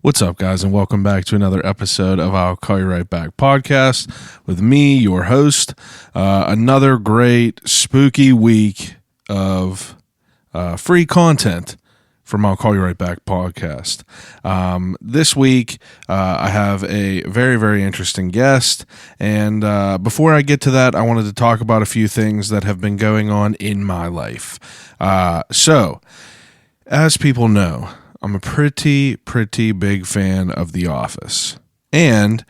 What's up, guys, and welcome back to another episode of I'll Call You Right Back podcast with me, your host. Another great spooky week of free content from I'll Call You Right Back podcast. This week, I have a very, very interesting guest, and before I get to that, I wanted to talk about a few things that have been going on in my life. So, as people know, I'm a pretty big fan of The Office. And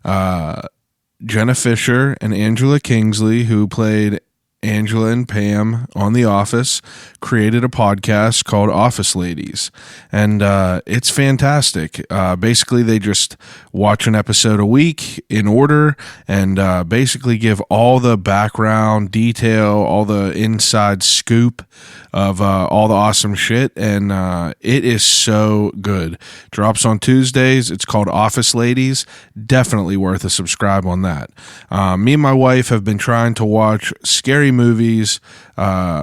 Jenna Fisher and Angela Kingsley, who played Angela and Pam on The Office, created a podcast called Office Ladies. And it's fantastic. Basically, they just watch an episode a week in order and basically give all the background detail, all the inside scoop of all the awesome shit, and it is so good. Drops on Tuesdays. It's called Office Ladies. Definitely worth a subscribe on that. Me and my wife have been trying to watch scary movies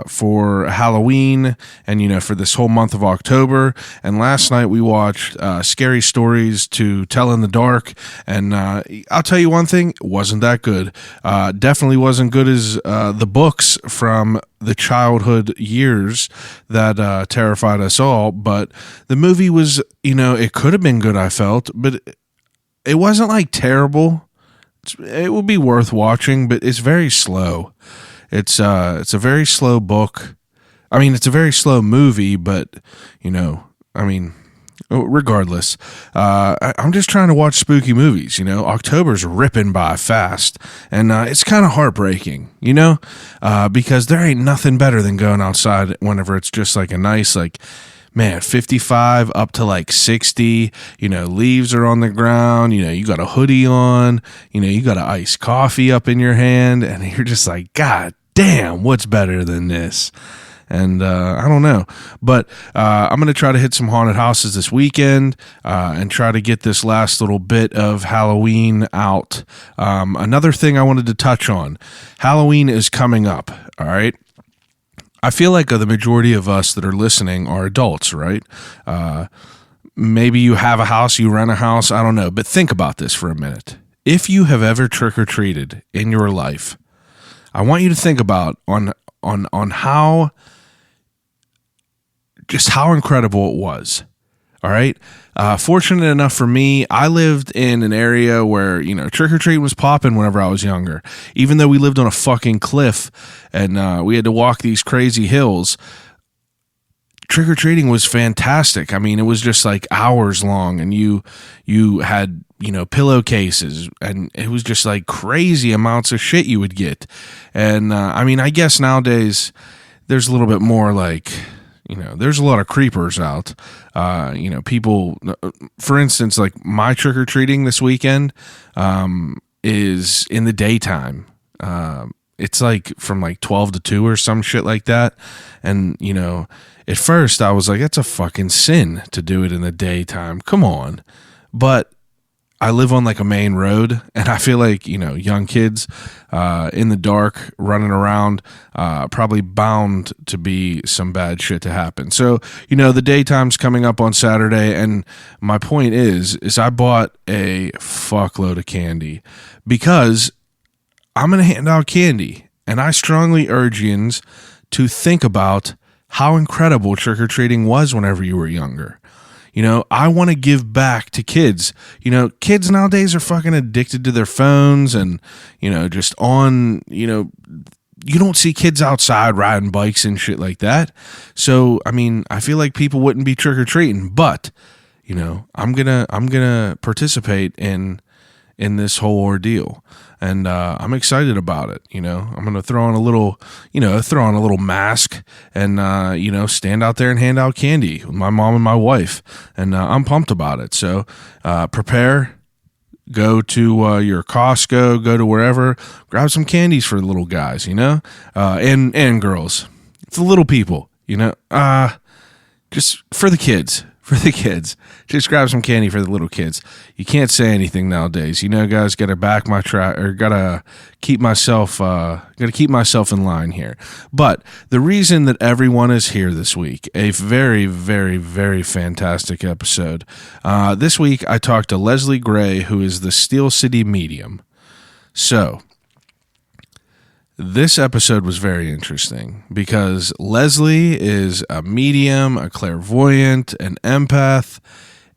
for Halloween and, for this whole month of October. And last night we watched Scary Stories to Tell in the Dark. And I'll tell you one thing, it wasn't that good. Definitely wasn't good as the books from the childhood years that terrified us all. But the movie was, it could have been good, I felt, but it wasn't like terrible. It would be worth watching, but it's very slow. It's a very slow book. I mean, it's a very slow movie, but regardless, I'm just trying to watch spooky movies. October's ripping by fast, and it's kind of heartbreaking, because there ain't nothing better than going outside whenever it's just like a nice, 55 up to 60, leaves are on the ground, you got a hoodie on, you got an iced coffee up in your hand, and you're just like, God damn, what's better than this? And I don't know, but I'm going to try to hit some haunted houses this weekend and try to get this last little bit of Halloween out. Another thing I wanted to touch on, Halloween is coming up, all right? I feel like the majority of us that are listening are adults, right? Maybe you have a house, you rent a house, I don't know, but think about this for a minute. If you have ever trick-or-treated in your life, I want you to think about on how incredible it was. All right. Fortunate enough for me, I lived in an area where, trick-or-treat was popping whenever I was younger. Even though we lived on a fucking cliff and we had to walk these crazy hills, trick-or-treating was fantastic. I mean, it was just like hours long, and you had, pillowcases, and it was just like crazy amounts of shit you would get. And I guess nowadays there's a little bit more there's a lot of creepers out. People, for instance, like my trick-or-treating this weekend is in the daytime. It's like from 12 to 2 or some shit like that. And, at first I was like, that's a fucking sin to do it in the daytime. Come on. But I live on a main road, and I feel like, young kids in the dark running around, probably bound to be some bad shit to happen. So, the daytime's coming up on Saturday, and my point is I bought a fuckload of candy because I'm going to hand out candy, and I strongly urge yins to think about how incredible trick-or-treating was whenever you were younger. I want to give back to kids. Kids nowadays are fucking addicted to their phones and, just on, you don't see kids outside riding bikes and shit like that. So, I feel like people wouldn't be trick-or-treating, but, I'm going to participate in this whole ordeal. And I'm excited about it. I'm going to throw on a little mask and, stand out there and hand out candy with my mom and my wife. And I'm pumped about it. So prepare, go to your Costco, go to wherever, grab some candies for the little guys, and girls, for the little people, just for the kids. For the kids. Just grab some candy for the little kids. You can't say anything nowadays. You know, guys, gotta back my track, or gotta keep myself in line here. But the reason that everyone is here this week, a very, very, very fantastic episode. This week I talked to Leslie Gray, who is the Steel City medium. So this episode was very interesting because Leslie is a medium, a clairvoyant, an empath.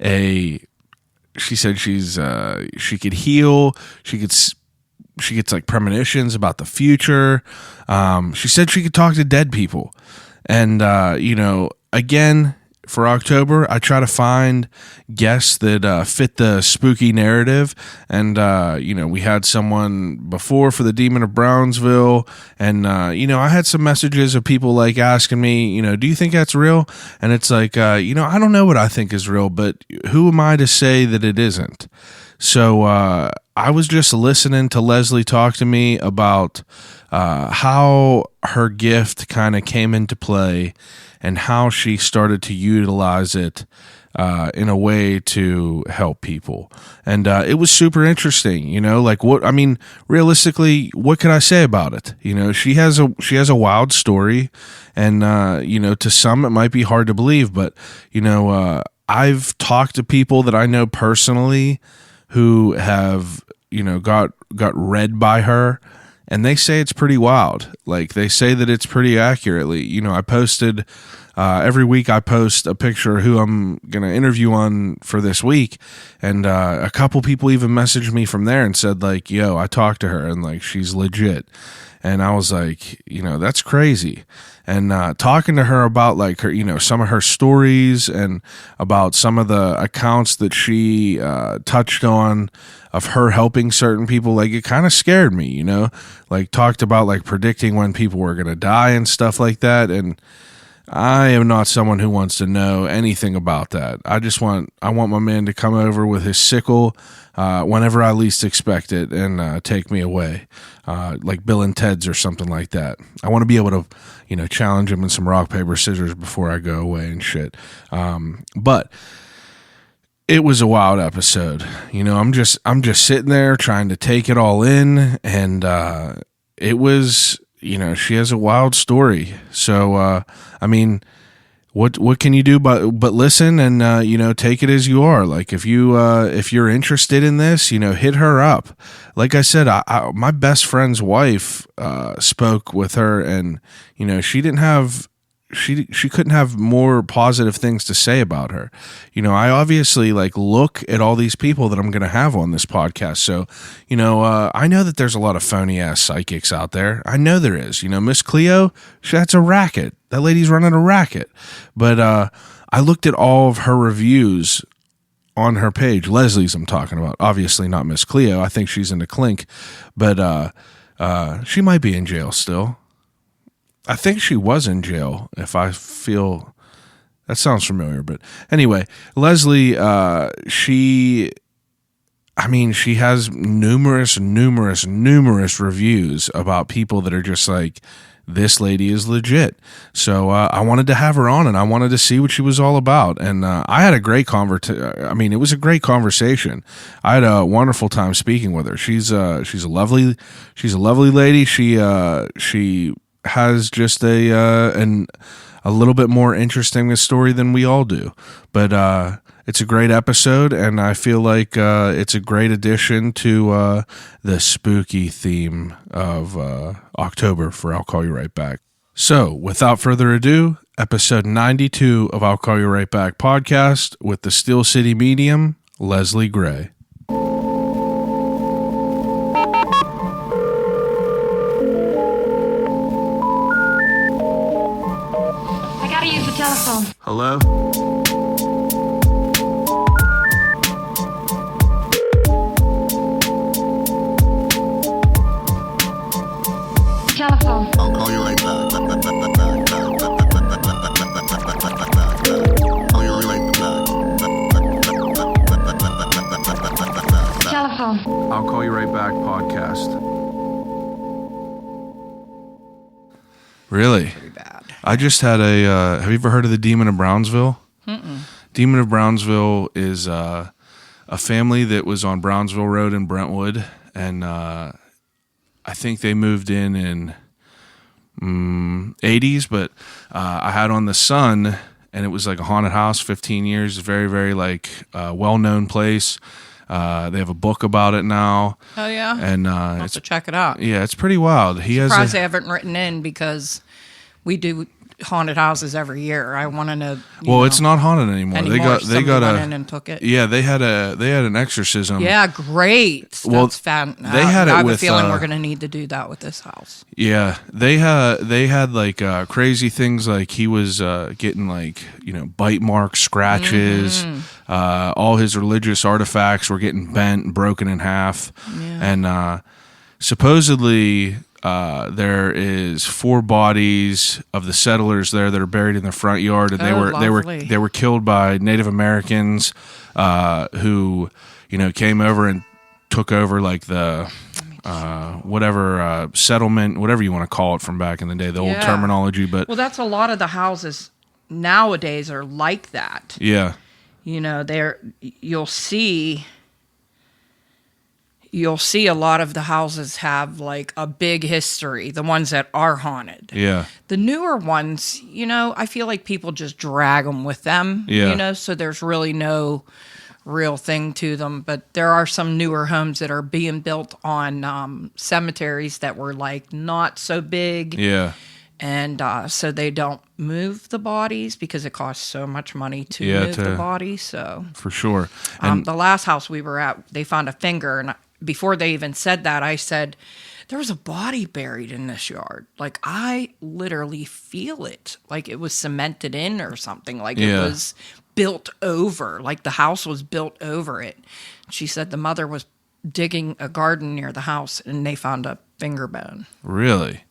She said she could heal. She gets like premonitions about the future. She said she could talk to dead people, and again. For October, I try to find guests that fit the spooky narrative. And, we had someone before for the Demon of Brownsville. And, I had some messages of people like asking me, do you think that's real? And it's like, I don't know what I think is real, but who am I to say that it isn't? So I was just listening to Leslie talk to me about how her gift kind of came into play and how she started to utilize it in a way to help people. And it was super interesting, realistically, what can I say about it? She has a wild story, and, to some it might be hard to believe, but, I've talked to people that I know personally who have, got read by her, and they say it's pretty wild. Like, they say that it's pretty accurately. I posted, every week I post a picture of who I'm going to interview on for this week. And a couple people even messaged me from there and said, like, yo, I talked to her and, like, she's legit. And I was like, that's crazy. And talking to her about, like, her, some of her stories and about some of the accounts that she touched on of her helping certain people, like, it kind of scared me, like, talked about, like, predicting when people were going to die and stuff like that. And I am not someone who wants to know anything about that. I want my man to come over with his sickle whenever I least expect it and take me away, like Bill and Ted's or something like that. I want to be able to, challenge him in some rock, paper, scissors before I go away and shit. But it was a wild episode. I'm just sitting there trying to take it all in, and it was, she has a wild story. So, what can you do but listen and take it as you are. Like, if you're interested in this, hit her up. Like I said, my best friend's wife spoke with her, and she didn't have. She couldn't have more positive things to say about her. I obviously look at all these people that I'm going to have on this podcast. So, I know that there's a lot of phony ass psychics out there. I know there is. Miss Cleo, that's a racket. That lady's running a racket. But I looked at all of her reviews on her page. Leslie's I'm talking about. Obviously not Miss Cleo. I think she's into Clink. But she might be in jail still. I think she was in jail, if I feel... That sounds familiar, but anyway, Leslie, she has numerous reviews about people that are just like, this lady is legit. So I wanted to have her on, and I wanted to see what she was all about. And I had a great it was a great conversation. I had a wonderful time speaking with her. She's a lovely lady. She has just a little bit more interesting story than we all do, but it's a great episode, and I feel like it's a great addition to the spooky theme of October for I'll Call You Right Back. So, without further ado, episode 92 of I'll Call You Right Back podcast with the Steel City medium, Leslie Gray. Telephone. Hello? Telephone. I'll call you right back. Telephone. I'll Call You Right Back podcast. Really? Pretty bad. I just had have you ever heard of the Demon of Brownsville? Mm-mm. Demon of Brownsville is a family that was on Brownsville Road in Brentwood, and I think they moved in 80s, but I had on The Sun, and it was like a haunted house, 15 years, very, very like well-known place. They have a book about it now. Oh yeah, and I'll have to check it out. Yeah, it's pretty wild. Surprised they haven't written in, because we do haunted houses every year. I want to know. It's not haunted anymore. They got went in and took it. Yeah, they had an exorcism. Yeah, great. Well, that's fan. They had I it have with. a feeling we're going to need to do that with this house. Yeah, they had like crazy things, like he was getting like bite marks, scratches. All his religious artifacts were getting bent and broken in half, and supposedly. There is 4 bodies of the settlers there that are buried in the front yard, and they were killed by Native Americans who came over and took over like the whatever settlement, whatever you want to call it from back in the day, the old terminology. But that's a lot of the houses nowadays are like that. Yeah, You'll see a lot of the houses have like a big history, the ones that are haunted. Yeah. The newer ones, I feel like people just drag them with them, so there's really no real thing to them. But there are some newer homes that are being built on cemeteries that were like not so big. Yeah. And so they don't move the bodies because it costs so much money to move the body. So for sure. And the last house we were at, they found a finger, and before they even said that, I said, there was a body buried in this yard. Like, I literally feel it. Like it was cemented in or something. Like it was built over. Like the house was built over it. She said the mother was digging a garden near the house, and they found a finger bone. Really?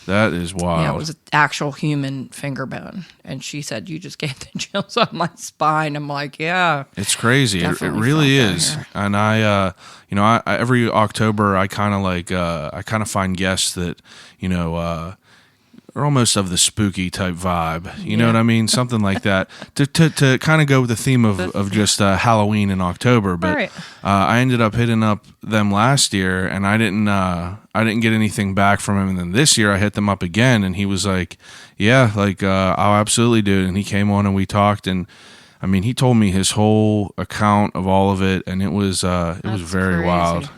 That is wild. Yeah, it was an actual human finger bone. And she said, you just gave the chills on my spine. I'm like, yeah. It's crazy. It really is. And I every October, I kind of find guests that, are almost of the spooky type vibe. You know what I mean? Something like that. To kind of go with the theme of just Halloween in October. But I ended up hitting up them last year, and I didn't get anything back from him. And then this year I hit them up again, and he was like, yeah, like I'll absolutely do it. And he came on and we talked, and I mean, he told me his whole account of all of it, and it was very crazy. wild,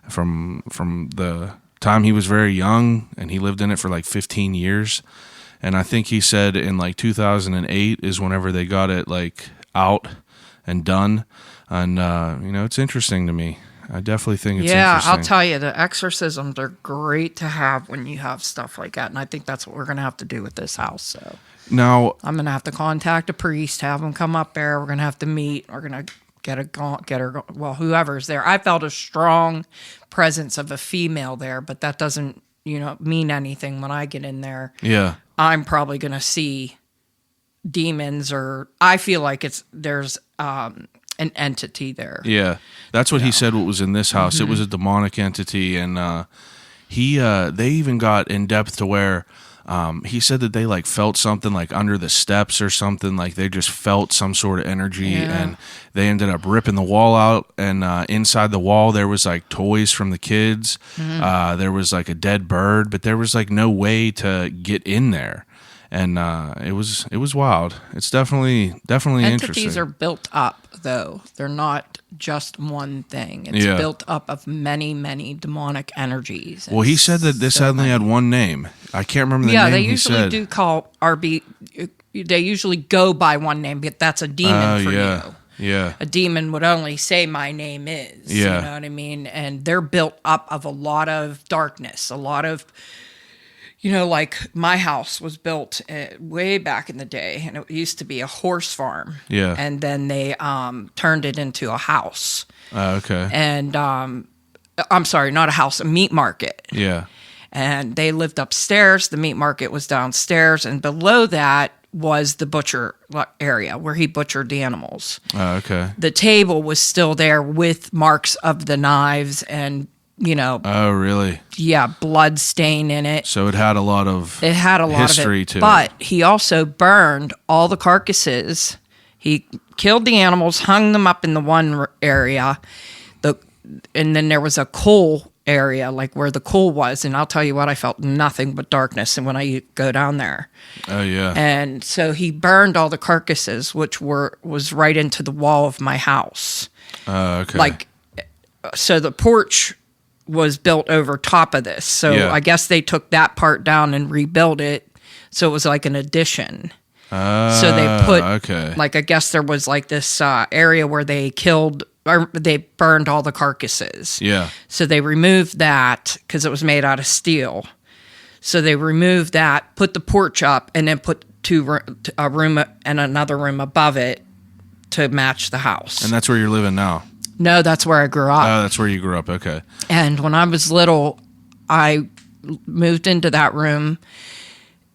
from the time he was very young, and he lived in it for like 15 years. And I think he said in like 2008 is whenever they got it like out and done. And, it's interesting to me. I definitely think it's interesting. I'll tell you, the exorcisms are great to have when you have stuff like that. And I think that's what we're going to have to do with this house. So now I'm going to have to contact a priest, have him come up there. We're going to have to meet. We're going to get her, whoever's there. I felt a strong presence of a female there, but that doesn't, mean anything when I get in there. Yeah. I'm probably going to see demons, or I feel like there's an entity there. Yeah. That's what he said what was in this house. Mm-hmm. It was a demonic entity, and they even got in depth to where he said that they like felt something like under the steps or something, like they just felt some sort of energy, and they ended up ripping the wall out, and inside the wall there was like toys from the kids. Mm-hmm. There was like a dead bird, but there was like no way to get in there. And it was wild. It's definitely interesting. Entities are built up, though. They're not just one thing. It's built up of many, many demonic energies. Well, he said that this only had one name. I can't remember the name they he usually said. do call RB. They usually go by one name, but that's a demon for you. Yeah. A demon would only say my name is. Yeah. You know what I mean? And they're built up of a lot of darkness, a lot of... like my house was built way back in the day, and it used to be a horse farm. Yeah. And then they turned it into a house. Okay. And I'm sorry, not a house, a meat market. Yeah. And they lived upstairs. The meat market was downstairs, and below that was the butcher area where he butchered the animals. Okay. The table was still there with marks of the knives and Oh, really? Yeah, blood stain in it. So it had a lot of history to it. But he also burned all the carcasses He killed the animals, hung them up in the one area, and then there was a coal area, like where the coal was, and I'll tell you what, I felt nothing but darkness, and when I go down there. Oh yeah. And so he burned all the carcasses, which was right into the wall of my house. Okay. Like, so the porch was built over top of this. So Yeah. I guess they took that part down and rebuilt it. So it was like an addition. So they put, okay. like, I guess there was like this area where they killed, or they burned all the carcasses. Yeah. So they removed that because it was made out of steel. So they removed that, put the porch up, and then put a room and another room above it to match the house. And that's where you're living now? No, that's where I grew up. Oh, that's where you grew up. Okay. And when I was little, I moved into that room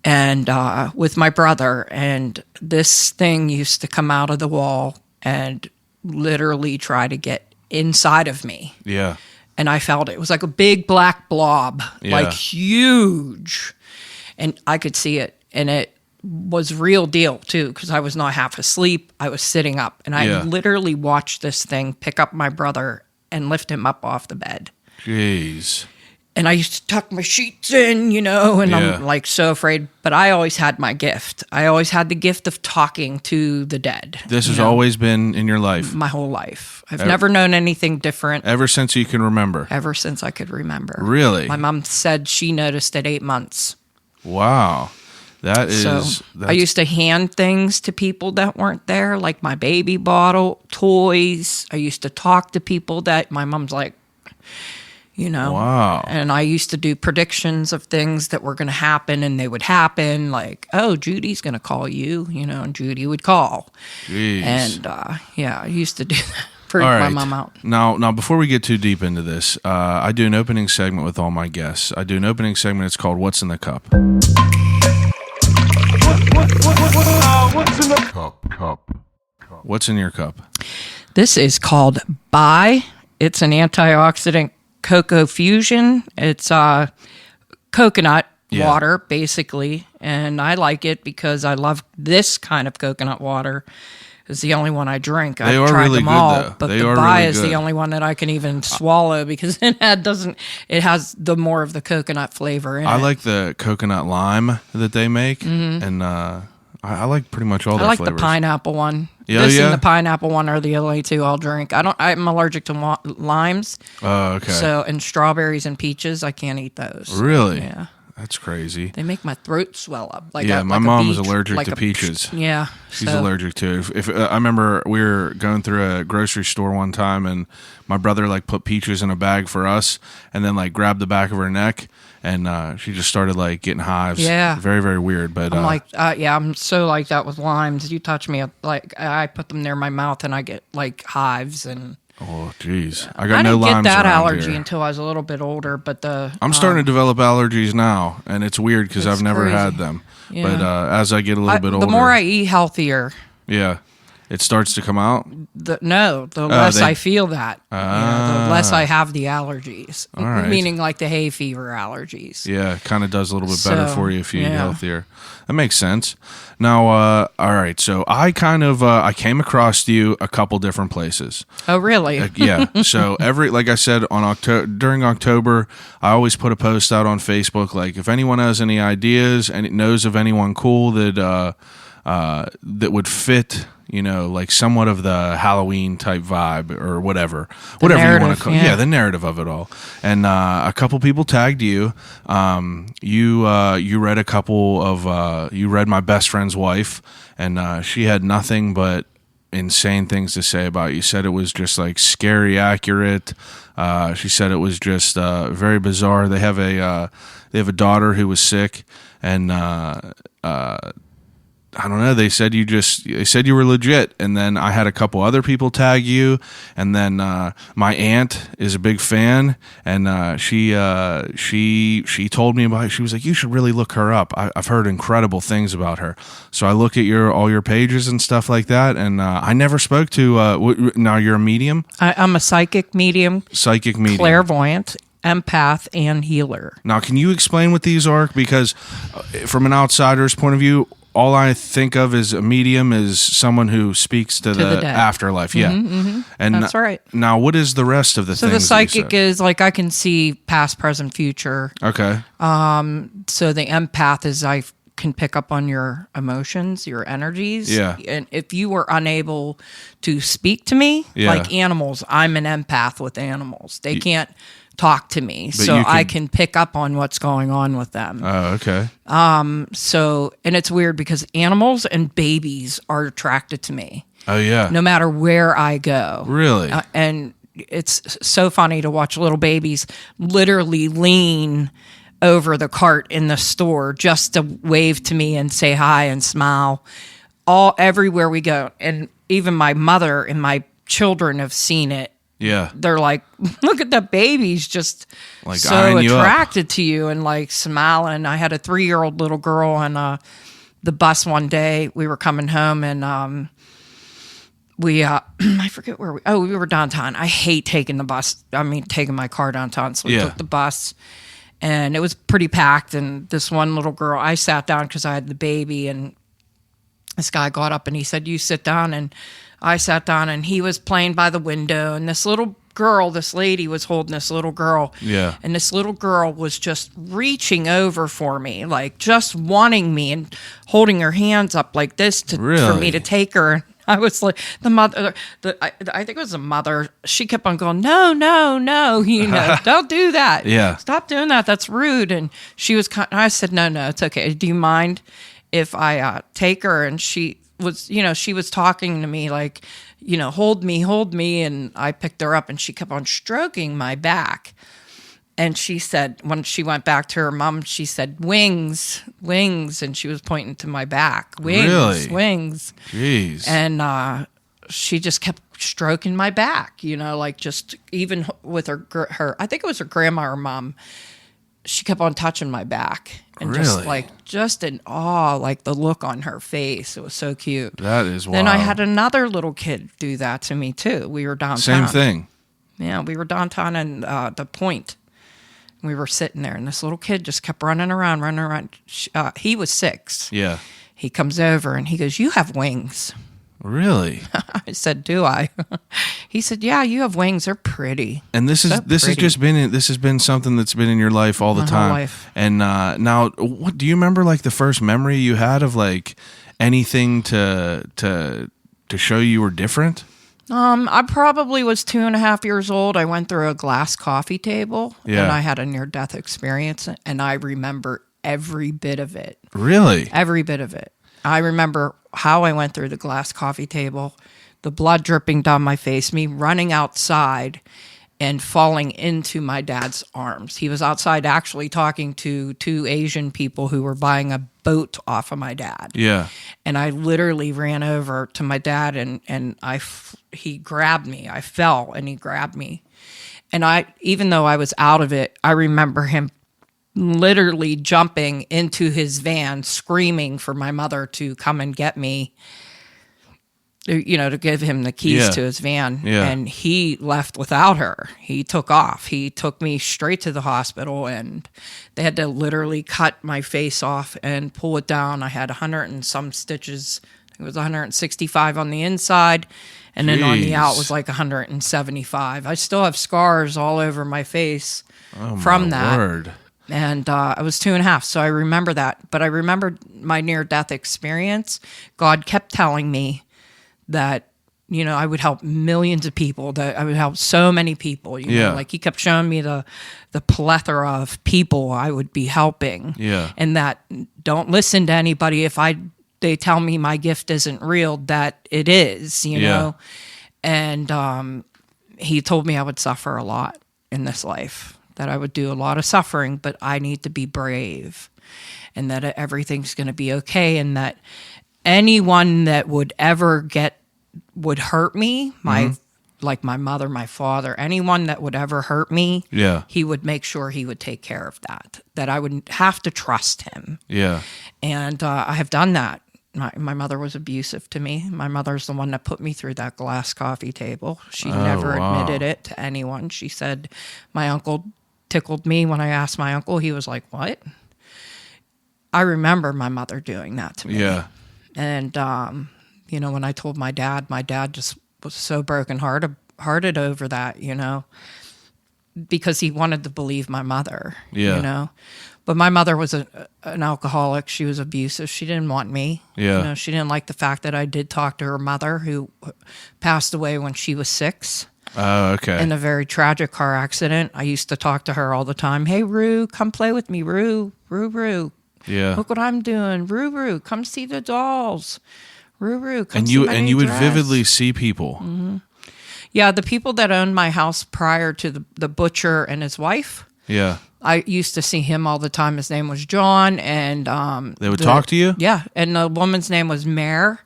and with my brother, and this thing used to come out of the wall and literally try to get inside of me. Yeah. And I felt it was like a big black blob, Yeah. like huge. And I could see it, and it was real deal too, because I was not half asleep. I was sitting up, and I Yeah. literally watched this thing pick up my brother and lift him up off the bed. Jeez. And I used to tuck my sheets in, and Yeah. I'm like so afraid. But I always had my gift. I always had the gift of talking to the dead. This has always been in your life? My whole life. I've never known anything different Ever since you can remember? ever since I could remember. Really? My mom said she noticed at 8 months. Wow. That is... So I used to hand things to people that weren't there, like my baby bottle, toys. I used to talk to people that my mom's like, Wow. And I used to do predictions of things that were going to happen, and they would happen. Like, oh, Judy's going to call you, and Judy would call. Jeez. And I used to do that. Freak All my right. mom out. Now, before we get too deep into this, I do an opening segment with all my guests. I do an opening segment. It's called "What's in the Cup." What's in the cup? What's in your cup? This is called Bai. It's an antioxidant cocoa fusion. It's coconut Yeah. water, basically. And I like it because I love this kind of coconut water. It's the only one I drink. They I've are tried really them good, all, though. but They the are Bai really is good. the only one that I can even swallow because it has the more of the coconut flavor in it. I like the coconut lime that they make, and I like pretty much all I their like flavors. the pineapple one. Yeah, This yeah? and the pineapple one are the only two I'll drink. I'm allergic to limes. Oh, okay. So, and strawberries and peaches, I can't eat those. Really? Yeah. That's crazy. They make my throat swell up. Yeah, my mom is allergic to peaches. Yeah. She's allergic to it. If I remember, we were going through a grocery store one time, and my brother put peaches in a bag for us, and then grabbed the back of her neck, and she just started getting hives. Yeah. Very, very weird. But I'm I'm so like that with limes. You touch me, I put them near my mouth, and I get hives and. oh, jeez, I I got no didn't limes get that around allergy here. until I was a little bit older, but I'm starting to develop allergies now, and it's weird because It's I've never crazy. had them. Yeah. But as I get a little bit older, the more I eat healthier, yeah, it starts to come out. the less they- I feel that. The less I have the allergies. All right. Meaning the hay fever allergies. Yeah, it kind of does a little bit better So, for you if you eat yeah. healthier. That makes sense. Now, all right. So I I came across you a couple different places. Oh, really? Yeah. So like I said, during October, I always put a post out on Facebook. If anyone has any ideas and it knows of anyone cool that would fit, somewhat of the Halloween type vibe or whatever you want narrative, to call yeah. the narrative of it all. And a couple people tagged you. You read a couple of you read my best friend's wife, and she had nothing but insane things to say about you. Said it was just scary accurate. She said it was just very bizarre. They have a daughter who was sick, and I don't know. They said you were legit, and then I had a couple other people tag you, and then my aunt is a big fan, and she told me about it. She was like, "You should really look her up. I've heard incredible things about her." So I look at all your pages and stuff like that, and I never spoke to. Now you're a medium, I'm a psychic medium, clairvoyant, empath, and healer. Now, can you explain what these are? Because from an outsider's point of view, all I think of as a medium is someone who speaks to the dead. afterlife. Yeah. And That's right. Now, what is the rest of the So things the that you psychic said? is like I can see past, present, future. Okay. So the empath is I can pick up on your emotions, your energies. Yeah. And if you were unable to speak to me, Yeah. like animals, I'm an empath with animals. They can't talk to me, so you I can- can pick up on what's going on with them. Oh, okay. So, and it's weird because animals and babies are attracted to me Oh, yeah. no matter where I go. Really? And it's so funny to watch little babies literally lean over the cart in the store just to wave to me and say hi and smile all everywhere we go. And even my mother and my children have seen it. Yeah. They're like, look at the baby's just Like so eyeing you up. attracted to you and like smiling. I had a 3-year-old little girl on the bus one day. We were coming home and we I forget where we were downtown. I hate taking the bus. I mean, taking my car downtown. So we Yeah. took the bus and it was pretty packed. And this one little girl, I sat down because I had the baby, and this guy got up and he said, you sit down. And I sat down and he was playing by the window, and this little girl, this lady was holding this little girl. Yeah. And this little girl was just reaching over for me, like just wanting me and holding her hands up like this for Really? me to take her. I was like, the mother, I think it was the mother. She kept on going, no, no, no, don't do that. Yeah. Stop doing that. That's rude. And she was, I said, no, it's okay. Do you mind if I take her? And she was, she was talking to me like, hold me. And I picked her up and she kept on stroking my back. And she said, when she went back to her mom, she said, wings. And she was pointing to my back. Wings, Really? wings. Jeez. And she just kept stroking my back, like just even with her, I think it was her grandma or mom. She kept on touching my back and Really? just in awe, like the look on her face. It was so cute. That is wild. Then I had another little kid do that to me too. We were downtown. Same thing. Yeah, we were downtown in the Point. We were sitting there, and this little kid just kept running around. He was 6. Yeah. He comes over, and he goes, you have wings. Really? I said, do I? He said, yeah, you have wings. They're pretty. And this has been something that's been in your life all the My whole time. life. And now, what do you remember? Like the first memory you had of like anything to show you were different? I probably was 2.5 years old. I went through a glass coffee table, Yeah. and I had a near-death experience, and I remember every bit of it. Really? Every bit of it. I remember how I went through the glass coffee table, the blood dripping down my face, me running outside and falling into my dad's arms. He was outside actually talking to 2 Asian people who were buying a boat off of my dad. Yeah. And I literally ran over to my dad and he grabbed me. I fell and he grabbed me. And even though I was out of it, I remember him literally jumping into his van, screaming for my mother to come and get me, to give him the keys Yeah. to his van. Yeah. And he left without her. He took off. He took me straight to the hospital, and they had to literally cut my face off and pull it down. I had 100 and some stitches. It was 165 on the inside, and then on the out Jeez. was like 175. I still have scars all over my face Oh, from my that. word. And I was 2.5, so I remember that. But I remembered my near-death experience. God kept telling me that, I would help millions of people, that I would help so many people. Yeah. Like he kept showing me the plethora of people I would be helping. Yeah. And that don't listen to anybody if they tell me my gift isn't real, that it is, Yeah. know. And he told me I would suffer a lot in this life, that I would do a lot of suffering, but I need to be brave, and that everything's going to be okay, and that anyone that would hurt me, like my mother, my father, anyone that would ever hurt me, Yeah. he would make sure he would take care of that I would have to trust him. Yeah. And I have done that. My mother was abusive to me. My mother's the one that put me through that glass coffee table. She never wow. admitted it to anyone. She said my uncle tickled me. When I asked my uncle, he was like, what? I remember my mother doing that to me. Yeah. And, when I told my dad just was so hearted over that, because he wanted to believe my mother, Yeah. But my mother was an alcoholic. She was abusive. She didn't want me. Yeah. She didn't like the fact that I did talk to her mother, who passed away when she was 6. Oh, okay. In a very tragic car accident. I used to talk to her all the time. Hey, Rue, come play with me, Rue. Rue. Yeah. Look what I'm doing. Rue, come see the dolls. Rue, come And see my new you would dress. vividly see people. Mm-hmm. Yeah, the people that owned my house prior to the butcher and his wife. Yeah. I used to see him all the time. His name was John, and they would talk to you? Yeah, and the woman's name was Mare.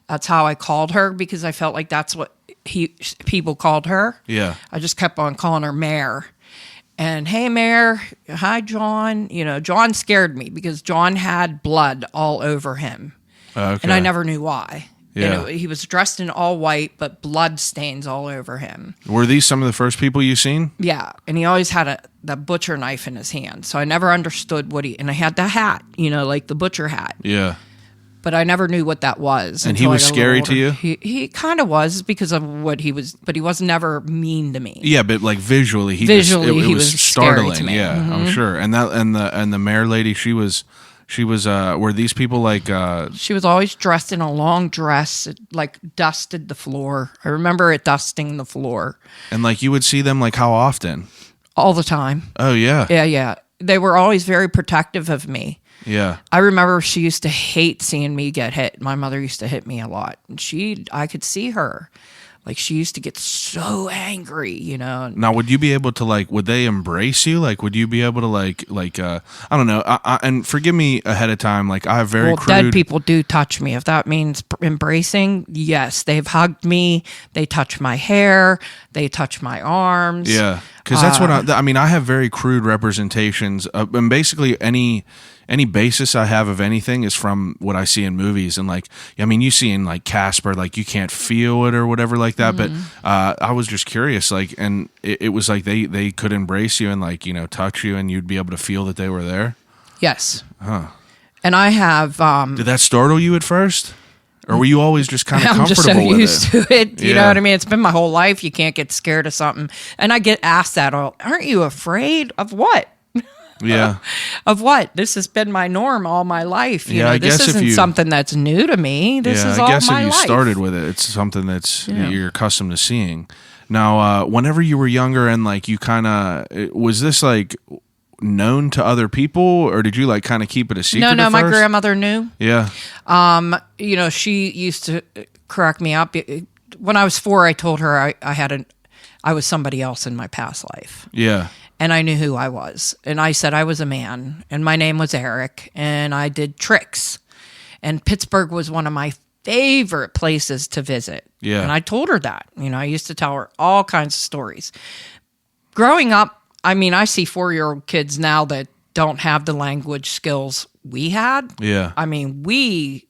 That's how I called her, because I felt like that's what people called her. Yeah. I just kept on calling her Mare. And, hey, Mare, hi, John. John scared me because John had blood all over him. Okay. And I never knew why. Yeah. He was dressed in all white, but blood stains all over him. Were these some of the first people you seen? Yeah, and he always had the butcher knife in his hand, so I never understood and I had the hat, like the butcher hat. Yeah. But I never knew what that was. And he was scary to you? He kind of was, because of what he was, but he was never mean to me. Yeah, but like visually, it he was was scary startling. to me. Yeah, Mm-hmm. I'm sure. And the mayor lady, she was. Were these people like? She was always dressed in a long dress, it, like dusted the floor. I remember it dusting the floor. And like you would see them like how often? All the time. Oh yeah. Yeah. They were always very protective of me. Yeah. I remember she used to hate seeing me get hit. My mother used to hit me a lot. And I could see her. Like, she used to get so angry, Now, would you be able to, would they embrace you? Like, would you be able to, I don't know. And forgive me ahead of time. Like, I have very crude... dead people do touch me. If that means embracing, yes. They've hugged me. They touch my hair. They touch my arms. Yeah. Because that's what I have very crude representations. And basically, any basis I have of anything is from what I see in movies. And you see in Casper, you can't feel it or whatever like that. Mm-hmm. But I was just curious, and it was like they could embrace you and touch you, and you'd be able to feel that they were there. Yes. Huh. And I have. Did that startle you at first? Or were you always just kind of comfortable I'm just so used to it. You Yeah. know what I mean? It's been my whole life. You can't get scared of something. And I get asked that, aren't you afraid of what? Yeah. Of what? This has been my norm all my life. I this guess if isn't something that's new to me. This is all my life. I guess if you started with it, it's something that's you're accustomed to seeing. Now, whenever you were younger and you kind of, was this known to other people, or did you kind of keep it a secret? No, at my first? grandmother knew. Yeah. She used to correct me up. When I was 4, I told her I was somebody else in my past life. Yeah. And I knew who I was. And I said I was a man, and my name was Eric, and I did tricks. And Pittsburgh was one of my favorite places to visit. Yeah. And I told her that. I used to tell her all kinds of stories. Growing up, I see 4-year-old kids now that don't have the language skills we had. Yeah. We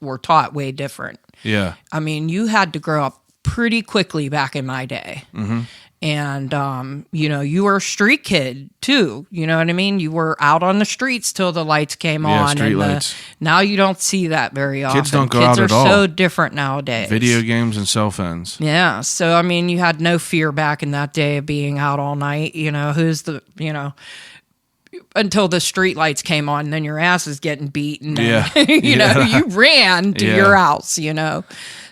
were taught way different. Yeah. You had to grow up pretty quickly back in my day. Mm-hmm. And, you were a street kid too. You know what I mean? You were out on the streets till the lights came on. Street lights. Now you don't see that very often. Kids don't go out at all. Kids are so different nowadays. Video games and cell phones. Yeah. So, you had no fear back in that day of being out all night. Until the street lights came on, and then your ass is getting beaten. Yeah. You ran to your house,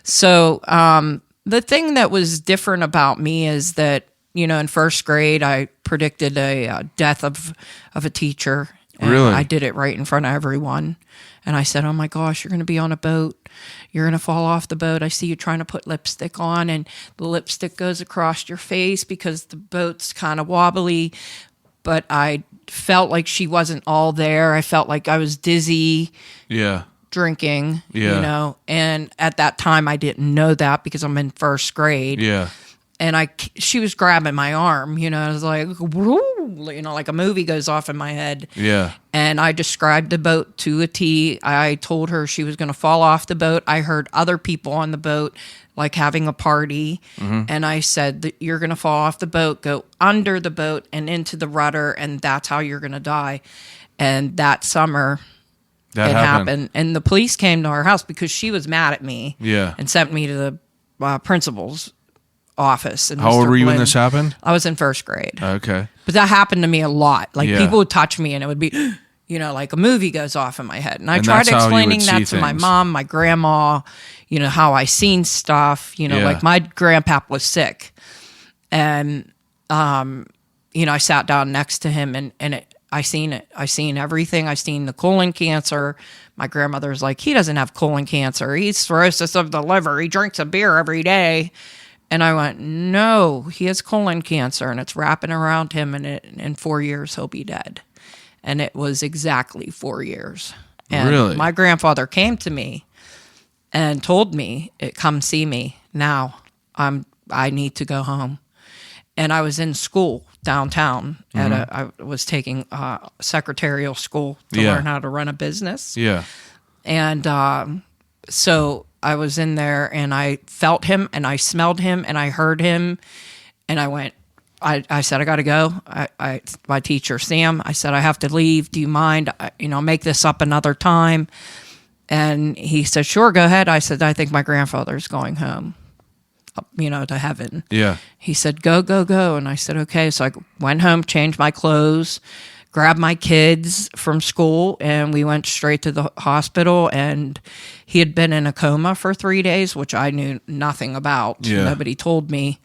So, the thing that was different about me is that, in first grade, I predicted a death of a teacher. And Really? I did it right in front of everyone. And I said, oh my gosh, you're going to be on a boat. You're going to fall off the boat. I see you trying to put lipstick on, and the lipstick goes across your face because the boat's kind of wobbly. But I felt like she wasn't all there. I felt like I was dizzy. Yeah. Drinking, and at that time I didn't know that because I'm in first grade. Yeah. And she was grabbing my arm, I was like, like a movie goes off in my head. Yeah. And I described the boat to a T. I told her she was going to fall off the boat. I heard other people on the boat, having a party. Mm-hmm. And I said that you're going to fall off the boat, go under the boat and into the rudder, and that's how you're going to die. And that summer, That it happened. happened. And the police came to our house because she was mad at me. Yeah. And sent me to the principal's office. And How old Mr. were you when Flynn- this happened? I was in first grade. Okay. But that happened to me a lot. Like Yeah. people would touch me and it would be, like a movie goes off in my head. And I And tried that's how you explaining would that see to my things. mom, my grandma, how I seen stuff, Yeah. like my grandpap was sick. And, I sat down next to him and I seen it. I seen everything. I seen the colon cancer. My grandmother's like, he doesn't have colon cancer. He's cirrhosis of the liver. He drinks a beer every day. And I went, no, he has colon cancer and it's wrapping around him and in 4 years he'll be dead. And it was exactly 4 years. And Really? my grandfather came to me and told me, come see me now. I need to go home. And I was in school downtown I was taking secretarial school to Yeah. learn how to run a business. Yeah. And so I was in there and I felt him and I smelled him and I heard him and I went, I said, I got to go. My teacher, Sam, I said, I have to leave. Do you mind? Make this up another time. And he said, sure, go ahead. I said, I think my grandfather's going home, to heaven. Yeah. He said, go, go, go. And I said, okay. So I went home, changed my clothes, grabbed my kids from school, and we went straight to the hospital. And he had been in a coma for 3 days, which I knew nothing about. Yeah. Nobody told me.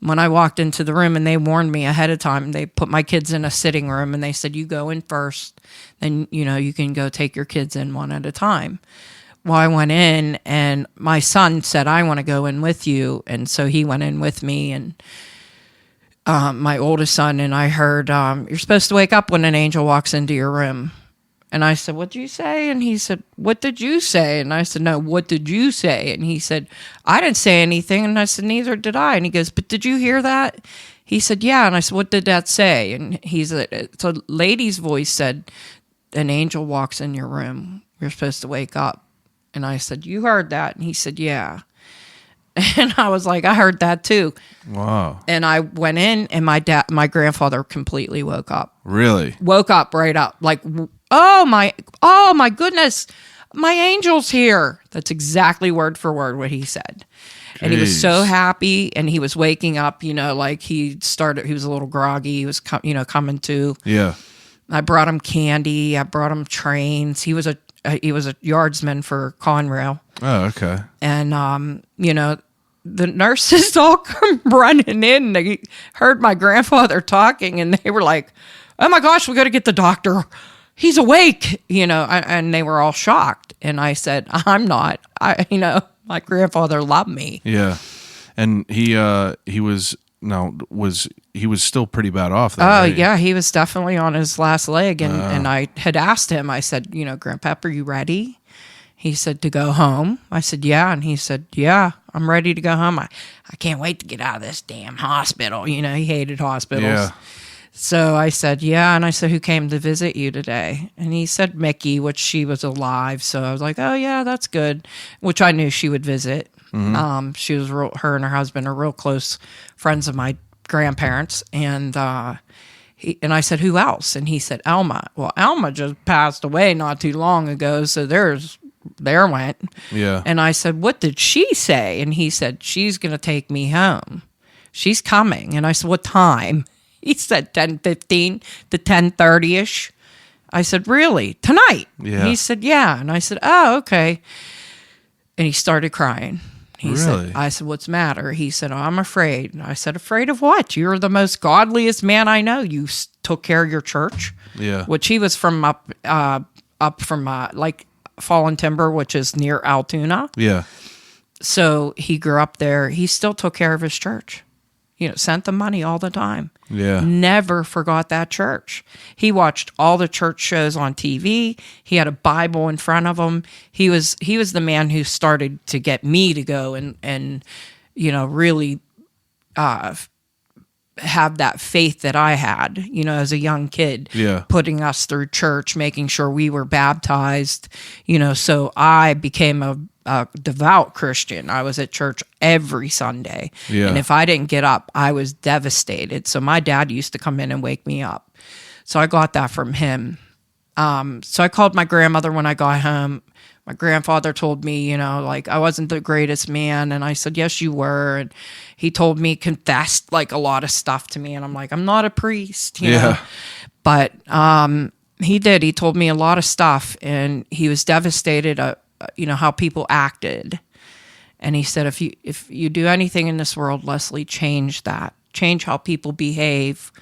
When I walked into the room, and they warned me ahead of time, they put my kids in a sitting room, and they said, you go in first. Then, you can go take your kids in one at a time. Well, I went in, and my son said, I want to go in with you. And so he went in with me, and my oldest son, and I heard, you're supposed to wake up when an angel walks into your room. And I said, what'd you say? And he said, what did you say? And I said, no, what did you say? And he said, I didn't say anything. And I said, neither did I. And he goes, but did you hear that? He said, yeah. And I said, what did that say? And he said, it's a lady's voice said, an angel walks in your room. You're supposed to wake up. And I said, you heard that? And he said, yeah. And I was like, I heard that too. Wow. And I went in, and my grandfather completely woke up. Really? Woke up right up, like, oh my goodness, my angel's here. That's exactly word for word what he said. And he was so happy, and he was waking up. Like he was a little groggy. He was coming to. Yeah. I brought him candy. I brought him trains. He was a yardsman for Conrail. Oh, okay. And, the nurses all come running in. They heard my grandfather talking, and they were like, oh my gosh, we got to get the doctor. He's awake, and they were all shocked. And I said, I'm not. My grandfather loved me. Yeah. And he was still pretty bad off though, Oh, right? yeah, he was definitely on his last leg. And I had asked him, I said, Grandpap, are you ready? He said, to go home. I said, yeah. And he said, yeah, I'm ready to go home. I can't wait to get out of this damn hospital. He hated hospitals. Yeah. So I said, yeah. And I said, who came to visit you today? And he said, Mickey, which she was alive. So I was like, oh, yeah, that's good, which I knew she would visit. Mm-hmm. She was her and her husband are real close friends of my grandparents. And I said, who else? And he said, Alma. Well, Alma just passed away not too long ago. So there went. Yeah. And I said, what did she say? And he said, she's going to take me home. She's coming. And I said, what time? He said 10:15 to 10:30ish. I said, really? Tonight? Yeah. He said, yeah. And I said, oh, okay. And he started crying. Really? I said, what's the matter? He said, oh, I'm afraid. And I said, afraid of what? You're the most godliest man I know. You took care of your church. Yeah. Which he was from up from like Fallen Timber, which is near Altoona. Yeah. So he grew up there. He still took care of his church. Sent them money all the time. Yeah. Never forgot that church. He watched all the church shows on TV. He had a Bible in front of him. He was the man who started to get me to go and really have that faith that I had, as a young kid. Yeah. Putting us through church, making sure we were baptized, so I became a devout Christian. I was at church every Sunday. Yeah. And if I didn't get up, I was devastated. So my dad used to come in and wake me up. So I got that from him. So I called my grandmother when I got home. My grandfather told me, like I wasn't the greatest man. And I said, yes, you were. And he told me, confessed like a lot of stuff to me. And I'm like, I'm not a priest, you know. But he did. He told me a lot of stuff. And he was devastated, how people acted. And he said, if you do anything in this world, Leslie, change that. Change how people behave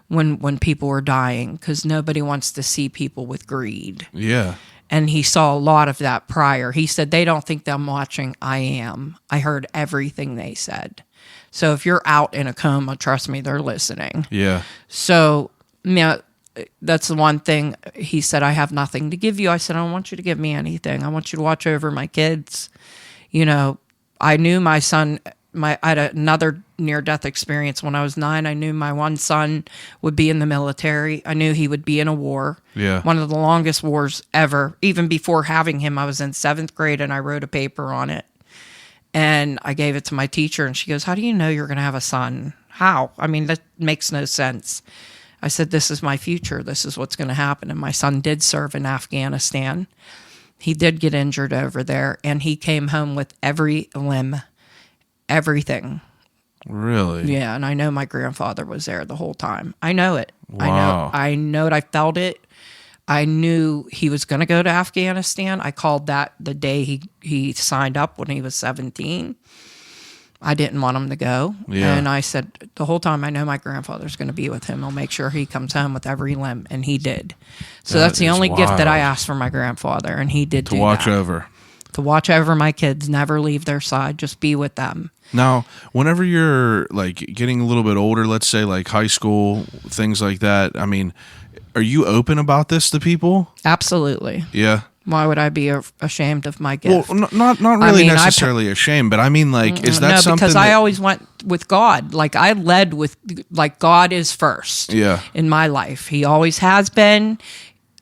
when people are dying, because nobody wants to see people with greed. Yeah. And he saw a lot of that prior. He said, they don't think I'm watching. I am. I heard everything they said. So if you're out in a coma, trust me, they're listening. Yeah. So, that's the one thing. He said, I have nothing to give you. I said, I don't want you to give me anything. I want you to watch over my kids. I knew my son, I had another near-death experience when I was 9. I knew my one son would be in the military. I knew he would be in a war. Yeah. One of the longest wars ever. Even before having him, I was in 7th grade and I wrote a paper on it. And I gave it to my teacher and she goes, how do you know you're going to have a son? How? I mean, that makes no sense. I said, this is my future. This is what's going to happen. And my son did serve in Afghanistan. He did get injured over there and he came home with every limb. Everything. Really? Yeah, and I know my grandfather was there the whole time. I know it. Wow. I know it. I felt it. I knew he was going to go to Afghanistan. I called that the day he signed up when he was 17. I didn't want him to go. Yeah. And I said, the whole time, I know my grandfather's going to be with him. I'll make sure he comes home with every limb. And he did. So that's the only gift that I asked for my grandfather. And he did to watch over. To watch over my kids, never leave their side, just be with them. Now, whenever you're like getting a little bit older, let's say like high school, things like that, I mean, are you open about this to people? Absolutely. Yeah. Why would I be ashamed of my gift? Well, not really necessarily ashamed, but I mean, like, is that something? No, because I always went with God. Like, I led with, like, God is first. Yeah. In my life. He always has been.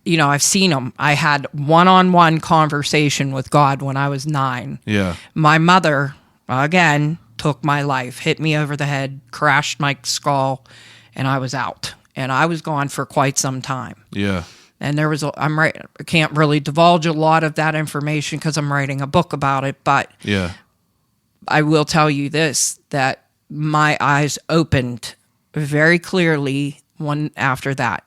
I've seen him. I had one-on-one conversation with God when I was 9. Yeah. My mother, again, took my life, hit me over the head, crashed my skull, and I was out. And I was gone for quite some time. Yeah. And I can't really divulge a lot of that information because I'm writing a book about it, but yeah, I will tell you this, that my eyes opened very clearly one after that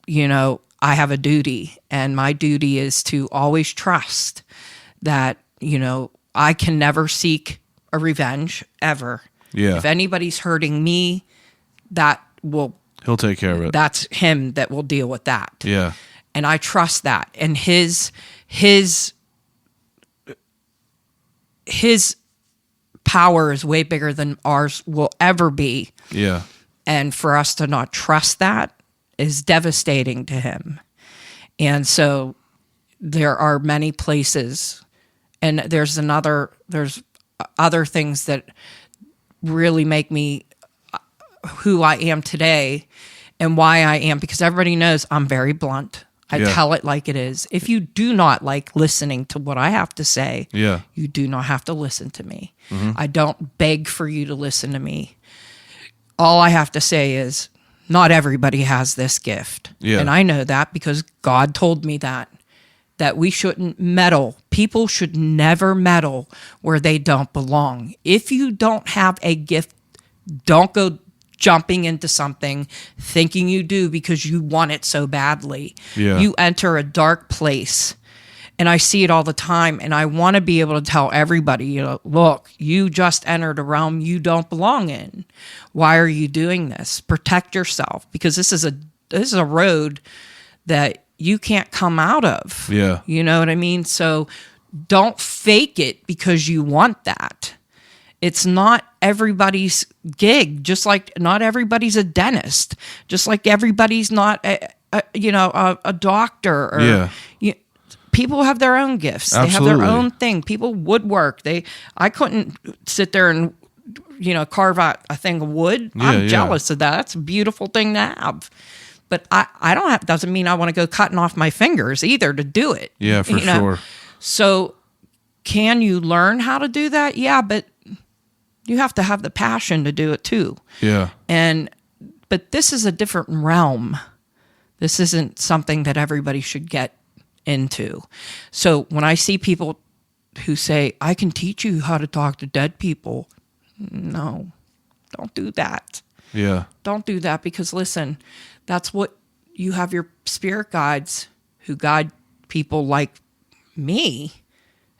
I have a duty, and my duty is to always trust that, I can never seek a revenge ever. Yeah. If anybody's hurting me, he'll take care of it. That's him that will deal with that. Yeah. And I trust that. And his power is way bigger than ours will ever be. Yeah. And for us to not trust that is devastating to him. And so there are many places, and there's other things that really make me who I am today and why I am, because everybody knows I'm very blunt. I tell it like it is. If you do not like listening to what I have to say, you do not have to listen to me. Mm-hmm. I don't beg for you to listen to me. All I have to say is, not everybody has this gift. Yeah. And I know that because God told me that we shouldn't meddle. People should never meddle where they don't belong. If you don't have a gift, don't go jumping into something thinking you do because you want it so badly. Yeah. You enter a dark place. And I see it all the time. And I want to be able to tell everybody, look, you just entered a realm you don't belong in. Why are you doing this? Protect yourself, because this is a road that you can't come out of. Yeah. You know what I mean? So don't fake it because you want that. It's not everybody's gig, just like not everybody's a dentist, just like everybody's not a doctor or people have their own gifts. Absolutely. They have their own thing. People woodwork. I couldn't sit there and carve out a thing of wood. I'm jealous of that. That's a beautiful thing to have. But I don't have, doesn't mean I want to go cutting off my fingers either to do it. Yeah, for sure. So can you learn how to do that? Yeah, but you have to have the passion to do it too. Yeah. But this is a different realm. This isn't something that everybody should get into. So when I see people who say, I can teach you how to talk to dead people, no, don't do that. Yeah. Don't do that, because listen, that's what you have, your spirit guides who guide people like me.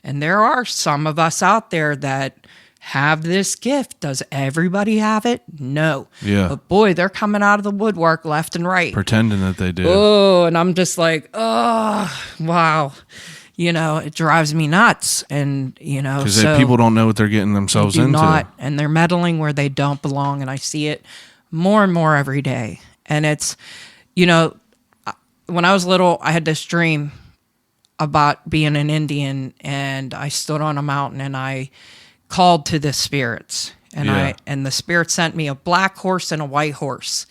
And there are some of us out there that have this gift. Does everybody have it? No. Yeah. But boy, they're coming out of the woodwork left and right. Pretending that they do. Oh, and I'm just like, oh, wow. You know, it drives me nuts. And, you know, because people don't know what they're getting themselves into. And they're meddling where they don't belong. And I see it more and more every day. And it's, you know, when I was little, I had this dream about being an Indian, and I stood on a mountain and I called to the spirits, and the spirit sent me a black horse and a white horse,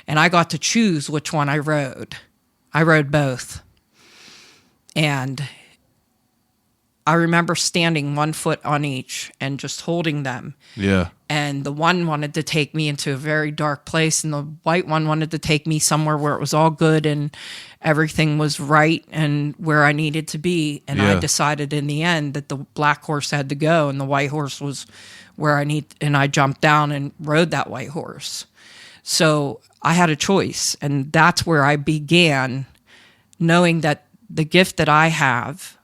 and I got to choose which one I rode. I rode both. And I remember standing 1 foot on each and just holding them. Yeah. And the one wanted to take me into a very dark place, and the white one wanted to take me somewhere where it was all good and everything was right and where I needed to be. And I decided in the end that the black horse had to go, and the white horse was where and I jumped down and rode that white horse. So I had a choice, and that's where I began knowing that the gift that I have,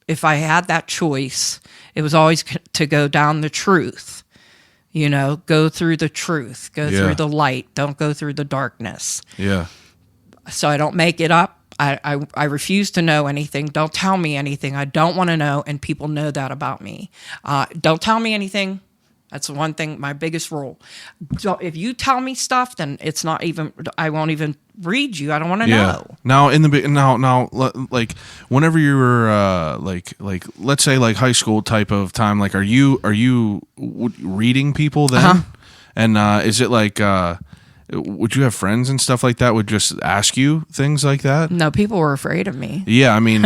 if I had that choice, it was always to go down the truth. You know, go through the truth, go through the light, don't go through the darkness. Yeah. So I don't make it up. I refuse to know anything. Don't tell me anything. I don't want to know, and people know that about me. Don't tell me anything. That's one thing, my biggest rule. So if you tell me stuff, then it's not even, I won't even read you. I don't want to know. Now like whenever you were like let's say like high school type of time, like are you reading people then? Uh-huh. And is it like would you have friends and stuff like that would just ask you things like that? No, people were afraid of me. Yeah, I mean,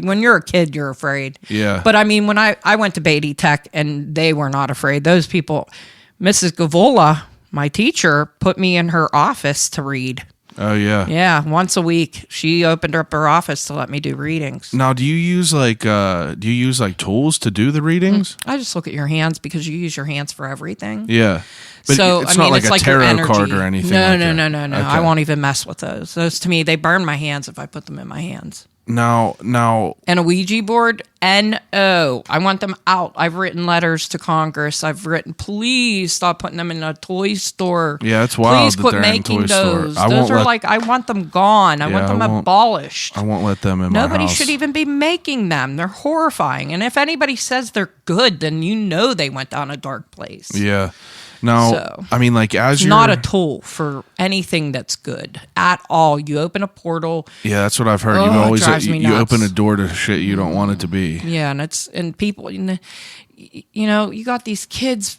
when you're a kid, you're afraid. Yeah. But I mean, when I went to Beatty Tech, and they were not afraid. Those people, Mrs. Gavola, my teacher, put me in her office to read. Oh yeah. Yeah, once a week she opened up her office to let me do readings. Now, do you use like tools to do the readings? I just look at your hands, because you use your hands for everything. Yeah. But so it's I mean, not like it's a like your tarot energy. card or anything. No, like no, that. no. Okay. I won't even mess with those. Those to me, they burn my hands if I put them in my hands. Now, And a Ouija board, no. I want them out. I've written letters to Congress. I've written, please stop putting them in a toy store. Yeah, it's wild. Please that quit they're in making toy store. those. I Those won't are let- like, I want them gone. I want them abolished. I won't let them in my Nobody house. should even be making them. They're horrifying. And if anybody says they're good, then you know they went down a dark place. Yeah. Now, So, I mean, like as it's you're not a tool for anything that's good at all. You open a portal. Yeah, that's what I've heard. Oh, You it always drives me you nuts. open a door to shit you don't want it to be. Yeah, and people, you know, you got these kids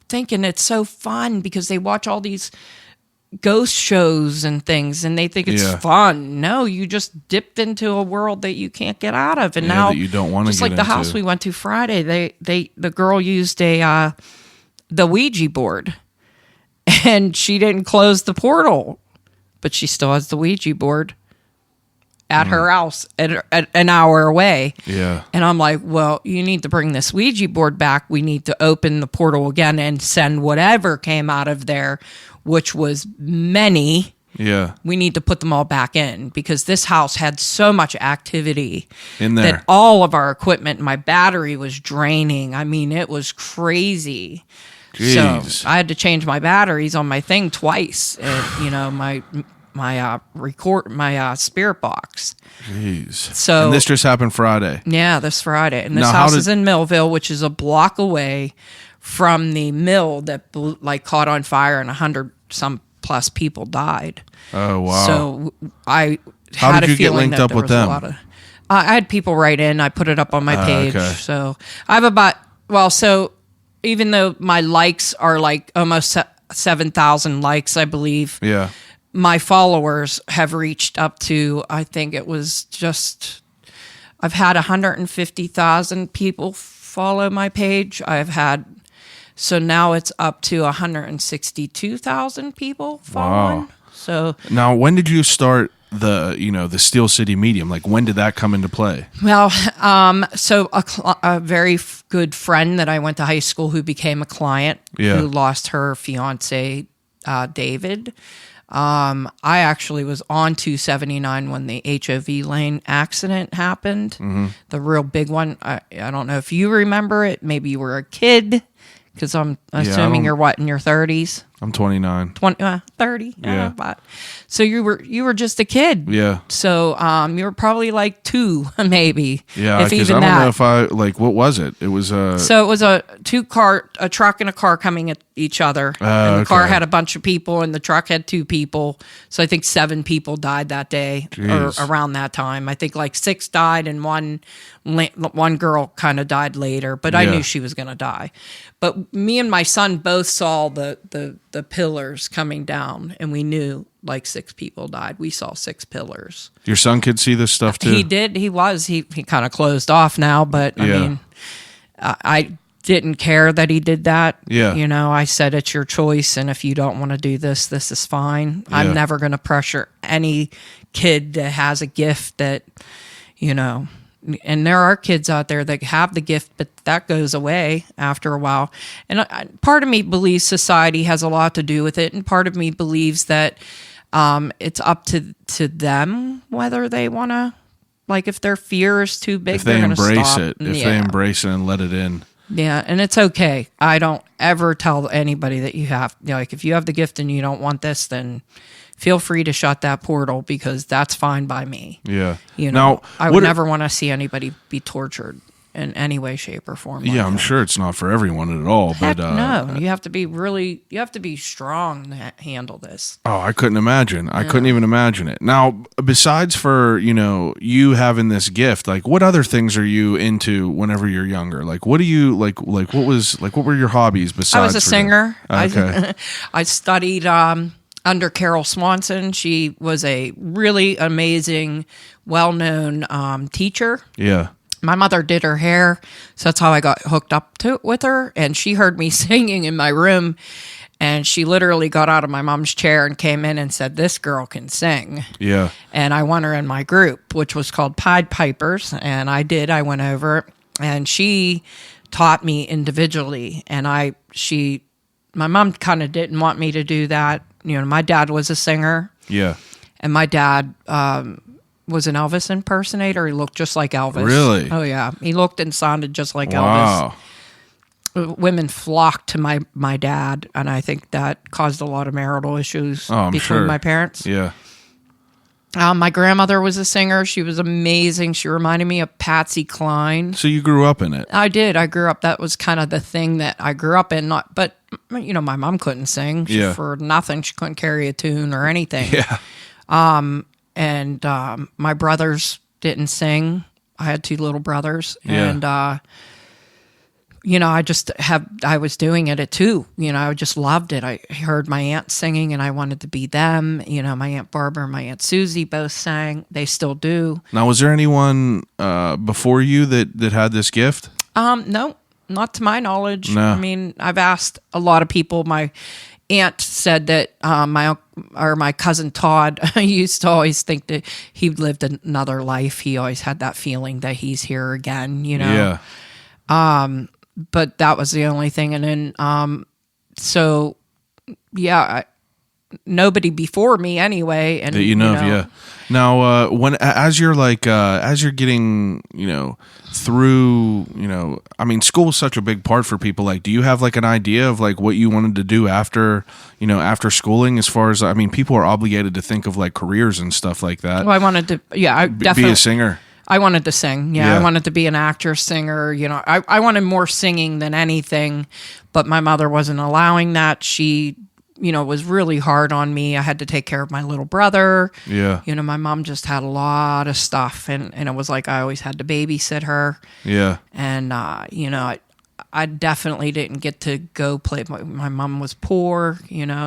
thinking it's so fun because they watch all these ghost shows and things, and they think it's fun. No, you just dipped into a world that you can't get out of, and now that you don't want to just get like the house into. we went to Friday. The girl used the Ouija board, and she didn't close the portal, but she still has the Ouija board at her house at an hour away. Yeah. And I'm like, well, you need to bring this Ouija board back. We need to open the portal again and send whatever came out of there, which was many. Yeah. We need to put them all back in, because this house had so much activity In there. that all of our equipment, my battery was draining. I mean, it was crazy. Jeez. So I had to change my batteries on my thing twice. And, you know, my spirit box. Jeez. So and this just happened Friday. Yeah, this Friday. And this Now, house is in Millville, which is a block away from the mill that caught on fire, and 100-some plus people died. Oh wow. So I How had did a you get feeling linked that up there with was a them? lot of. I had people write in. I put it up on my page. okay. So I have so even though my likes are like almost 7,000 likes, I believe. Yeah. My followers have reached up to, I think it was just, I've had 150,000 people follow my page. So now it's up to 162,000 people following. Wow. So Now, when did you start the Steel City medium? Like, when did that come into play? Well, so a very good friend that I went to high school who became a client who lost her fiance, David. I actually was on 279 when the HOV lane accident happened, the real big one. I don't know if you remember it. Maybe you were a kid, because I'm assuming you're what, in your 30s? I'm 29. 30. Yeah. But, so you were just a kid. Yeah. So you were probably like 2, maybe. Yeah, if because even I don't that. know if I, like, what was it? It was So it was a truck and a car coming at each other. And the car had a bunch of people and the truck had 2 people. So I think 7 people died that day or around that time. I think like 6 died and one girl kind of died later, but I knew she was going to die. But me and my son both saw the pillars coming down, and we knew like 6 people died. We saw 6 pillars. Your son could see this stuff too? He did. He kind of closed off now, but I mean, I didn't care that he did that. Yeah. You know, I said, it's your choice, and if you don't want to do this, this is fine. Yeah. I'm never going to pressure any kid that has a gift that, you know, and there are kids out there that have the gift, but that goes away after a while. And part of me believes society has a lot to do with it, and part of me believes that it's up to them whether they want to, like, if their fear is too big, if they embrace it. If Yeah. they embrace it and let it in. Yeah, and it's okay. I don't ever tell anybody that you have, like, if you have the gift and you don't want this, then feel free to shut that portal, because that's fine by me. Yeah. You know, Now, I would never want to see anybody be tortured in any way, shape, or form. Yeah, I'm sure it's not for everyone at all. Heck But no, you have to be strong to handle this. Oh, I couldn't imagine. I couldn't even imagine it. Now, besides for, you having this gift, like, what other things are you into whenever you're younger? Like, what do you like what were your hobbies besides? I was a singer. Okay. I studied under Carol Swanson. She was a really amazing, well-known teacher. Yeah. My mother did her hair, so that's how I got hooked up with her. And she heard me singing in my room, and she literally got out of my mom's chair and came in and said, "This girl can sing." Yeah. And I want her in my group, which was called Pied Pipers. And I did. I went over, and she taught me individually. And my mom kind of didn't want me to do that. My dad was a singer. Yeah. And my dad was an Elvis impersonator. He looked just like Elvis. Really? Oh, yeah. He looked and sounded just like Wow. Elvis. Women flocked to my dad, and I think that caused a lot of marital issues between sure. my parents. Yeah. My grandmother was a singer. She was amazing. She reminded me of Patsy Cline. So you grew up in it? I did. I grew up. That was kind of the thing that I grew up in. But my mom couldn't sing for nothing. She couldn't carry a tune or anything. Yeah. And my brothers didn't sing. I had 2 little brothers. Yeah. And, I was doing it at 2. I just loved it. I heard my aunt singing, and I wanted to be them. My Aunt Barbara and my Aunt Susie both sang. They still do. Now, was there anyone before you that had this gift? No, not to my knowledge. No. I mean, I've asked a lot of people. My aunt said that my cousin Todd used to always think that he lived another life. He always had that feeling that he's here again, Yeah. But that was the only thing. And then, nobody before me anyway. And That you know of, yeah. Now, as you're getting, through, school is such a big part for people. Like, do you have like an idea of like what you wanted to do after schooling? As far as, people are obligated to think of like careers and stuff like that. Well, I wanted to, I definitely be a singer. I wanted to sing. Yeah. I wanted to be an actor, singer. I wanted more singing than anything, but my mother wasn't allowing that. She, was really hard on me. I had to take care of my little brother. Yeah. My mom just had a lot of stuff, and it was like I always had to babysit her. Yeah. And, I definitely didn't get to go play. My mom was poor,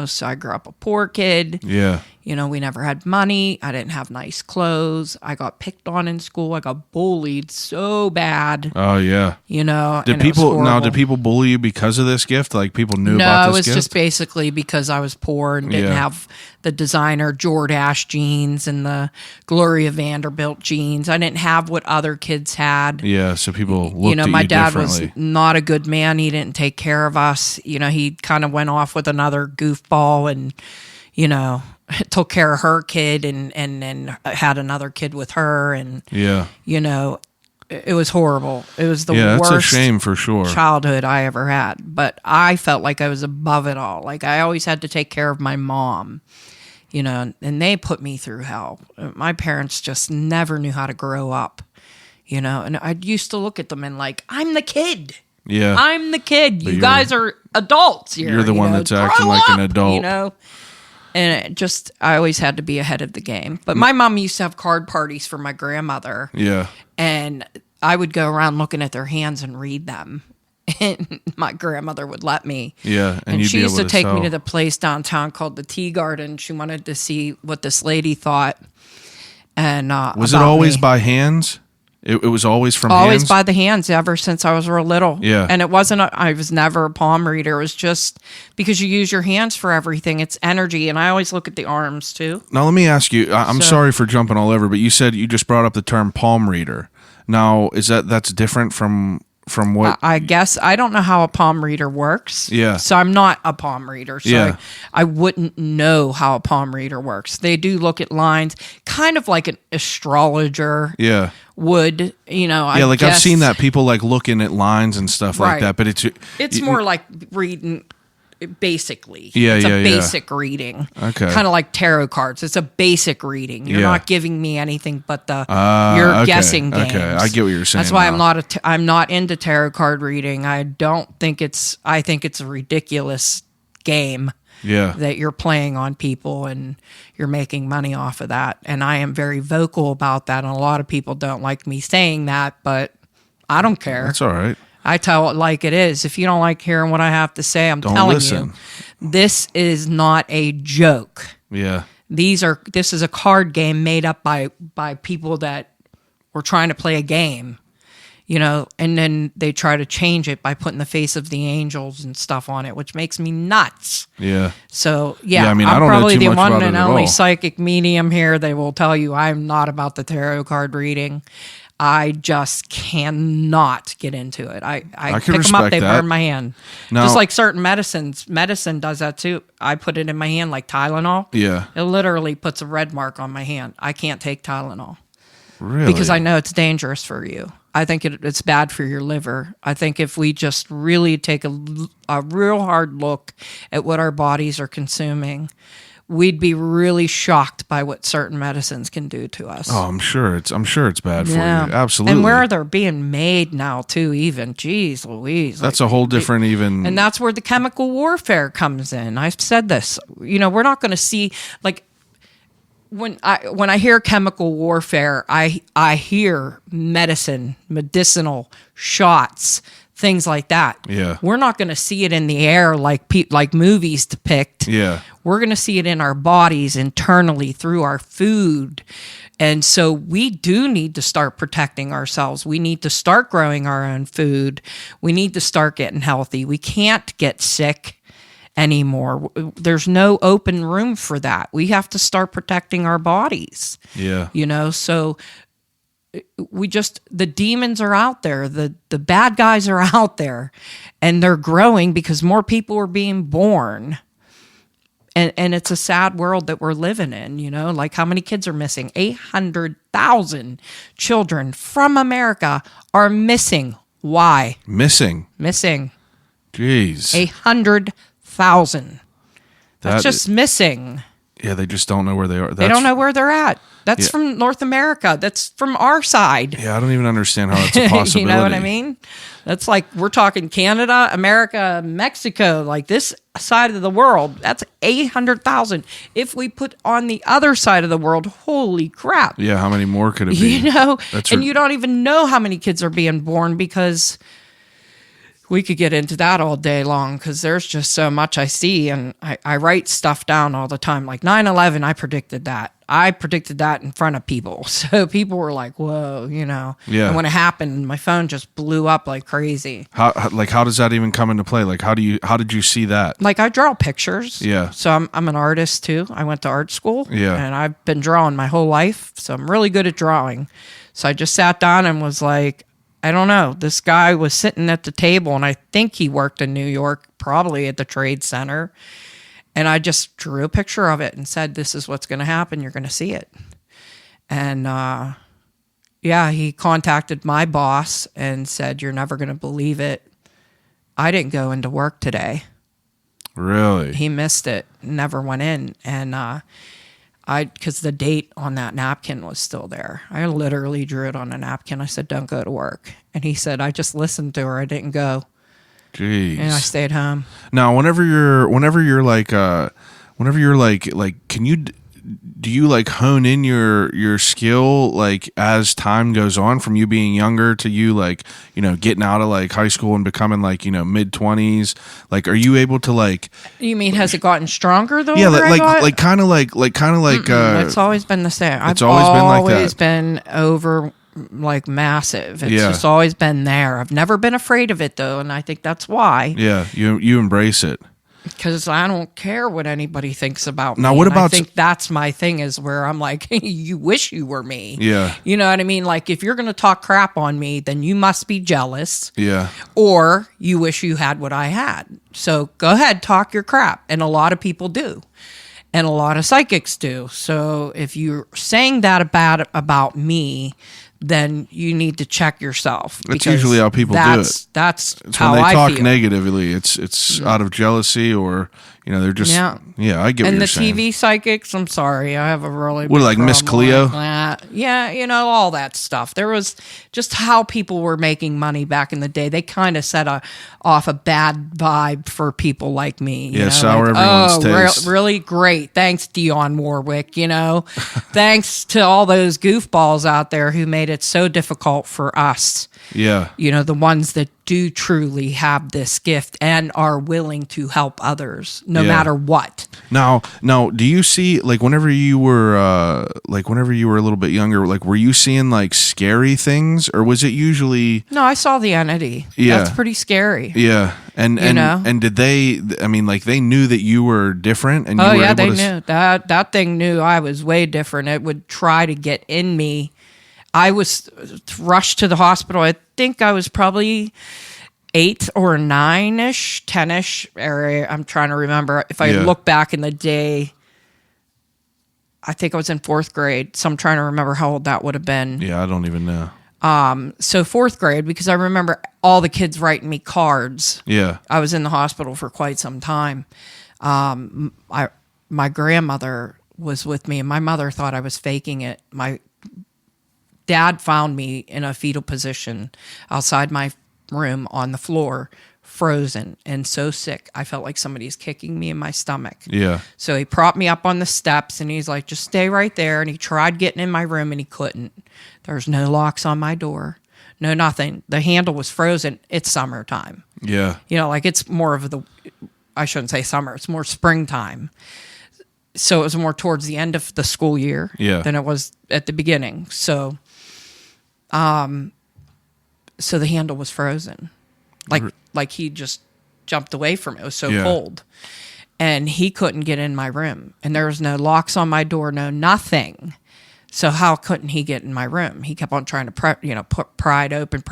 so I grew up a poor kid. Yeah. You know, we never had money. I didn't have nice clothes. I got picked on in school. I got bullied so bad. Oh yeah. You know, Did and it was people now? horrible. Did people bully you because of this gift? Like people knew No, about it this was gift? just basically because I was poor and didn't Yeah. have the designer Jordache jeans and the Gloria Vanderbilt jeans. I didn't have what other kids had. Yeah, so people looked You know, at my you dad was differently. not a good man. He didn't take care of us. You know, he kind of went off with another goofball and, you know, took care of her kid and had another kid with her. And, Yeah. you know, it was horrible. It was the Yeah, that's worst a shame for sure. childhood I ever had. But I felt like I was above it all. Like I always had to take care of my mom, you know, and they put me through hell. My parents just never knew how to grow up, you know, and I used to look at them and like, I'm the kid. Yeah. I'm the kid. You you're- guys are adults here. You're the you one know, that's acting grow like an up, adult. You know? And it just, I always had to be ahead of the game. But my mom used to have card parties for my grandmother. Yeah. And I would go around looking at their hands and read them. And my grandmother would let me. Yeah. And you'd she be used able to take me tell. to the place downtown called the Tea Garden. She wanted to see what this lady thought. And Was it about always me. by hands? It was always from Always hands? by the hands ever since I was real little. Yeah. And it wasn't, I was never a palm reader. It was just because you use your hands for everything. It's energy. And I always look at the arms too. Now, let me ask you. I'm So- sorry for jumping all over, but you said you just brought up the term palm reader. Now, that's different from what? I guess I don't know how a palm reader works. Yeah. So I'm not a palm reader. So Yeah. I wouldn't know how a palm reader works. They do look at lines, kind of like an astrologer Yeah. would, you know. Yeah, I like guess I've seen that people like looking at lines and stuff like Right. that, but It's more like reading. Basically, Yeah, it's yeah, a yeah. basic reading. Okay. Kind of like tarot cards. It's a basic reading. You're Yeah. not giving me anything but the Ah, you're okay, guessing games. okay. I get what you're saying That's why now. I'm not into tarot card reading. I think it's a ridiculous game Yeah. that you're playing on people and you're making money off of that. And I am very vocal about that. And a lot of people don't like me saying that, but I don't care. That's all right. I tell it like it is. If you don't like hearing what I have to say, I'm Don't telling listen. you, this is not a joke. Yeah. This is a card game made up by people that were trying to play a game, you know, and then they try to change it by putting the face of the angels and stuff on it, which makes me nuts. Yeah. So yeah, Yeah, I mean, I'm I don't know probably too the much one about and it at only all. psychic medium here. They will tell you I'm not about the tarot card reading. I just cannot get into it. I can pick them up, respect they that. burn my hand. Now- Just like certain medicines. Medicine does that too. I put it in my hand like Tylenol. Yeah. It literally puts a red mark on my hand. I can't take Tylenol Really? because I know it's dangerous for you. I think it's bad for your liver. I think if we just really take a real hard look at what our bodies are consuming, we'd be really shocked by what certain medicines can do to us. Oh, I'm sure it's bad for you. Yeah. Absolutely. And where they're being made now too, even. Jeez Louise. That's a whole different even. And that's where the chemical warfare comes in. I've said this. You know, we're not going to see like when I hear chemical warfare, I hear medicinal shots, things like that. Yeah. We're not going to see it in the air like movies depict. Yeah. We're going to see it in our bodies internally through our food. And so we do need to start protecting ourselves. We need to start growing our own food. We need to start getting healthy. We can't get sick anymore. There's no open room for that. We have to start protecting our bodies. Yeah. You know, so the demons are out there. The bad guys are out there and they're growing because more people are being born. And it's a sad world that we're living in, you know, like how many kids are missing? 800,000 children from America are missing. Why? Missing. Missing. Jeez. 800,000. That's That- just missing. Yeah, they just don't know where they are. They don't know where they're at. That's Yeah. from North America. That's from our side. Yeah, I don't even understand how that's a possibility. You know what I mean? That's like we're talking Canada, America, Mexico, like this side of the world. That's 800,000. If we put on the other side of the world, holy crap. Yeah, how many more could it be? You know, That's and right. you don't even know how many kids are being born because we could get into that all day long because there's just so much I see, and I write stuff down all the time. Like 9/11, I predicted that. I predicted that in front of people. So people were like, whoa, Yeah. And when it happened, my phone just blew up like crazy. How does that even come into play? Like, how did you see that? Like, I draw pictures. Yeah. So I'm an artist too. I went to art school. Yeah. And I've been drawing my whole life. So I'm really good at drawing. So I just sat down and was like, I don't know. This guy was sitting at the table, and I think he worked in New York, probably at the Trade Center. And I just drew a picture of it and said, this is what's going to happen. You're going to see it. And he contacted my boss and said, you're never going to believe it. I didn't go into work today. Really? He missed it, never went in. And because the date on that napkin was still there. I literally drew it on a napkin. I said, don't go to work. And he said, I just listened to her. I didn't go. Jeez. And I stayed home. Now, whenever you're like, can you, do you like hone in your skill like as time goes on, from you being younger to you like, getting out of like high school and becoming like, mid-20s? Like, are you able to like? You mean, has it gotten stronger though? Yeah, like kind of like. It's always been the same. It's always been like that. Always been over. Like massive. It's Yeah. just always been there. I've never been afraid of it though, and I think that's why. Yeah, you embrace it. Because I don't care what anybody thinks about Now, me. what And about I think that's my thing, is where I'm like, you wish you were me. Yeah. You know what I mean? Like, if you're going to talk crap on me, then you must be jealous. Yeah. Or you wish you had what I had. So go ahead, talk your crap. And a lot of people do. And a lot of psychics do. So if you're saying that about me, then you need to check yourself. That's usually how people do it. That's It's how when they I talk feel. negatively. It's out of jealousy, or they're just I get what And you're the saying. TV psychics, I'm sorry, I have a really What, big like Miss problem Cleo? with that. Yeah, all that stuff. There was just how people were making money back in the day. They kind of set off a bad vibe for people like me. Yeah, sour everyone's taste. Really great. Thanks, Dionne Warwick. Thanks to all those goofballs out there who made it so difficult for us. Yeah. The ones that do truly have this gift and are willing to help others no matter what. Now, do you see, like, whenever you were a little bit younger, like, were you seeing like scary things, or was it usually? No, I saw the entity. Yeah. That's pretty scary. Yeah. And did they? I mean, like, they knew that you were different, and you were able they to knew that thing knew I was way different. It would try to get in me. I was rushed to the hospital. I think I was probably 8 or 9-ish, 10-ish area. I'm trying to remember. If I look back in the day, I think I was in 4th grade. So I'm trying to remember how old that would have been. Yeah, I don't even know. So 4th grade, because I remember all the kids writing me cards. Yeah. I was in the hospital for quite some time. My grandmother was with me, and my mother thought I was faking it. My dad found me in a fetal position outside my room on the floor, frozen and so sick. I felt like somebody's kicking me in my stomach. Yeah. So he propped me up on the steps, and he's like, just stay right there. And he tried getting in my room, and he couldn't. There's no locks on my door. No, nothing. The handle was frozen. It's summertime. Yeah. Like, it's more of I shouldn't say summer. It's more springtime. So it was more towards the end of the school year than it was at the beginning. So the handle was frozen. Like he just jumped away from it. It was so cold. And he couldn't get in my room. And there was no locks on my door, no nothing. So how couldn't he get in my room? He kept on trying to pry it open.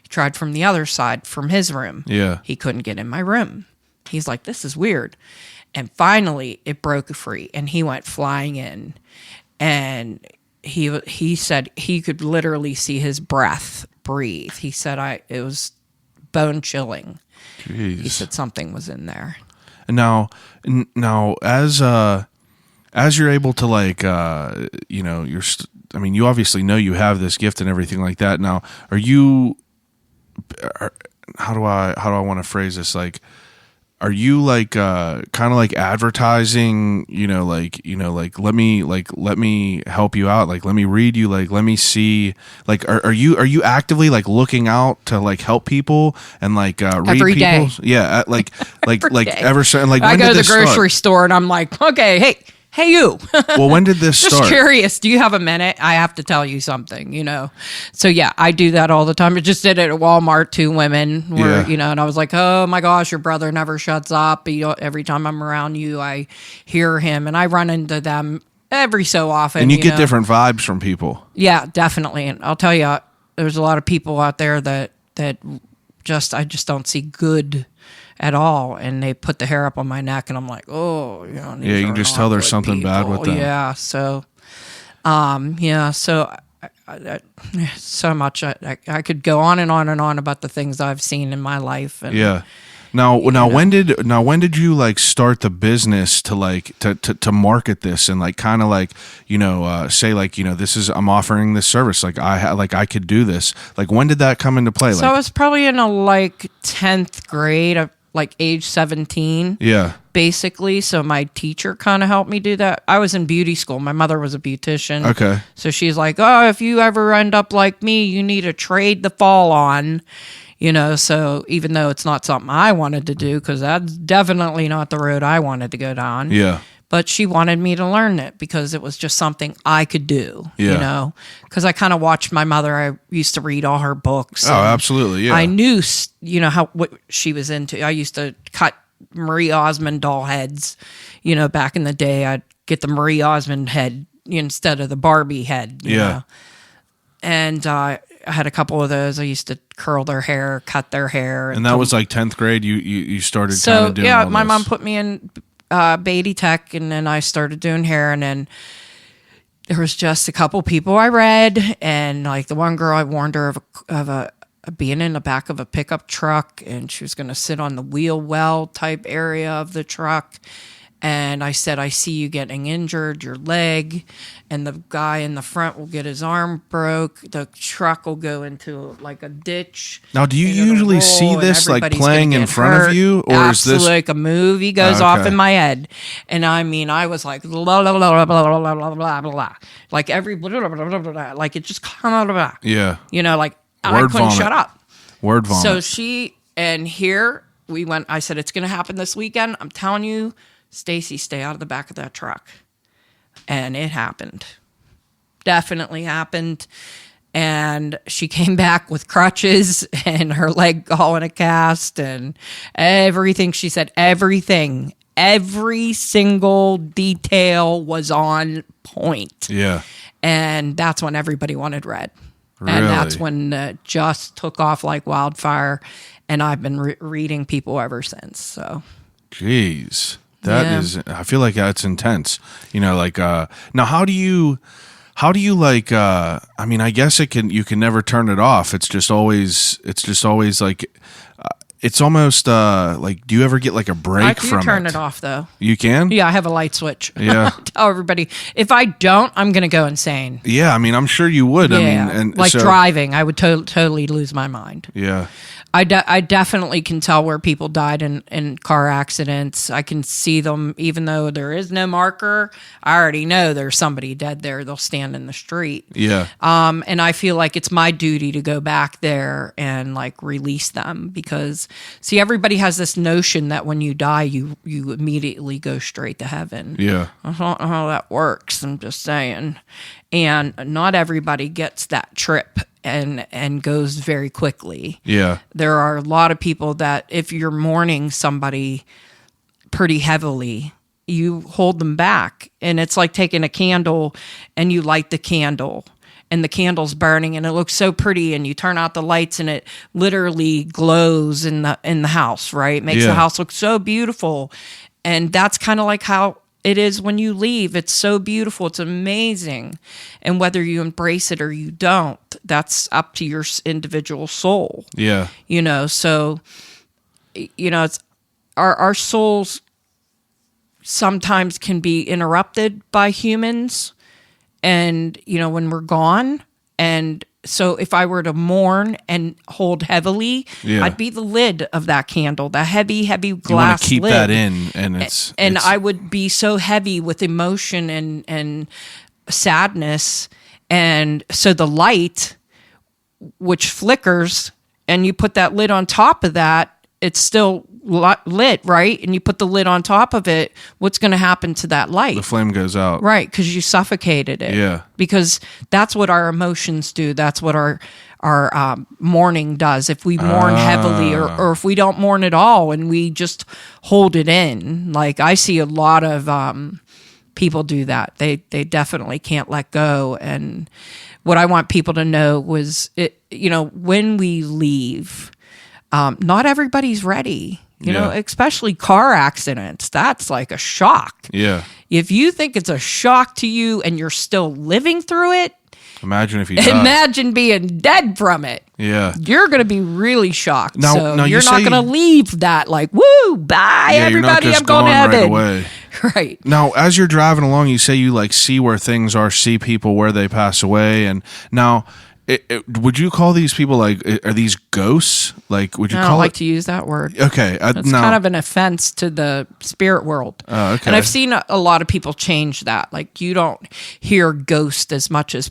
He tried from the other side, from his room. Yeah. He couldn't get in my room. He's like, this is weird. And finally it broke free, and he went flying in. And he said he could literally see his breath breathe. He said it was bone chilling. Jeez. He said something was in there. And now as you're able to, like, you obviously know you have this gift and everything like that. Now, how do I want to phrase this? Like, are you like kind of like advertising, let me help you out, like let me read you, like let me see, like are you actively like looking out to like help people and like read Every day. people's yeah, like Every day. ever so, and like I when go did to the this grocery start? store and I'm like, okay, hey, you. Well, when did this Just start? curious. Do you have a minute? I have to tell you something, So yeah, I do that all the time. I just did it at Walmart, 2 women where, Yeah. and I was like, oh my gosh, your brother never shuts up. Every time I'm around you, I hear him, and I run into them every so often. And you get different vibes from people. Yeah, definitely. And I'll tell you, there's a lot of people out there that I just don't see good at all, and they put the hair up on my neck, and I'm like, oh, these Yeah, you can are just not tell there's good something bad with people. them. Yeah, so, so much. I could go on and on and on about the things I've seen in my life. And, Yeah. Now, when did you like start the business to like to market this and like kind of like say like this is, I'm offering this service, like I could do this, like when did that come into play? So I was probably in a 10th grade, like age 17. Yeah. Basically, so my teacher kind of helped me do that. I was in beauty school. My mother was a beautician. Okay. So she's like, oh, if you ever end up like me, you need to trade the fall on. So even though it's not something I wanted to do, because that's definitely not the road I wanted to go down. Yeah. But she wanted me to learn it because it was just something I could do, Yeah. because I kind of watched my mother. I used to read all her books. Oh, absolutely. Yeah. I knew, what she was into. I used to cut Marie Osmond doll heads, back in the day. I'd get the Marie Osmond head instead of the Barbie head. Yeah. And I had a couple of those. I used to curl their hair, cut their hair. And that was like 10th grade. You started kind So of doing yeah, all my this. mom put me in Beatty Tech, and then I started doing hair, and then there was just a couple people I read, and like the one girl, I warned her of a being in the back of a pickup truck, and she was going to sit on the wheel well type area of the truck. And I said, I see you getting injured, your leg, and the guy in the front will get his arm broke. The truck will go into like a ditch. Now, do you and it'll usually roll, see and this like everybody's playing gonna in get front hurt. of you, or Absolutely, is this like a movie goes off Okay. in my head? And I mean, I was like, blah, blah, blah, blah, blah, blah, blah, blah, blah. Like every blah, blah, blah, blah, blah, like it just come out of that. Yeah. Like I Word couldn't vomit. shut up. Word vomit? So here we went. I said, it's going to happen this weekend. I'm telling you, Stacy, stay out of the back of that truck. And it happened. Definitely happened. And she came back with crutches and her leg all in a cast and everything. She said everything. Every single detail was on point. Yeah. And that's when everybody wanted red. Really? And that's when it just took off like wildfire. And I've been reading people ever since. So, Jeez. That Yeah. is, I feel like that's intense. Now how do you like, I mean, I guess you can never turn it off. It's just always like, it's almost, like, do you ever get like a break I do from turn it off though. You can? Yeah, I have a light switch. Yeah. Tell everybody. If I don't, I'm going to go insane. Yeah. I mean, I'm sure you would. Yeah. I mean, and like so, driving, I would totally lose my mind. Yeah. I definitely can tell where people died in car accidents. I can see them, even though there is no marker. I already know there's somebody dead there. They'll stand in the street. Yeah. And I feel like it's my duty to go back there and like release them because, see, everybody has this notion that when you die, you immediately go straight to heaven. Yeah. I don't know how that works. I'm just saying. And not everybody gets that trip and goes very quickly. Yeah. There are a lot of people that if you're mourning somebody pretty heavily, you hold them back. And it's like taking a candle and you light the candle and the candle's burning and it looks so pretty and you turn out the lights and it literally glows in the house, right? Makes Yeah. the house look so beautiful. And that's kind of like how it is when you leave. It's so beautiful. It's amazing. And whether you embrace it or you don't, that's up to your individual soul. Yeah. So, it's our souls sometimes can be interrupted by humans. And, when we're gone and So if I were to mourn and hold heavily, Yeah. I'd be the lid of that candle, the heavy, heavy You want glass to keep lid. that in, and it's I would be so heavy with emotion and sadness. And so the light, which flickers, and you put that lid on top of that, it's still lit, right? And you put the lid on top of it, what's going to happen to that light? the flame goes out. Right, because you suffocated it. Yeah. Because that's what our emotions do. That's what our mourning does. If we mourn heavily, or if we don't mourn at all, and we just hold it in. Like I see a lot of people do that. They definitely can't let go. And what I want people to know was, when we leave, not everybody's ready. You know, especially car accidents. That's like a shock. Yeah. If you think it's a shock to you and you're still living through it, Imagine if you died. imagine being dead from it. Yeah. You're going to be really shocked. Now You're you not say- going to leave that like, woo, bye, Yeah, you're not everybody, just I'm going to gone right heaven. away. Right. Now, as you're driving along, you say you like see where things are, see people where they pass away, and now, would you call these people like, are these ghosts? Like, would you I call don't like it? to use that word. Okay, It's no. kind of an offense to the spirit world. Oh, okay. And I've seen a lot of people change that. Like you don't hear ghost as much as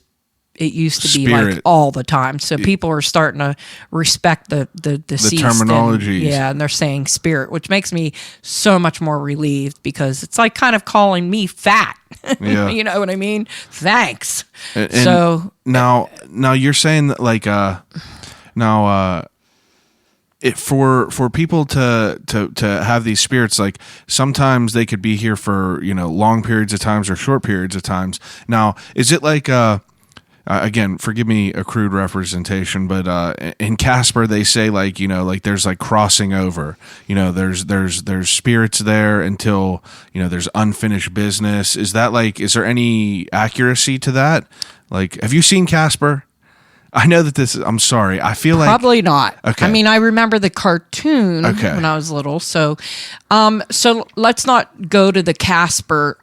it used to be Spirit. like all the time. So people are starting to respect the deceased terminologies. and they're saying spirit, which makes me so much more relieved because it's like kind of calling me fat. Yeah. You know what I mean? Thanks. And So now you're saying that like for people to have these spirits, like sometimes they could be here for long periods of times or short periods of times. Now, is it like again, forgive me a crude representation, but in Casper they say like there's like crossing over. There's spirits there until there's unfinished business. Is there any accuracy to that? Like, have you seen Casper? I know that I'm sorry. I feel like probably not. Okay. I mean, I remember the cartoon when I was little. So let's not go to the Casper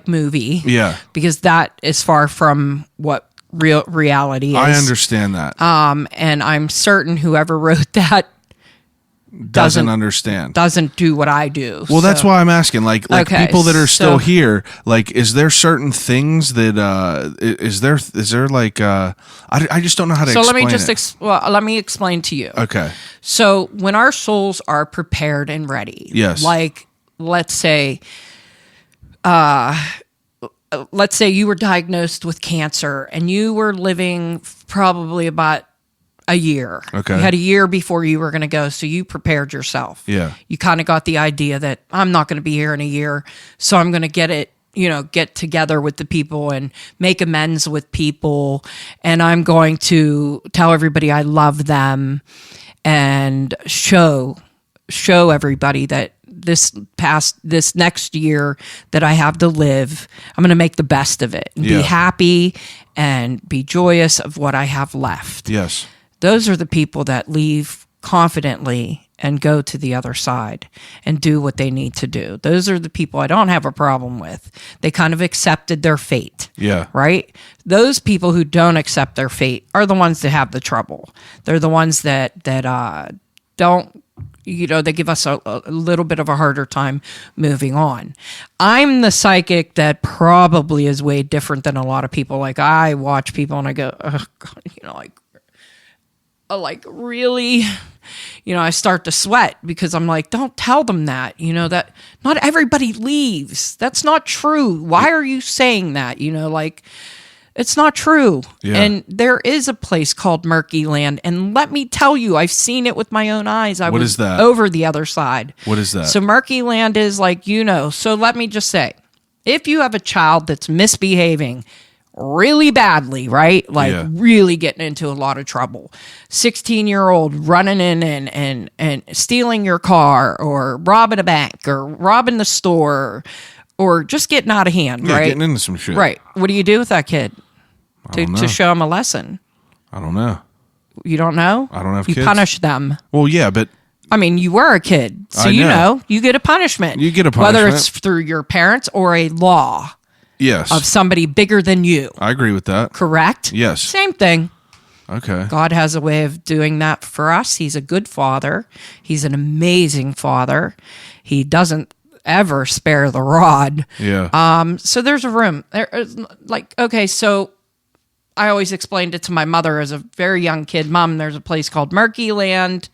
movie. Yeah. Because that is far from what real reality is. I understand that. And I'm certain whoever wrote that doesn't understand. Doesn't do what I do. Well, that's why I'm asking. Like Okay, people that are still so- here. Like, is there certain things that is there like I just don't know how to. So explain let me just it. let me explain to you. Okay. So when our souls are prepared and ready, Yes. like let's say you were diagnosed with cancer and you were living probably about a year. Okay. You had a year before you were going to go, so you prepared yourself. Yeah. You kind of got the idea that I'm not going to be here in a year, so I'm going to get together with the people and make amends with people, and I'm going to tell everybody I love them and show everybody that this next year that I have to live, I'm going to make the best of it and Yeah. be happy and be joyous of what I have left. Yes. Those are the people that leave confidently and go to the other side and do what they need to do. Those are the people I don't have a problem with. They kind of accepted their fate. Yeah. Right? Those people who don't accept their fate are the ones that have the trouble. They're the ones that don't, they give us a little bit of a harder time moving on. I'm the psychic that probably is way different than a lot of people. Like I watch people and I go, oh God, like really, I start to sweat because I'm like, don't tell them that, that not everybody leaves. That's not true. Why are you saying that? It's not true. Yeah. And there is a place called Murky Land. And let me tell you, I've seen it with my own eyes. What is that? Over the other side. What is that? So Murky Land is so let me just say, if you have a child that's misbehaving really badly, right? Like Yeah. really getting into a lot of trouble. 16-year-old running in and stealing your car or robbing a bank or robbing the store or just getting out of hand, Yeah, right? getting into some shit. Right. What do you do with that kid? don't know. To show him a lesson. I don't know. You don't know? I don't have you kids. punish them. Well, yeah, but I mean, you were a kid, so I know. you get a punishment. You get a Whether punishment. it's through your parents or a law. Yes. of somebody bigger than you. I agree with that. Correct? Yes. Same thing. Okay. God has a way of doing that for us. He's a good father. He's an amazing father. He doesn't ever spare the rod. Yeah. So there's a room. So I always explained it to my mother as a very young kid. Mom, there's a place called Murky Land,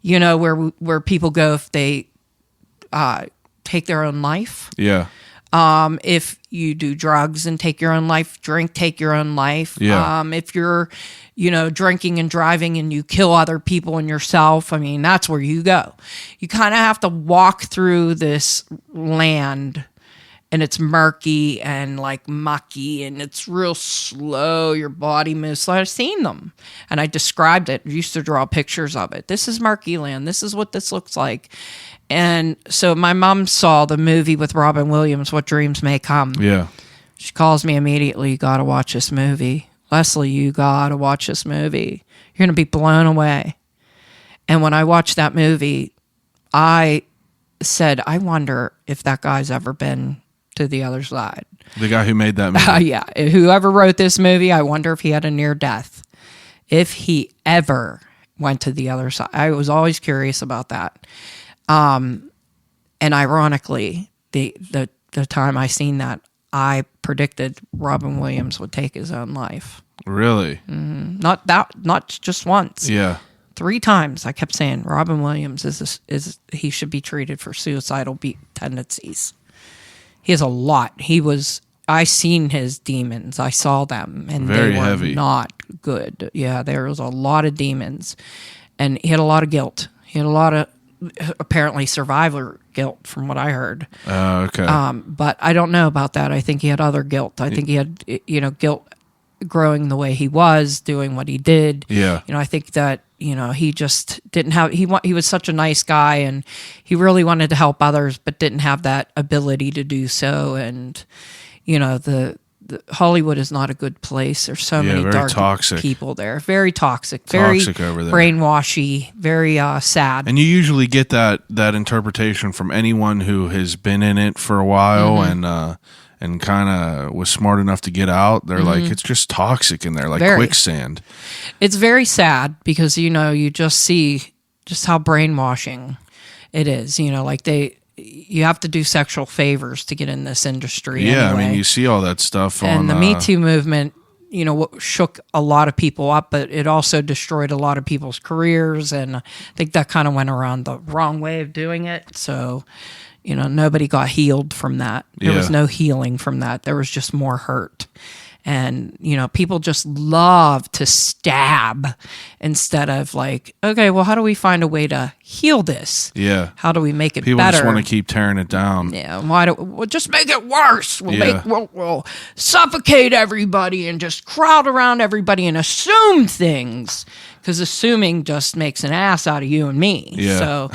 where people go if they take their own life. Yeah. If you do drugs and take your own life, take your own life. Yeah. If you're, drinking and driving and you kill other people and yourself, I mean, that's where you go. You kind of have to walk through this land, and it's murky and like mucky, and it's real slow. Your body moves slow. I've seen them, and I described it. I used to draw pictures of it. This is Murky Land. This is what this looks like. And so my mom saw the movie with Robin Williams, What Dreams May Come. Yeah. She calls me immediately, you got to watch this movie. Leslie, you got to watch this movie. You're going to be blown away. And when I watched that movie, I said, I wonder if that guy's ever been to the other side. The guy who made that movie. Yeah. Whoever wrote this movie, I wonder if he had a near death. If he ever went to the other side. I was always curious about that. And ironically, the time I seen that, I predicted Robin Williams would take his own life. Really? Not just once. Yeah. 3 times I kept saying Robin Williams he should be treated for suicidal tendencies. He has a lot. I seen his demons. I saw them, and Very they were heavy. not good. Yeah, there was a lot of demons, and he had a lot of guilt. He had a lot of apparently survivor guilt, from what I heard. Okay. But I don't know about that. I think he had other guilt. I think he had, guilt growing the way he was, doing what he did. Yeah. I think that, he just didn't have, he was such a nice guy, and he really wanted to help others, but didn't have that ability to do so. And, the Hollywood is not a good place. There's so many very dark toxic people there. Very toxic. Very over there. brainwashy. Very sad. And you usually get that interpretation from anyone who has been in it for a while and kind of was smart enough to get out. They're like, it's just toxic in there, like quicksand. It's very sad because, you just see just how brainwashing it is. You have to do sexual favors to get in this industry. Yeah, anyway. I mean, you see all that stuff on... And the Me Too movement, shook a lot of people up, but it also destroyed a lot of people's careers, and I think that kind of went around the wrong way of doing it. So, nobody got healed from that. There was no healing from that. There was just more hurt. And, people just love to stab instead of like, okay, well, how do we find a way to heal this? Yeah. How do we make it People better? just want to keep tearing it down. Yeah. We'll just make it worse. We'll suffocate everybody and just crowd around everybody and assume things, because assuming just makes an ass out of you and me. Yeah. So,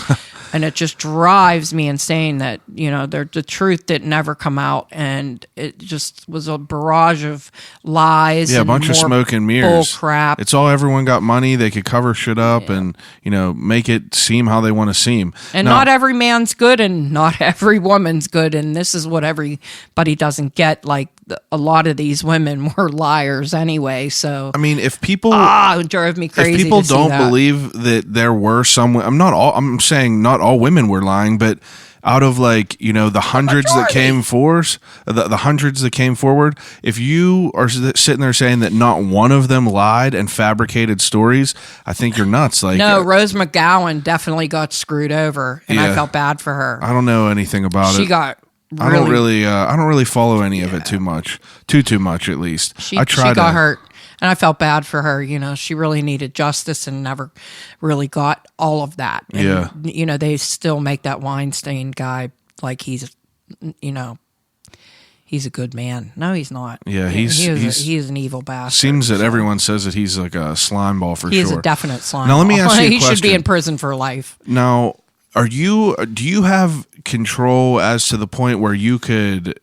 and it just drives me insane that, the truth didn't ever come out, and it just was a barrage of lies. Yeah, a and bunch of more smoke and mirrors. Bull crap. It's all everyone got money. They could cover shit up and, make it seem how they want to seem. And Now, not every man's good, and not every woman's good. And this is what everybody doesn't get. Like, a lot of these women were liars anyway. So, I mean, if people... it drove me crazy. If people to see don't that. believe that there were some... I'm saying not all women were lying, but out of the hundreds that came forth, the hundreds that came forward, if you are sitting there saying that not one of them lied and fabricated stories, I think you're nuts. No, Rose McGowan definitely got screwed over, and I felt bad for her. I don't know anything about it. She got I don't really follow any of it too much. Too much at least. She I tried. She got hurt, and I felt bad for her. She really needed justice and never really got all of that. And, they still make that Weinstein guy like he's a good man. No, he's not. Yeah, he is an evil bastard. Seems that everyone says that he's like a slime ball for sure. He is a definite slime. Now let me ask you a he question. should be in prison for life. Now, do you have control as to the point where you could,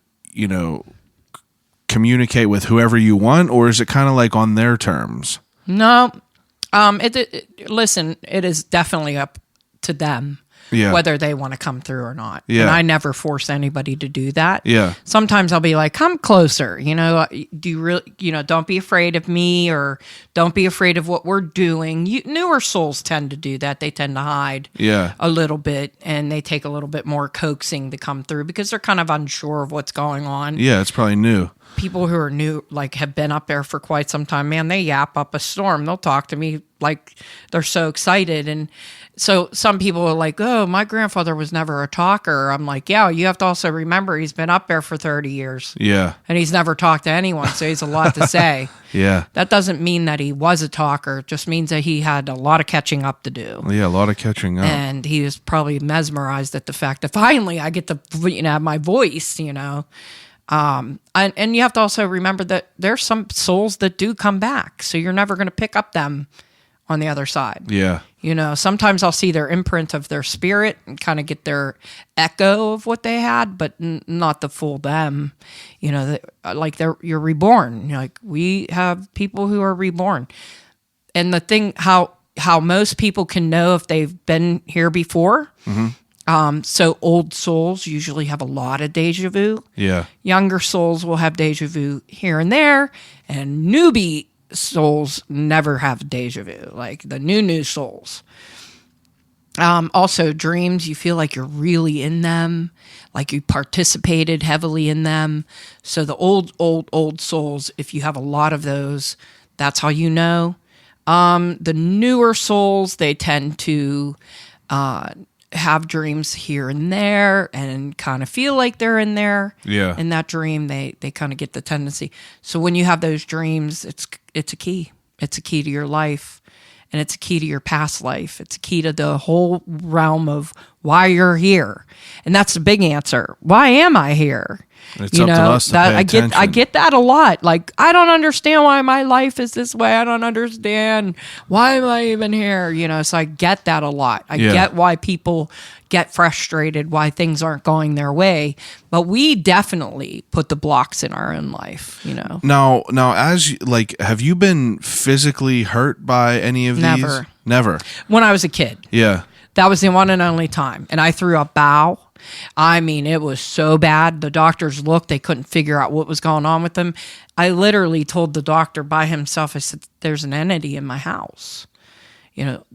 communicate with whoever you want, or is it kind of like on their terms? No. Listen, it is definitely up to them. Yeah. whether they want to come through or not. Yeah. And I never force anybody to do that. Yeah. Sometimes I'll be like, come closer, do you really, don't be afraid of me, or don't be afraid of what we're doing. Newer souls tend to do that. They tend to hide Yeah. a little bit, and they take a little bit more coaxing to come through because they're kind of unsure of what's going on. Yeah, it's probably new. People who are new, like have been up there for quite some time, man, they yap up a storm. They'll talk to me like they're so excited. And so some people are like, oh, my grandfather was never a talker. I'm like, yeah, you have to also remember he's been up there for 30 years. Yeah. And he's never talked to anyone, so he's a lot to say. Yeah. That doesn't mean that he was a talker. It just means that he had a lot of catching up to do. Yeah, a lot of catching up. And he was probably mesmerized at the fact that finally I get to have my voice, And you have to also remember that there's some souls that do come back, so you're never going to pick up them on the other side. Yeah. Sometimes I'll see their imprint of their spirit and kind of get their echo of what they had, but not the full them. You're reborn. Like, we have people who are reborn, and the thing how most people can know if they've been here before. Mm-hmm. So old souls usually have a lot of deja vu. Yeah. Younger souls will have deja vu here and there, and newbie souls never have deja vu, like the new souls. Also, dreams, you feel like you're really in them, like you participated heavily in them. So the old souls, if you have a lot of those, that's how you know. The newer souls, they tend to have dreams here and there and kind of feel like they're in there. Yeah. In that dream, they kind of get the tendency. So when you have those dreams, it's a key. It's a key to your life, and it's a key to your past life. It's a key to the whole realm of why you're here. And that's the big answer. Why am I here? It's up to us to pay attention. I get that a lot. Like, I don't understand why my life is this way. I don't understand why am I even here. So I get that a lot. I get why people get frustrated, why things aren't going their way. But we definitely put the blocks in our own life. Now, have you been physically hurt by any of these? Never. When I was a kid. Yeah. That was the one and only time. And I threw a bow. I mean, it was so bad. The doctors looked. They couldn't figure out what was going on with him. I literally told the doctor by himself, I said, there's an entity in my house.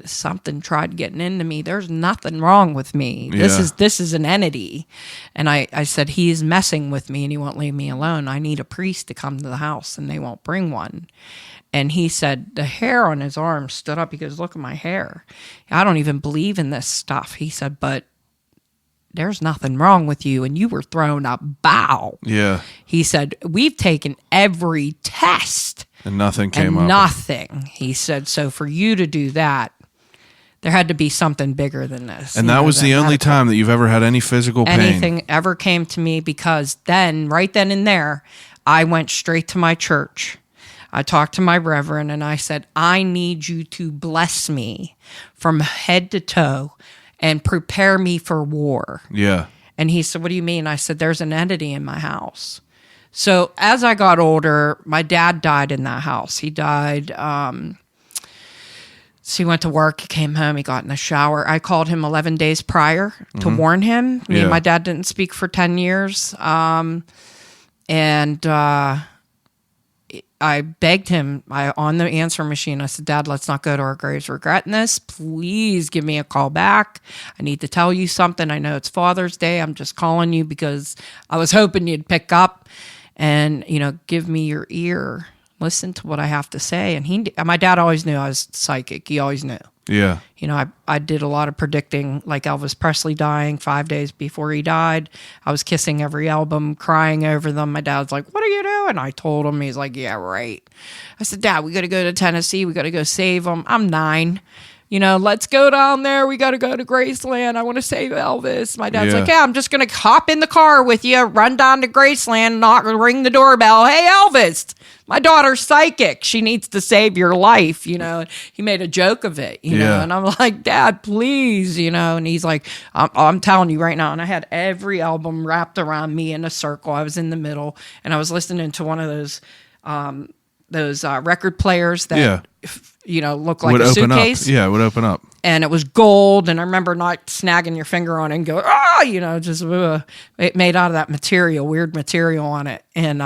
Something tried getting into me. There's nothing wrong with me. Yeah. This is an entity. And I said, he's messing with me and he won't leave me alone. I need a priest to come to the house, and they won't bring one. And he said, the hair on his arm stood up. He goes, look at my hair. I don't even believe in this stuff. He said, but there's nothing wrong with you, and you were thrown a bow. Yeah. He said, we've taken every test. And nothing came up. Nothing. He said, so for you to do that, there had to be something bigger than this. And that was the only time that you've ever had any physical pain? Anything ever came to me, because right then and there, I went straight to my church. I talked to my reverend and I said, I need you to bless me from head to toe and prepare me for war. Yeah. And he said, what do you mean? I said, there's an entity in my house. So as I got older, my dad died in that house. He died. So he went to work, he came home, he got in the shower. I called him 11 days prior to warn him. Me and my dad didn't speak for 10 years. I begged him on the answer machine. I said, Dad, let's not go to our graves regretting this. Please give me a call back. I need to tell you something. I know it's Father's Day. I'm just calling you because I was hoping you'd pick up and, give me your ear. Listen to what I have to say. And my dad always knew I was psychic. He always knew. Yeah. I did a lot of predicting, like Elvis Presley dying 5 days before he died. I was kissing every album, crying over them. My dad's like, what are you doing? I told him. He's like, yeah, right. I said, Dad, we got to go to Tennessee. We got to go save him. I'm 9. Let's go down there. We got to go to Graceland. I want to save Elvis. My dad's like, yeah, I'm just going to hop in the car with you, run down to Graceland, ring the doorbell. Hey, Elvis, my daughter's psychic. She needs to save your life. He made a joke of it, know, and I'm like, Dad, please, and he's like, I'm telling you right now. And I had every album wrapped around me in a circle. I was in the middle and I was listening to one of those record players that, look like would a open suitcase. Up. Yeah, it would open up. and it was gold. And I remember not snagging your finger on it and go, it made out of that material, weird material on it. And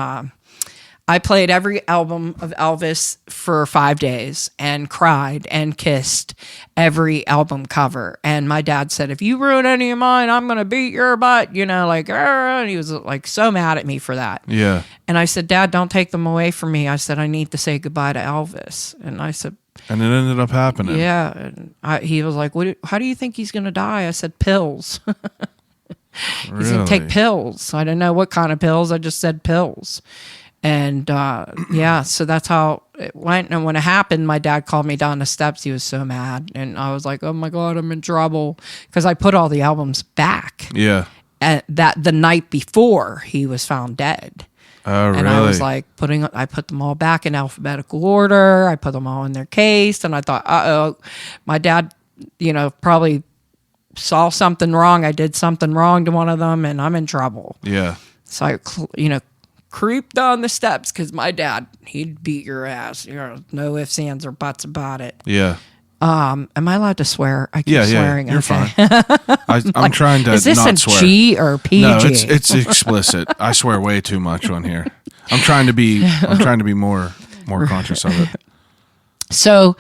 I played every album of Elvis for 5 days and cried and kissed every album cover. And my dad said, if you ruin any of mine, I'm going to beat your butt, and he was like so mad at me for that. Yeah. And I said, Dad, don't take them away from me. I said, I need to say goodbye to Elvis. And I said, and it ended up happening. yeah. And he was like, how do you think he's going to die? I said, pills. He's going to take pills. I didn't know what kind of pills. I just said pills. And so that's how it went. And when it happened, my dad called me down the steps. He was so mad. And I was like, oh my God, I'm in trouble. Because I put all the albums back. Yeah. And that the night before he was found dead. Oh, really? And I was like I put them all back in alphabetical order. I put them all in their case. And I thought, my dad, probably saw something wrong. I did something wrong to one of them and I'm in trouble. Yeah. So I, creep down the steps because my dad, he'd beat your ass. No ifs, ands, or buts about it. Yeah. Am I allowed to swear? I keep swearing. Yeah, you're fine. I'm trying to is this not a swear. G or PG? No, it's explicit. I swear way too much on here. I'm trying to be more conscious of it. So,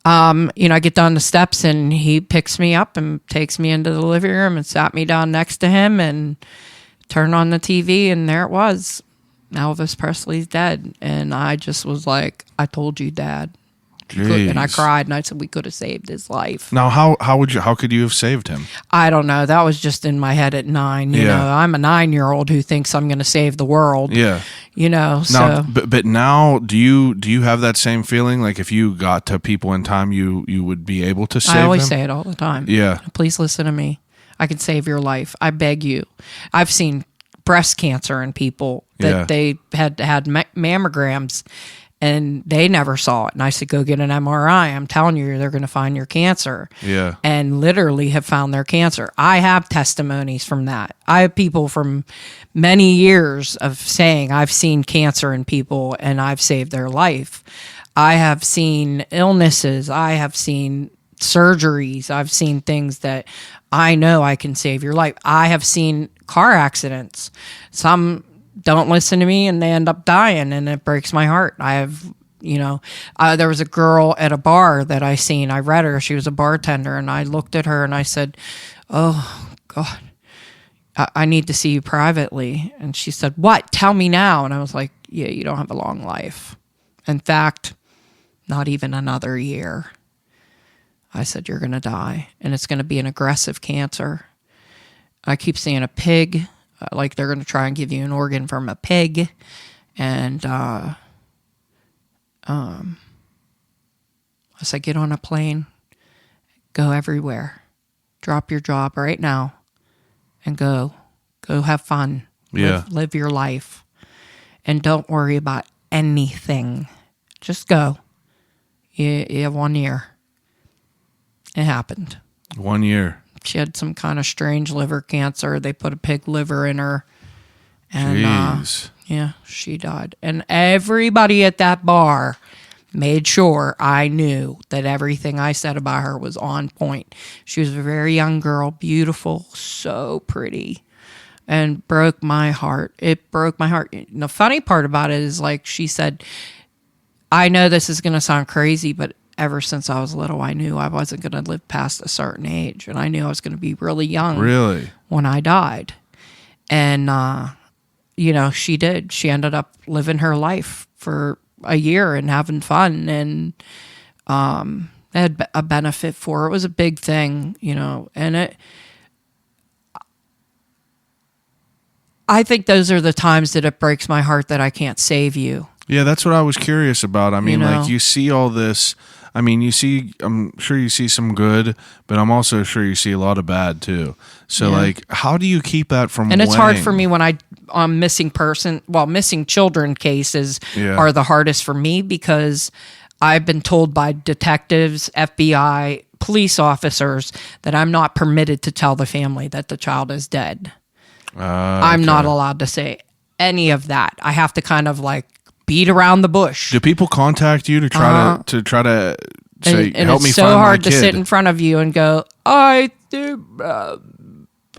I get down the steps and he picks me up and takes me into the living room and sat me down next to him and turned on the TV and there it was. Elvis Presley's dead. And I just was like, I told you, Dad. And I cried and I said, we could have saved his life. Now, how could you have saved him? I don't know. That was just in my head at 9. You know, I'm a 9-year-old who thinks I'm going to save the world. Yeah. So. Now, but now, do you have that same feeling? Like if you got to people in time, you would be able to save them? I always say it all the time. Yeah. Please listen to me. I can save your life. I beg you. I've seen breast cancer in people that they had mammograms and they never saw it. And I said, go get an MRI. I'm telling you, they're going to find your cancer. Yeah. And literally have found their cancer. I have testimonies from that. I have people from many years of saying I've seen cancer in people and I've saved their life. I have seen illnesses. I have seen surgeries. I've seen things that I know I can save your life. I have seen car accidents. Some don't listen to me and they end up dying and it breaks my heart. I have, there was a girl at a bar that I seen. I read her. She was a bartender and I looked at her and I said, oh God, I need to see you privately. And she said, what? Tell me now. And I was like, yeah, you don't have a long life. In fact, not even another year. I said, you're going to die and it's going to be an aggressive cancer. I keep seeing a pig. Like they're going to try and give you an organ from a pig. And I said, get on a plane, go everywhere, drop your job right now and go have fun. Yeah. Live your life and don't worry about anything. Just go. You have 1 year. It happened. 1 year. She had some kind of strange liver cancer. They put a pig liver in her. And she died. And everybody at that bar made sure I knew that everything I said about her was on point. She was a very young girl, beautiful, so pretty, and broke my heart. It broke my heart. And the funny part about it is, like she said, I know this is going to sound crazy, but ever since I was little, I knew I wasn't going to live past a certain age. And I knew I was going to be really young when I died. And, she did. She ended up living her life for a year and having fun. And had a benefit for her. It was a big thing, and I think those are the times that it breaks my heart that I can't save you. Yeah, that's what I was curious about. I mean, like you see all this. I mean, I'm sure you see some good, but I'm also sure you see a lot of bad too. So like, how do you keep that from And it's hard for me when I'm missing children cases are the hardest for me because I've been told by detectives, FBI, police officers that I'm not permitted to tell the family that the child is dead. I'm not allowed to say any of that. I have to kind of like beat around the bush. Do people contact you to try to say, and help me it's so find my hard to kid. sit in front of you and go, I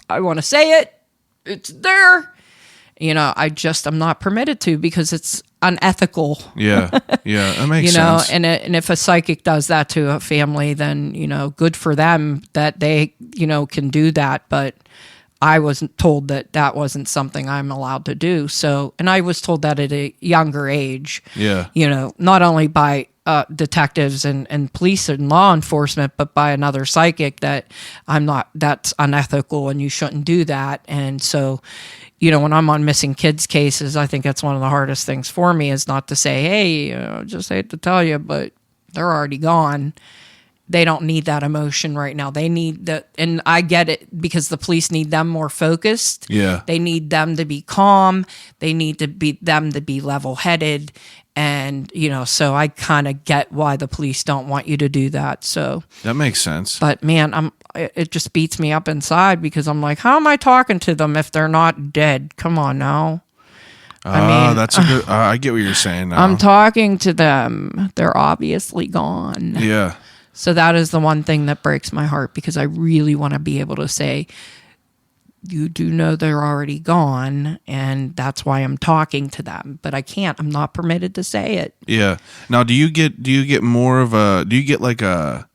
want to say it. It's there. I'm not permitted to because it's unethical. Yeah, that makes You know, sense. and if a psychic does that to a family, then, good for them that they, can do that. But I wasn't told that wasn't something I'm allowed to do. So, and I was told that at a younger age. Yeah. Not only by detectives and police and law enforcement, but by another psychic that's unethical and you shouldn't do that. And so, when I'm on missing kids cases, I think that's one of the hardest things for me is not to say, hey, just hate to tell you, but they're already gone. They don't need that emotion right now. They need that. And I get it because the police need them more focused. Yeah. They need them to be calm. They need them to be level headed. And, so I kind of get why the police don't want you to do that. So That makes sense. but man, it just beats me up inside because I'm like, how am I talking to them if they're not dead? Come on now. That's a good. I get what you're saying now. I'm talking to them. They're obviously gone. Yeah. So that is the one thing that breaks my heart because I really want to be able to say, you do know they're already gone, and that's why I'm talking to them. But I can't. I'm not permitted to say it. Yeah. Now, do you get more of a? Do you get like a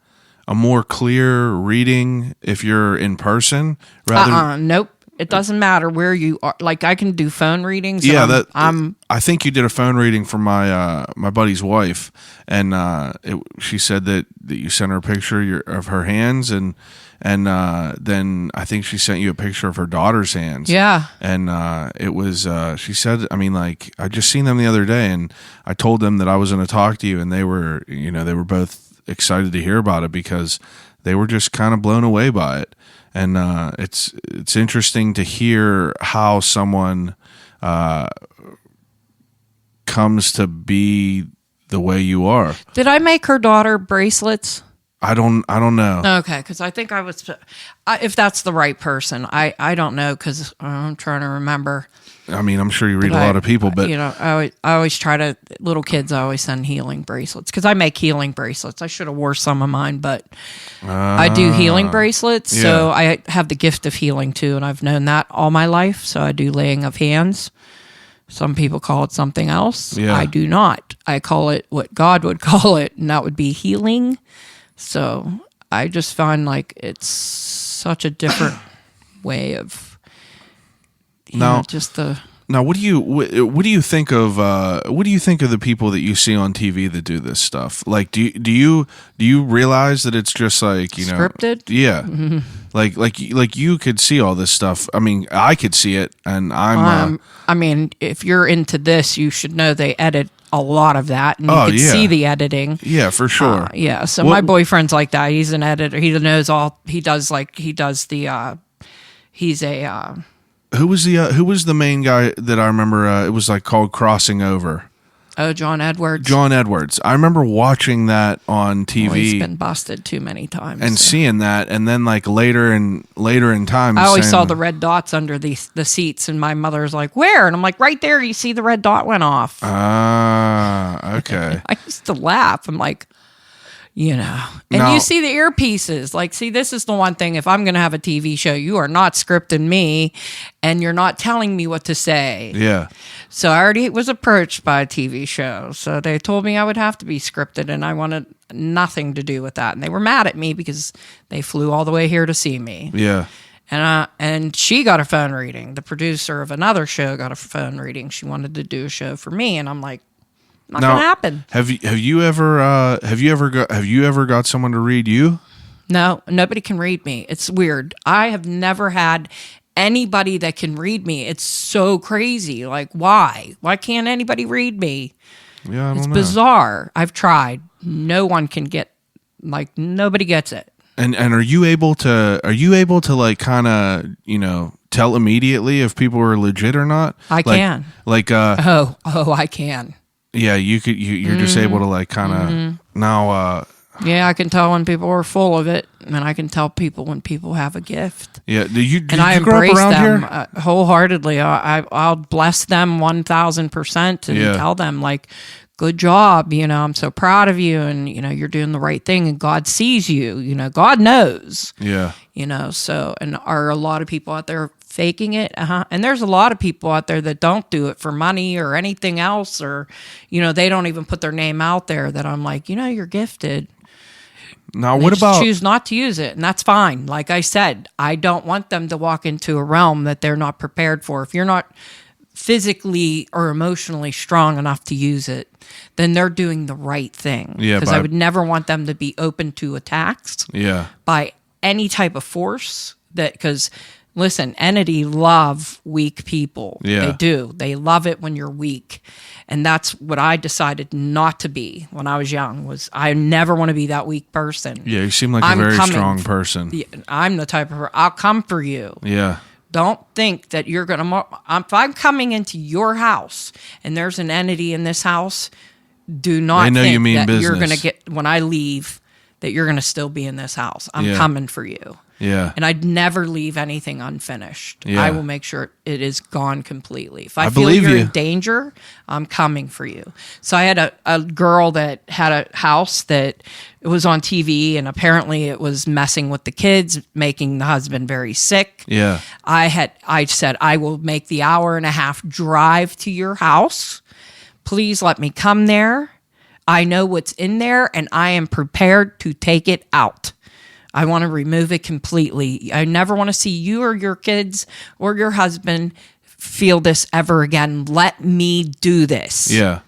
more clear reading if you're in person rather? Nope. It doesn't matter where you are. Like I can do phone readings. Yeah, I'm I think you did a phone reading for my my buddy's wife, and she said that you sent her a picture of her hands, and then I think she sent you a picture of her daughter's hands. Yeah. And it was she said, I mean, like I just seen them the other day, and I told them that I was going to talk to you, and they were both excited to hear about it because they were just kind of blown away by it. And it's interesting to hear how someone comes to be the way you are. Did I make her daughter bracelets? I don't know. Okay, because I think I was. If that's the right person, I don't know because I'm trying to remember. I mean, I'm sure you read a lot of people, but I always try to little kids. I always send healing bracelets because I make healing bracelets. I should have wore some of mine, but I do healing bracelets, so I have the gift of healing too, and I've known that all my life. So I do laying of hands. Some people call it something else. Yeah. I do not. I call it what God would call it, and that would be healing. So I just find like it's such a different way of. Now, what do you think of the people that you see on TV that do this stuff? Like, do you realize that it's just like scripted? Yeah, mm-hmm. like you could see all this stuff. I mean, I could see it, and I'm. I mean, if you're into this, you should know they edit a lot of that, and you can see the editing. Yeah, for sure. Yeah, so my boyfriend's like that. He's an editor. He knows all. He does the. He's a. Who was the main guy that I remember? It was like called Crossing Over. Oh, John Edwards. John Edwards. I remember watching that on TV. Well, he's been busted too many times. And seeing that, and then like later in time, I always saw the red dots under the seats, and my mother's like, "Where?" And I'm like, "Right there. You see the red dot went off." Ah, okay. I used to laugh. I'm like, and you see the earpieces. Like, see, this is the one thing. If I'm going to have a TV show, you are not scripting me, and you're not telling me what to say. Yeah. So I already was approached by a TV show. So they told me I would have to be scripted, and I wanted nothing to do with that. And they were mad at me because they flew all the way here to see me. Yeah. And she got a phone reading. The producer of another show got a phone reading. She wanted to do a show for me, and I'm like, not gonna happen. Have you ever got someone to read you? No, nobody can read me. It's weird. I have never had anybody that can read me. It's so crazy. Like, why? Why can't anybody read me? Yeah, I don't know. It's bizarre. I've tried. No one can get. Like, nobody gets it. And are you able to like kind of tell immediately if people are legit or not? I can. Like Oh, I can. Yeah, you could. You're just able to like kind of now. Yeah, I can tell when people are full of it, and I can tell people when people have a gift. Yeah, do you I grow up embrace around them here? Wholeheartedly. I'll bless them 1,000% and tell them like, good job. I'm so proud of you. And, you're doing the right thing and God sees you, God knows, Yeah. So, and are a lot of people out there faking it? And there's a lot of people out there that don't do it for money or anything else, or, they don't even put their name out there, that I'm like, you're gifted. Now, They what just about choose not to use it, and that's fine. Like I said, I don't want them to walk into a realm that they're not prepared for. If you're not physically or emotionally strong enough to use it, then they're doing the right thing. Yeah, because I would never want them to be open to attacks yeah. by any type of force. Because listen, entity love weak people. Yeah. They do. They love it when you're weak. And that's what I decided not to be when I was young, was I never want to be that weak person. Yeah, you seem like I'm a very coming. strong person. I'm the type of, I'll come for you. Yeah. Don't think that you're going to, if I'm coming into your house and there's an entity in this house, do not They know think you mean that business. you're going to get, when I leave, that you're going to still be in this house. I'm Yeah. coming for you. Yeah. And I'd never leave anything unfinished. Yeah. I will make sure it is gone completely. If I feel believe you're you. in danger, I'm coming for you. So I had a girl that had a house that it was on TV, and apparently it was messing with the kids, making the husband very sick. Yeah. I said, I will make the 1.5 hour drive to your house. Please let me come there. I know what's in there, and I am prepared to take it out. I want to remove it completely. I never want to see you or your kids or your husband feel this ever again. Let me do this. Yeah.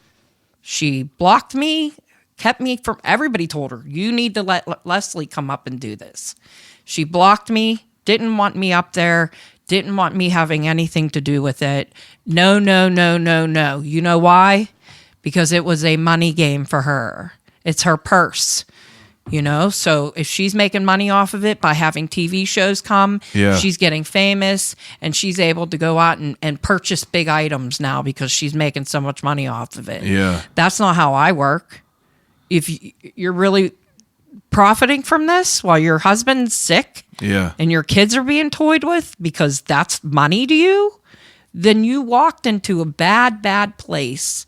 She blocked me, kept me from, everybody told her, you need to let Leslie come up and do this. She blocked me, didn't want me up there, didn't want me having anything to do with it. No, no, no, no, no. You know why? Because it was a money game for her. It's her purse. So if she's making money off of it by having TV shows come, Yeah. she's getting famous, and she's able to go out and purchase big items now because she's making so much money off of it. Yeah. That's not how I work. If you're really profiting from this while your husband's sick Yeah. and your kids are being toyed with because that's money to you, then you walked into a bad, bad place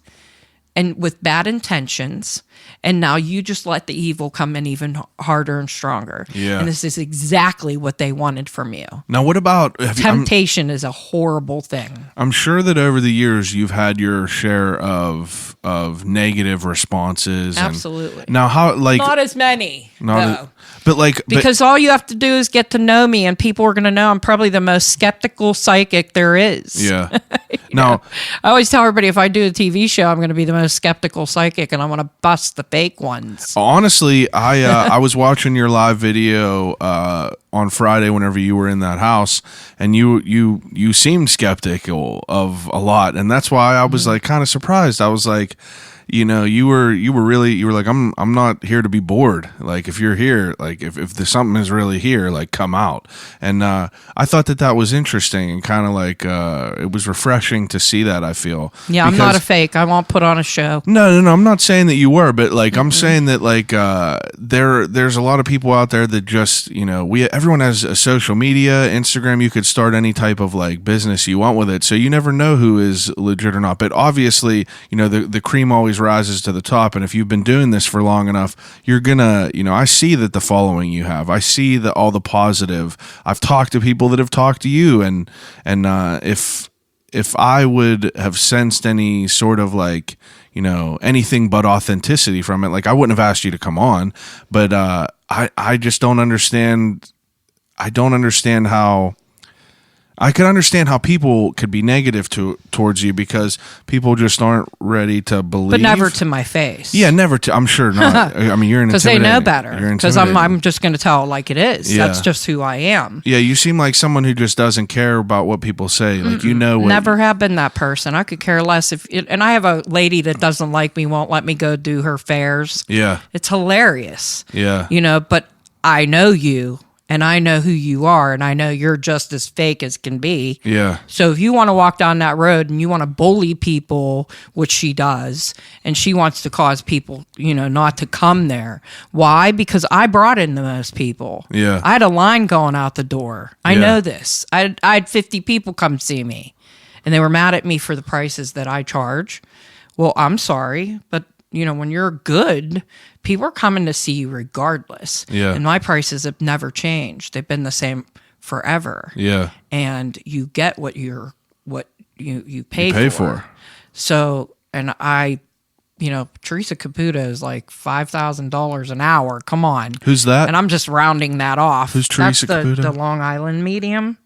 and with bad intentions. And now you just let the evil come in even harder and stronger. Yeah. And this is exactly what they wanted from you. Now, what about Temptation is a horrible thing. I'm sure that over the years you've had your share of negative responses. Absolutely. Now, how Not as many, though. Because All you have to do is get to know me, and people are going to know I'm probably the most skeptical psychic there is. yeah. Now, I always tell everybody, if I do a TV show, I'm going to be the most skeptical psychic, and I'm going to bust the fake ones. honestly, I was watching your live video on Friday whenever you were in that house, and you seemed skeptical of a lot, and that's why I was like kind of surprised. I was like, you were like, I'm not here to be bored. Like, if you're here, like if there's something is really here, like come out. And I thought that was interesting and kind of like it was refreshing to see that. I feel I'm not a fake. I won't put on a show. No. I'm not saying that you were, but like I'm saying that like there's a lot of people out there that just everyone has a social media, Instagram. You could start any type of like business you want with it, so you never know who is legit or not. But obviously, the cream always rises to the top, and if you've been doing this for long enough, you're gonna I see that the following you have, I see all the positive. I've talked to people that have talked to you, and if I would have sensed any sort of like anything but authenticity from it, like I wouldn't have asked you to come on. But I just don't understand. I don't understand how I could understand how people could be negative towards you because people just aren't ready to believe. But never to my face. Yeah, never to. I'm sure not. I mean, you're because they know intimidating. better. You're Because intimidating. I'm just going to tell it like it is. Yeah. That's just who I am. Yeah, you seem like someone who just doesn't care about what people say. Like what. Never have been that person. I could care less and I have a lady that doesn't like me, won't let me go do her fairs. Yeah. It's hilarious. Yeah. But I know you. And I know who you are, and I know you're just as fake as can be. Yeah. So if you want to walk down that road and you want to bully people, which she does, and she wants to cause people, not to come there. Why? Because I brought in the most people. Yeah. I had a line going out the door. I Yeah. know this. I had 50 people come see me, and they were mad at me for the prices that I charge. well, I'm sorry, but when you're good, people are coming to see you regardless. Yeah. And my prices have never changed. They've been the same forever. Yeah. And you get what you pay for. So, and Teresa Caputa is like $5,000 an hour. Come on. Who's that? And I'm just rounding that off. Who's Teresa Caputa? The Long Island medium.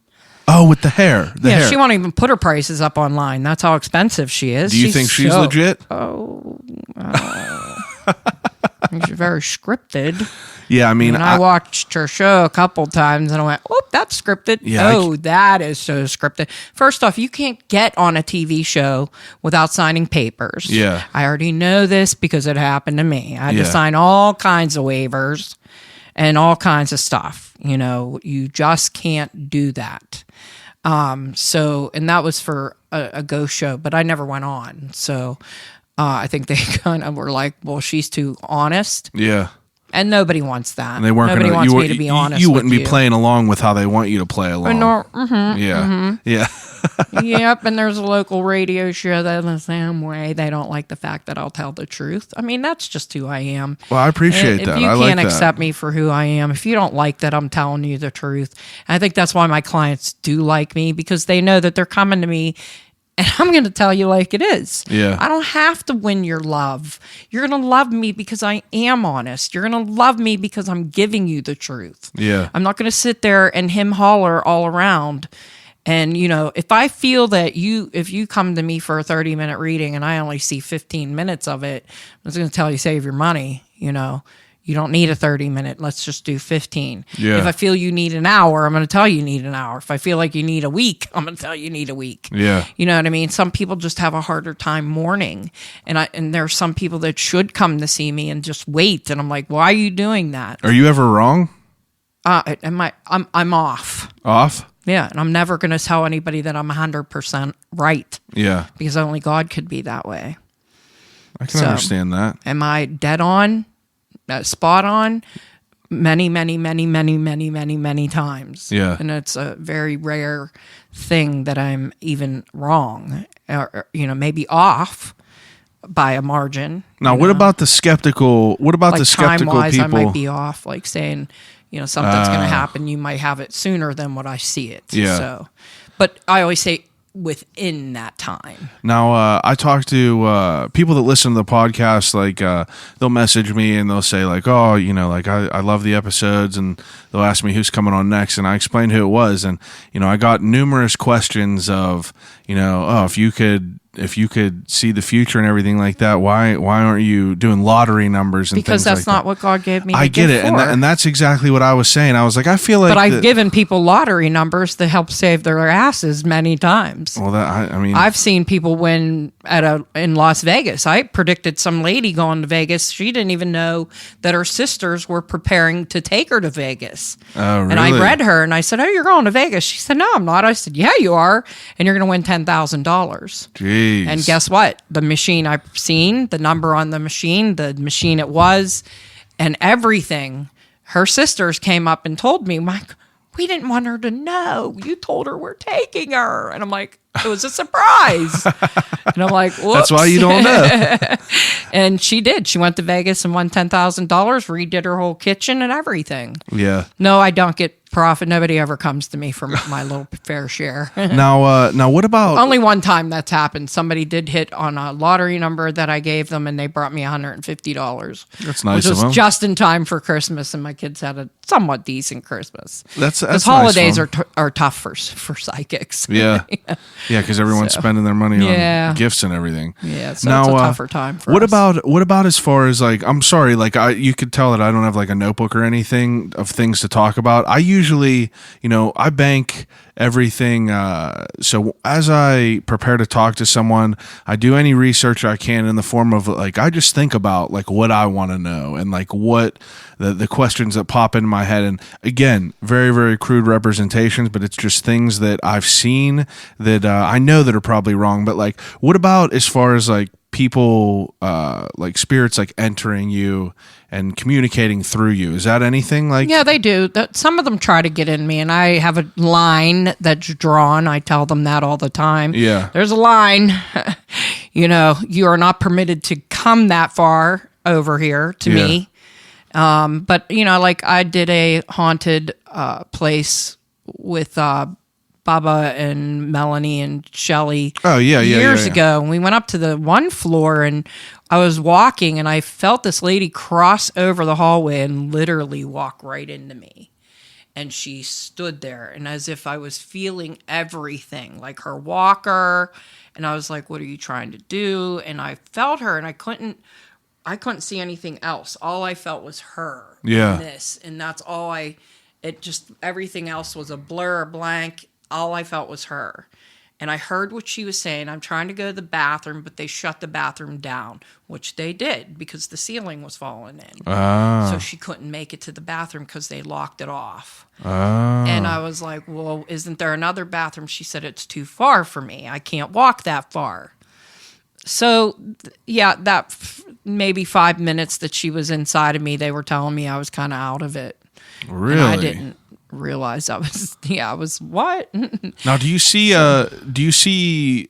Oh, with the hair. The hair. She won't even put her prices up online. That's how expensive she is. Do you think she's legit? She's very scripted. Yeah, I mean, I watched her show a couple times and I went, "Oh, that's scripted." Yeah, that is so scripted. First off, you can't get on a TV show without signing papers. Yeah. I already know this because it happened to me. I had Yeah. to sign all kinds of waivers and all kinds of stuff. You just can't do that. And that was for a ghost show, but I never went on. So I think they kind of were like, well, she's too honest. Yeah. And nobody wants that. And they weren't Nobody gonna, wants you, me to be honest. You wouldn't with be playing along with how they want you to play along. Yeah. Yeah. Yep. And there's a local radio show that's the same way. They don't like the fact that I'll tell the truth. I mean, that's just who I am. Well, I appreciate If that. you I can't like accept me for who I am, if you don't like that I'm telling you the truth, and I think that's why my clients do like me, because they know that they're coming to me and I'm going to tell you like it is. Yeah. I don't have to win your love. You're going to love me because I am honest. You're going to love me because I'm giving you the truth. Yeah. I'm not going to sit there and him holler all around. And, if I feel that if you come to me for a 30-minute reading and I only see 15 minutes of it, I'm just going to tell you, save your money. You don't need a 30-minute. Let's just do 15. Yeah. If I feel you need an hour, I'm going to tell you need an hour. If I feel like you need a week, I'm going to tell you need a week. Yeah. You know what I mean? Some people just have a harder time mourning. And there are some people that should come to see me and just wait. And I'm like, why are you doing that? Are you ever wrong? I'm off. Off? Yeah, and I'm never going to tell anybody that I'm 100% right. Yeah. Because only God could be that way. I can understand that. Am I dead on? Spot on? Many, many, many, many, many, many, many times. Yeah. And it's a very rare thing that I'm even wrong. Or maybe off by a margin. Now, what about the skeptical? What about the skeptical time-wise, people? I might be off, like saying, something's going to happen. You might have it sooner than what I see it. Yeah. So, but I always say within that time. Now, I talk to people that listen to the podcast, like they'll message me and they'll say like, oh, I love the episodes, and they'll ask me who's coming on next, and I explain who it was, and I got numerous questions of, if you could see the future and everything like that, why aren't you doing lottery numbers and because things like that's not that? what God gave me. I get it, and that's exactly what I was saying. I was like, I feel like, but I've given people lottery numbers to help save their asses many times. Well, I've seen people win in Las Vegas. I predicted some lady going to Vegas. She didn't even know that her sisters were preparing to take her to Vegas. Oh, really? And I read her and I said, "Oh, you're going to Vegas?" She said, "No, I'm not." I said, "Yeah, you are, and you're going to win $10,000." Jeez. And guess what? The machine I've seen, the number on the machine it was, and everything. Her sisters came up and told me, "Mike, we didn't want her to know. You told her we're taking her." And I'm like, it was a surprise. And I'm like, whoops. That's why you don't know. And she did. She went to Vegas and won $10,000, redid her whole kitchen and everything. Yeah. No, I don't get profit. Nobody ever comes to me for my little fair share. Now, what about... Only one time that's happened. Somebody did hit on a lottery number that I gave them, and they brought me $150. That's nice which of was them. just in time for Christmas, and my kids had a somewhat decent Christmas. That's because nice holidays of 'em. are tough for psychics. Yeah. Yeah, because everyone's spending their money on gifts and everything. Yeah, so now, it's a tougher time for what us. What about as far as like, I'm sorry, like you could tell that I don't have like a notebook or anything of things to talk about. I usually, I bank everything. So as I prepare to talk to someone, I do any research I can in the form of like, I just think about like what I want to know and like what the questions that pop in my head. And again, very, very crude representations, but it's just things that I've seen that I know that are probably wrong. But like, what about as far as like people, like spirits, like entering you and communicating through you? Is that anything like? Yeah, they do. Some of them try to get in me, and I have a line that's drawn. I tell them that all the time. Yeah. There's a line. you are not permitted to come that far over here to me. But like I did a haunted place with Baba and Melanie and Shelly years ago. And we went up to the one floor and I was walking and I felt this lady cross over the hallway and literally walk right into me. And she stood there and as if I was feeling everything, like her walker. And I was like, what are you trying to do? And I felt her and I couldn't see anything else. All I felt was her. Yeah. And that's all everything else was a blur, a blank. All I felt was her. And I heard what she was saying. I'm trying to go to the bathroom, but they shut the bathroom down, which they did because the ceiling was falling in. So she couldn't make it to the bathroom because they locked it off. And I was like, well, isn't there another bathroom? She said, it's too far for me. I can't walk that far. So, that maybe 5 minutes that she was inside of me, they were telling me I was kind of out of it. Really? And I didn't realize I was what? Now, do you see,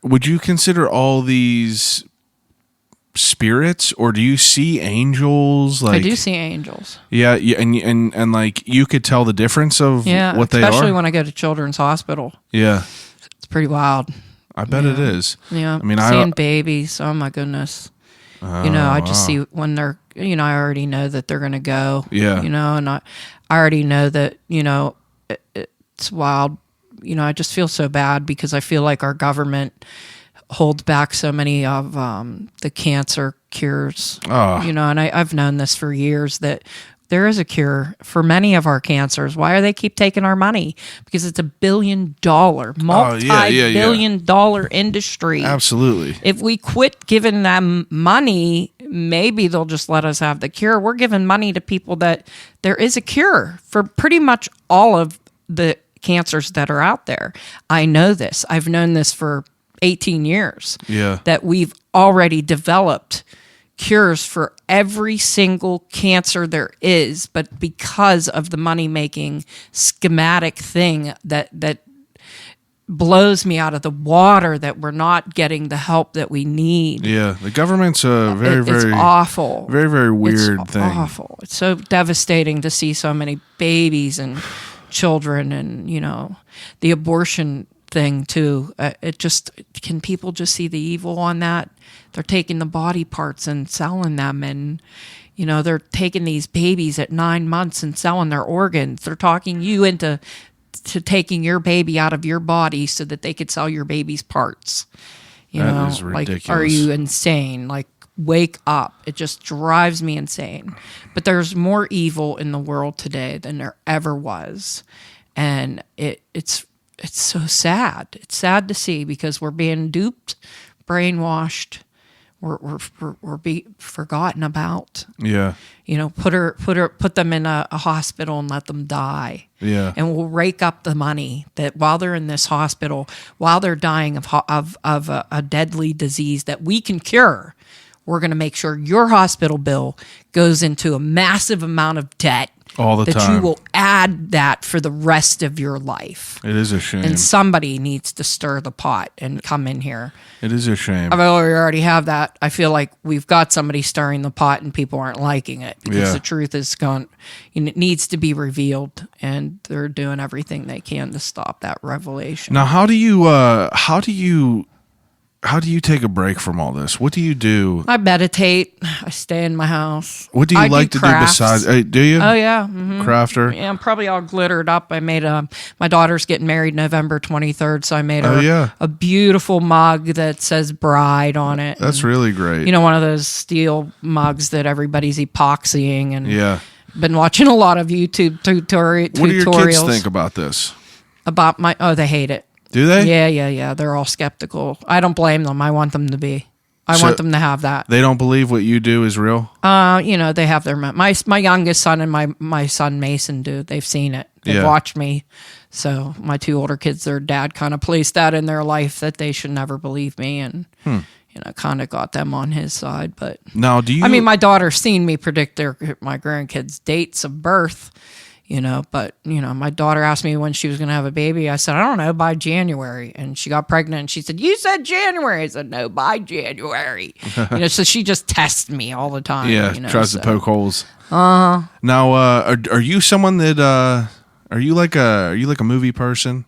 would you consider all these spirits or do you see angels? I do see angels. Yeah. And like you could tell the difference of what they are? Especially when I go to Children's Hospital. Yeah. It's pretty wild. I bet it is. Yeah. I mean, seeing babies. Oh my goodness. I just see when they're, I already know that they're going to go. Yeah. And I already know that, it's wild. I just feel so bad because I feel like our government holds back so many of the cancer cures. And I've known this for years that there is a cure for many of our cancers. Why do they keep taking our money? Because it's $1 billion, multi-billion dollar industry. Absolutely. If we quit giving them money, maybe they'll just let us have the cure. We're giving money to people that there is a cure for pretty much all of the cancers that are out there. I know this. I've known this for 18 years. Yeah. That we've already developed cures for every single cancer there is, but because of the money-making schematic thing that blows me out of the water, that we're not getting the help that we need. Yeah, the government's a very it's awful, very, very weird it's thing. Awful. It's so devastating to see so many babies and children, and the abortion thing too. Can people just see the evil on that? They're taking the body parts and selling them, and they're taking these babies at 9 months and selling their organs. They're talking you into taking your baby out of your body so that they could sell your baby's parts. That is ridiculous. Like, are you insane? Like, wake up. It just drives me insane. But there's more evil in the world today than there ever was, and it's so sad. It's sad to see because we're being duped, brainwashed. We're being forgotten about. Yeah. Put them in a hospital and let them die. Yeah. And we'll rake up the money that while they're in this hospital, while they're dying of a deadly disease that we can cure, we're going to make sure your hospital bill goes into a massive amount of debt. All the time. That you will add that for the rest of your life. It is a shame. And somebody needs to stir the pot and come in here. It is a shame. I mean, we already have that. I feel like we've got somebody stirring the pot and people aren't liking it because the truth is gone. It needs to be revealed, and they're doing everything they can to stop that revelation. Now, how do you take a break from all this? What do you do? I meditate. I stay in my house. What do you like to do besides? Do you? Oh yeah, crafter. Yeah, I'm probably all glittered up. I made my daughter's getting married November 23rd, so I made her a beautiful mug that says bride on it. That's really great. One of those steel mugs that everybody's epoxying, and been watching a lot of YouTube tutorials. What do your kids think about this? About they hate it. Do they? Yeah. They're all skeptical. I don't blame them. I want them to be. I want them to have that. They don't believe what you do is real? They have their... My youngest son and my son Mason do. They've seen it. They've watched me. So my two older kids, their dad kind of placed that in their life that they should never believe me, and kind of got them on his side. But now, do you... I mean, my daughter's seen me predict my grandkids' dates of birth. But my daughter asked me when she was going to have a baby. I said, I don't know, by January. And she got pregnant and she said, you said January. I said, no, by January. So she just tests me all the time. Yeah, tries to poke holes. Now, are you someone that are you like a movie person?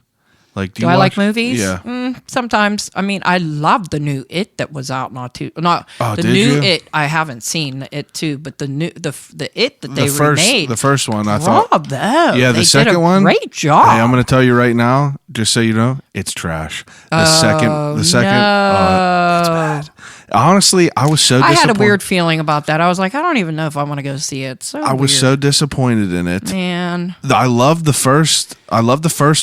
Like, do I watch, like movies? Yeah. Sometimes. I mean, I love the new It that was out Oh, the did new you? It. I haven't seen It too, but the It that they remade. The first one, I thought. Bravo. Yeah, the They second did a one. Great job. Hey, I'm going to tell you right now, just so you know, it's trash. The second, no. it's bad. Honestly, I was so I disappointed. had a weird feeling about that. I was like, I don't even know if I want to go see it. I was so disappointed in it. Man. I loved the first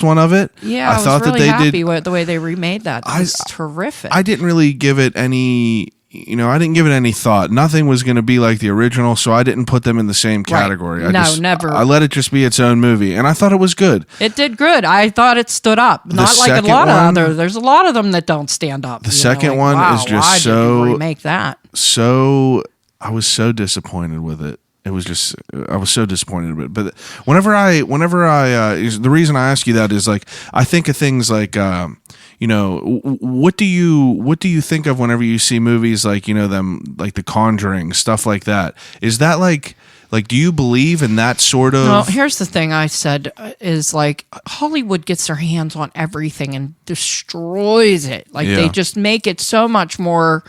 one of it. Yeah, I I was thought really that they happy did. with the way they remade that. It was terrific. I didn't really give it any. I didn't give it any thought. Nothing was going to be like the original, so I didn't put them in the same category. Right. Never. I let it just be its own movie, and I thought it was good. It did good. I thought it stood up. Not like a lot of other. There's a lot of them that don't stand up. The second one is just why so. did you remake that? So I was so disappointed with it. It was just I was so disappointed with it. But whenever I the reason I ask you that is like I think of things like what do you think of whenever you see movies like them like The Conjuring, stuff like that? Is that like do you believe in that sort of? Well, here's the thing I said is like Hollywood gets their hands on everything and destroys it. Like they just make it so much more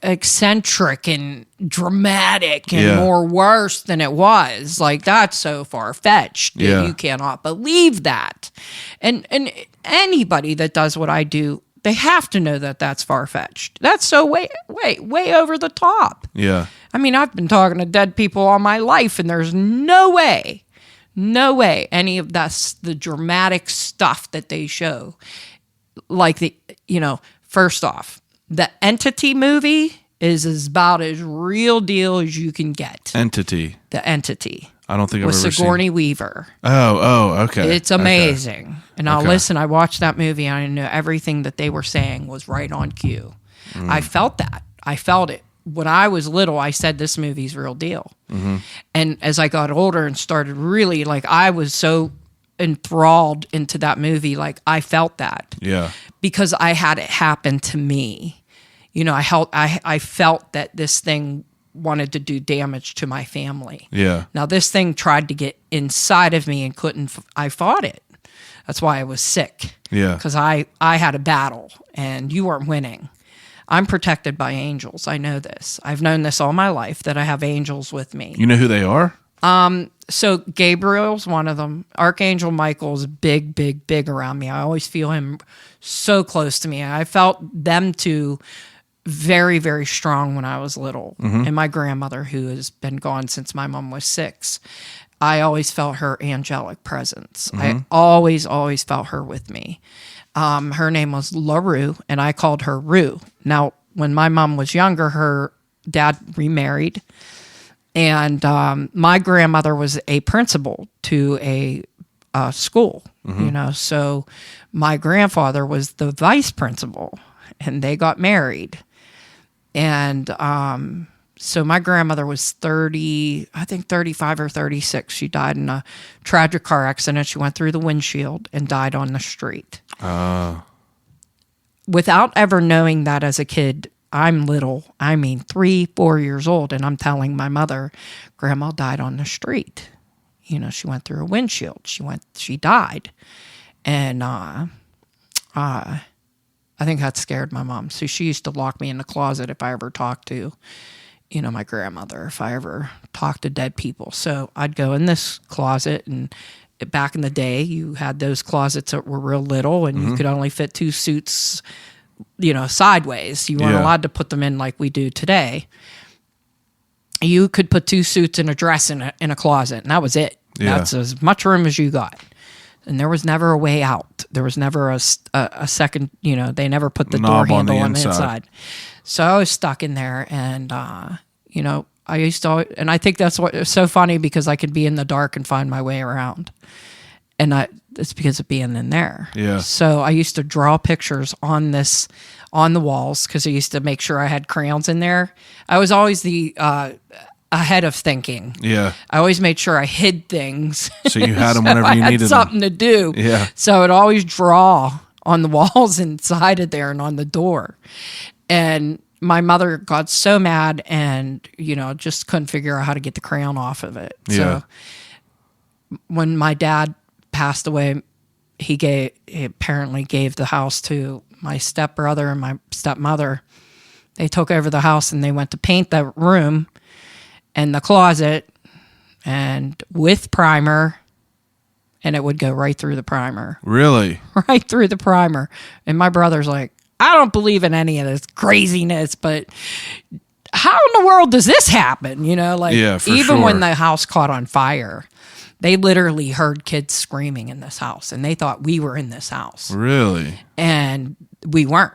eccentric and dramatic and more worse than it was. Like that's so far-fetched that you cannot believe that. And anybody that does what I do, they have to know that that's far-fetched. That's so way over the top. Yeah. I mean, I've been talking to dead people all my life, and there's no way any of that's the dramatic stuff that they show. Like first off, the Entity movie is about as real deal as you can get. Entity. The Entity. I don't think I've with ever Sigourney seen. Weaver. Oh, okay. It's amazing. Okay. And now listen, I watched that movie and I knew everything that they were saying was right on cue. I felt that. I felt it. When I was little, I said this movie's real deal. Mm-hmm. And as I got older and started really, like, I was so enthralled into that movie, like, I felt that. Yeah. Because I had it happen to me. I felt that this thing wanted to do damage to my family. Yeah. Now, this thing tried to get inside of me and couldn't. I fought it. That's why I was sick. Yeah. Because I had a battle and you weren't winning. I'm protected by angels. I know this. I've known this all my life, that I have angels with me. You know who they are? So Gabriel's one of them. Archangel Michael's big, big, big around me. I always feel him so close to me. I felt them two very, very strong when I was little. Mm-hmm. And my grandmother, who has been gone since my mom was 6, I always felt her angelic presence. Mm-hmm. I always, always felt her with me. Her name was LaRue, and I called her Rue. Now, when my mom was younger, her dad remarried, and my grandmother was a principal to a school, Mm-hmm. So my grandfather was the vice principal, and they got married. And so my grandmother was 35 or 36. She died in a tragic car accident. She went through the windshield and died on the street. Without ever knowing that as a kid, I'm little, 3-4 years old, and I'm telling my mother, Grandma died on the street. She went through a windshield. She died. And I think that scared my mom. So she used to lock me in the closet if I ever talked to, my grandmother, if I ever talked to dead people. So I'd go in this closet, and back in the day, you had those closets that were real little, and you could only fit 2 suits, sideways. You weren't allowed to put them in like we do today. You could put 2 suits and a dress in a closet, and that was it. Yeah. That's as much room as you got. And there was never a way out. There was never a second, they never put the door handle on the inside. So I was stuck in there, and, I used to, and I think that's what is so funny, because I could be in the dark and find my way around. And it's because of being in there. Yeah. So I used to draw pictures on the walls, because I used to make sure I had crayons in there. I was always the ahead of thinking. Yeah. I always made sure I hid things. So you had them whenever you I needed had something to do. Yeah. So I'd always draw on the walls inside of there and on the door. And my mother got so mad and, just couldn't figure out how to get the crayon off of it. Yeah. So when my dad passed away, he apparently gave the house to my stepbrother and my stepmother. They took over the house and they went to paint the room and the closet and with primer, and it would go right through the primer. Really? Right through the primer. And my brother's like, I don't believe in any of this craziness, but how in the world does this happen? Yeah, for even sure. when the house caught on fire, they literally heard kids screaming in this house and they thought we were in this house. Really? And we weren't.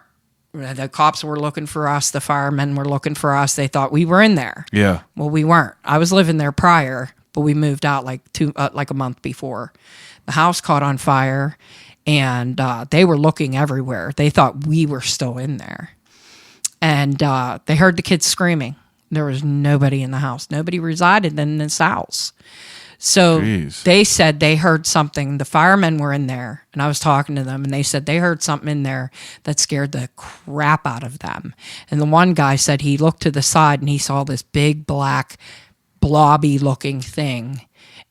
The cops were looking for us. The firemen were looking for us. They thought we were in there. Yeah. Well, we weren't. I was living there prior, but we moved out like a month before. The house caught on fire, and they were looking everywhere. They thought we were still in there. And they heard the kids screaming. There was nobody in the house. Nobody resided in this house. So Jeez. They said they heard something. The firemen were in there, and I was talking to them, and they said they heard something in there that scared the crap out of them. And the one guy said he looked to the side, and he saw this big, black, blobby-looking thing.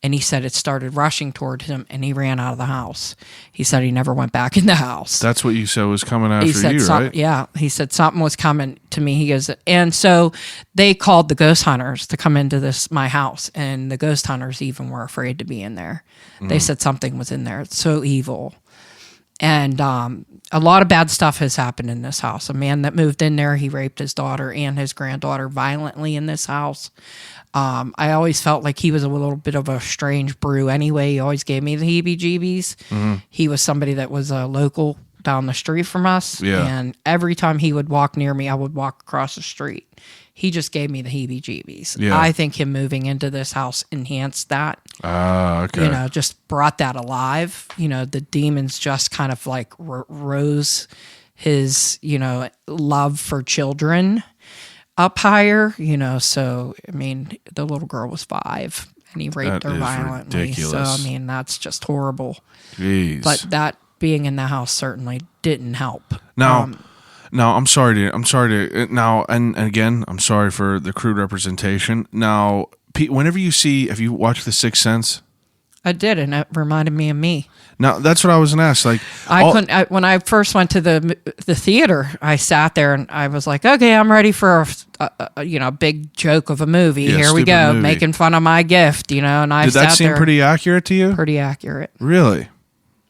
And he said it started rushing toward him, and he ran out of the house. He said he never went back in the house. That's what you said was coming after He said you, right? Yeah. He said something was coming to me. He goes, and so they called the ghost hunters to come into my house, and the ghost hunters even were afraid to be in there. They said something was in there. It's so evil. And a lot of bad stuff has happened in this house. A man that moved in there, he raped his daughter and his granddaughter violently in this house. I always felt like he was a little bit of a strange brew anyway. He always gave me the heebie-jeebies. Mm-hmm. He was somebody that was a local down the street from us. Yeah. And every time he would walk near me, I would walk across the street. He just gave me the heebie-jeebies. Yeah. I think him moving into this house enhanced that. Ah, okay. Just brought that alive. The demons just kind of like rose his, love for children up higher, so, the little girl was 5 and he raped her violently. Ridiculous. So, that's just horrible. Jeez. But that being in the house certainly didn't help. Now, I'm sorry to, now, and again, I'm sorry for the crude representation. Now, whenever have you watched The Sixth Sense? I did, and it reminded me of me. Now, that's what I was going to ask. Like, when I first went to the theater, I sat there and I was like, okay, I'm ready for a big joke of a movie. Yeah, Here we stupid go, movie. making fun of my gift, and I did sat that seem there. pretty accurate to you? Pretty accurate. Really?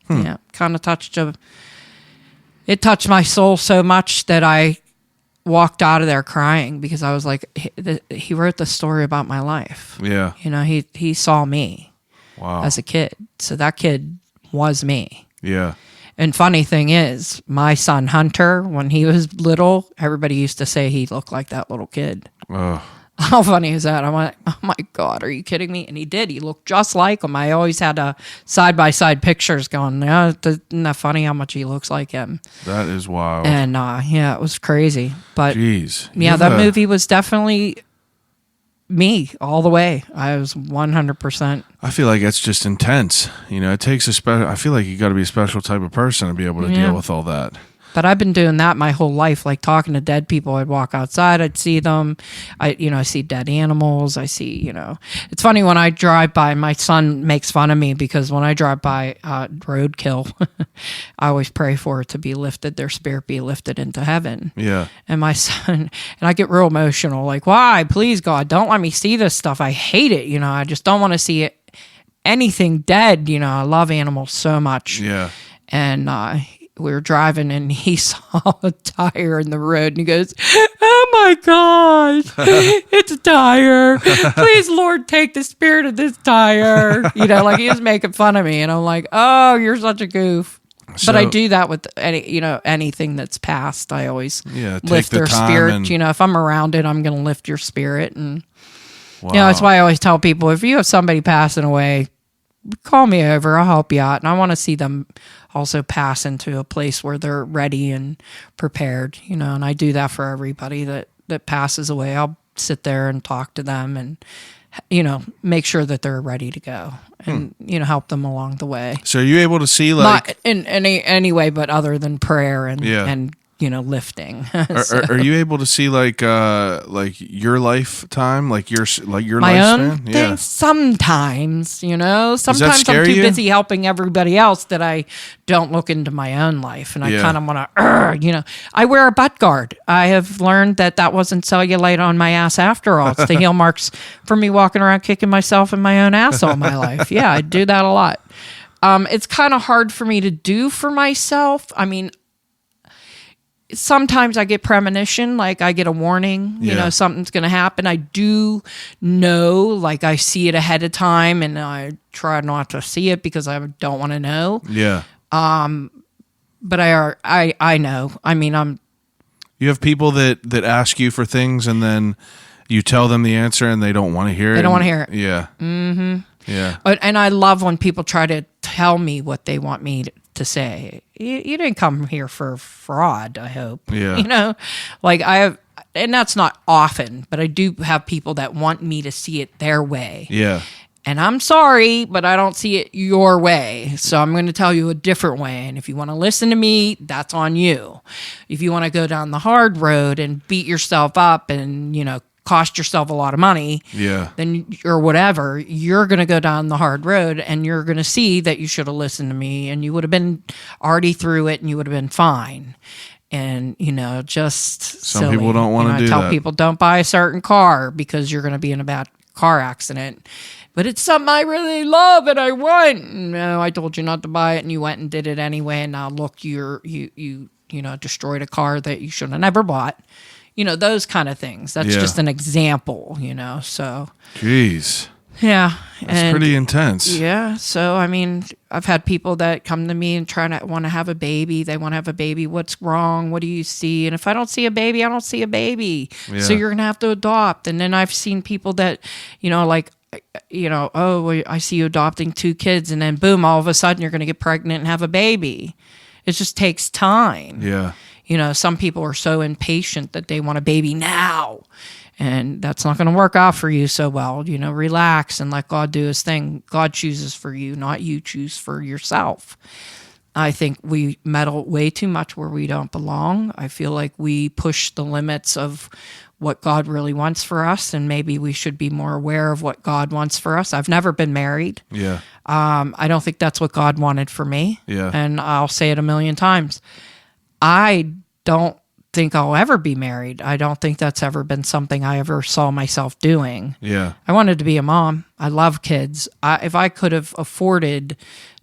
Yeah, kind of it touched my soul so much that I walked out of there crying because I was like, he wrote the story about my life. Yeah. He saw me Wow. as a kid. So that kid was me. Yeah. And funny thing is, my son Hunter, when he was little, everybody used to say he looked like that little kid. Oh. How funny is that? I'm like, oh my God, are you kidding me? And he did. He looked just like him. I always had side-by-side pictures going, isn't that funny how much he looks like him? That is wild. And it was crazy. But Jeez. yeah, that movie was definitely me all the way. I was 100%. I feel like it's just intense. It takes I feel like you got to be a special type of person to be able to deal with all that. But I've been doing that my whole life, like talking to dead people. I'd walk outside, I'd see them. I see dead animals. I see, it's funny when I drive by, my son makes fun of me because when I drive by roadkill, I always pray for it to be lifted, their spirit be lifted into heaven. Yeah. And my son, and I get real emotional, like, why? Please, God, don't let me see this stuff. I hate it. I just don't want to see it. Anything dead. I love animals so much. Yeah. And we were driving and he saw a tire in the road and he goes, oh my God, it's a tire. Please, Lord, take the spirit of this tire. Like he was making fun of me. And I'm like, oh, you're such a goof. But I do that with anything that's passed. I always lift their spirit. If I'm around it, I'm going to lift your spirit. And that's why I always tell people, if you have somebody passing away, call me over. I'll help you out. And I want to see them also pass into a place where they're ready and prepared, and I do that for everybody that passes away. I'll sit there and talk to them and, make sure that they're ready to go and, help them along the way. So are you able to see like Not in any way, but other than prayer and, Yeah. and lifting. Are you able to see like your lifetime, like your My lifespan? own thing sometimes, sometimes scare I'm too you? busy helping everybody else that I don't look into my own life. And I Yeah. kind of want to, I wear a butt guard. I have learned that wasn't cellulite on my ass after all. It's the heel marks from me walking around kicking myself in my own ass all my life. Yeah, I do that a lot. It's kind of hard for me to do for myself. I mean, sometimes I get premonition, like I get a warning, something's going to happen. I do know, like I see it ahead of time, and I try not to see it because I don't want to know. Yeah. But I know. I mean, You have people that ask you for things, and then you tell them the answer, and they don't want to hear it. They don't want to hear it. Yeah. Mm-hmm. Yeah. And I love when people try to tell me what they want me to say. You didn't come here for fraud, I hope. Yeah. Like I have, and that's not often, but I do have people that want me to see it their way. Yeah. And I'm sorry, but I don't see it your way. So I'm going to tell you a different way. And if you want to listen to me, that's on you. If you want to go down the hard road and beat yourself up and, cost yourself a lot of money, then or whatever, you're going to go down the hard road, and you're going to see that you should have listened to me, and you would have been already through it, and you would have been fine. And just some silly. people don't want to do I tell that. people don't buy a certain car because you're going to be in a bad car accident. But it's something I really love and I want. No, I told you not to buy it, and you went and did it anyway. And now look, you destroyed a car that you should have never bought. Those kind of things. That's just an example, so. Jeez. Yeah. That's pretty intense. Yeah. So, I mean, I've had people that come to me and want to have a baby. They want to have a baby. What's wrong? What do you see? And if I don't see a baby, I don't see a baby. Yeah. So you're going to have to adopt. And then I've seen people that, I see you adopting 2 kids, and then boom, all of a sudden you're going to get pregnant and have a baby. It just takes time. Yeah. Some people are so impatient that they want a baby now, and that's not going to work out for you so well. Relax and let God do his thing. God chooses for you, not you choose for yourself. I think we meddle way too much where we don't belong. I feel like we push the limits of what God really wants for us, and maybe we should be more aware of what God wants for us. I've never been married. Yeah. I don't think that's what God wanted for me. Yeah. And I'll say it a million times. I don't think I'll ever be married. I don't think that's ever been something I ever saw myself doing. Yeah. I wanted to be a mom. I love kids. If I could have afforded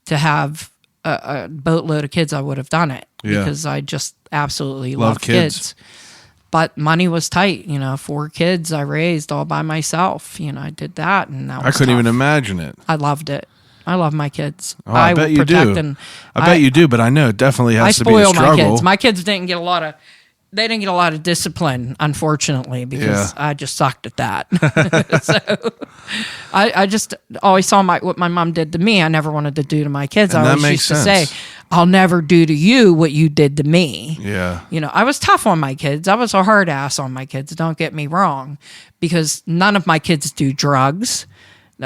to have a boatload of kids, I would have done it. Yeah. Because I just absolutely love kids. But money was tight. 4 kids I raised all by myself. I did that, and that was I couldn't tough. even imagine it. I loved it. I love my kids. Oh, I bet will you protect do. them. I bet you do, but I know it definitely I has to be a spoil my struggle. kids. My kids didn't get a lot of. They didn't get a lot of discipline, unfortunately, because I just sucked at that. So I just always saw what my mom did to me. I never wanted to do to my kids. And I that always makes used sense. to say, "I'll never do to you what you did to me." Yeah. I was tough on my kids. I was a hard ass on my kids. Don't get me wrong, because none of my kids do drugs.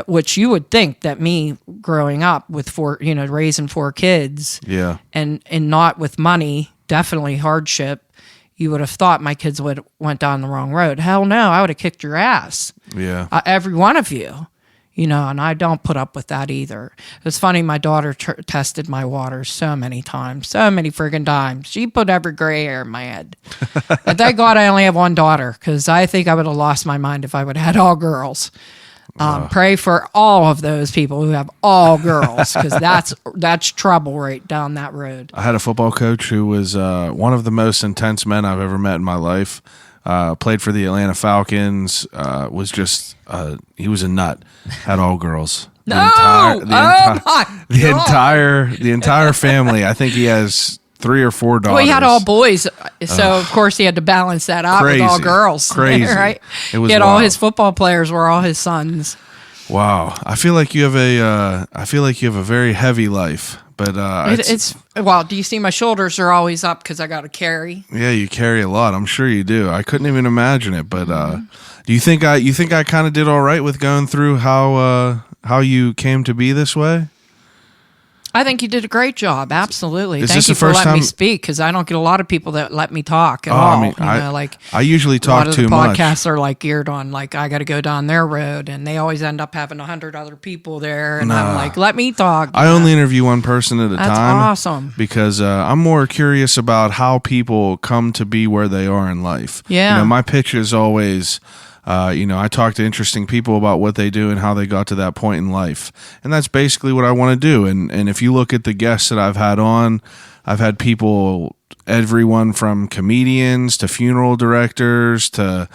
Which you would think that me growing up with 4, raising 4 kids, Yeah. and not with money, definitely hardship, you would have thought my kids went down the wrong road. Hell no, I would have kicked your ass, Yeah. every one of you, and I don't put up with that either. It's funny, my daughter tested my water so many times, so many friggin' times. She put every gray hair in my head. And thank God I only have one daughter, because I think I would have lost my mind if I would have had all girls. Pray for all of those people who have all girls, because that's trouble right down that road. I had a football coach who was one of the most intense men I've ever met in my life. Played for the Atlanta Falcons. Was just he was a nut. Had all girls. The entire family. I think he has 3 or 4 daughters. Well, he had all boys, so of course he had to balance that out with all Crazy. girls. Crazy. Right? It was he had all wild. his football players were all his sons. Wow, I feel like you have a very heavy life, But it's well, do you see my shoulders are always up because I got to carry? Yeah, you carry a lot. I'm sure you do. I couldn't even imagine it. But do you think I kind of did all right with going through how you came to be this way? I think you did a great job. Absolutely. Is Thank this you the for first letting me time- speak because I don't get a lot of people that let me talk at all. I mean, like I usually a talk lot of too the much. podcasts are like geared on like I got to go down their road, and they always end up having 100 other people there, and I'm like, let me talk. I only interview one person at a That's time. awesome. Because I'm more curious about how people come to be where they are in life. Yeah. My pitch is always, I talk to interesting people about what they do and how they got to that point in life. And that's basically what I want to do. And if you look at the guests that I've had on, I've had people, everyone from comedians to funeral directors to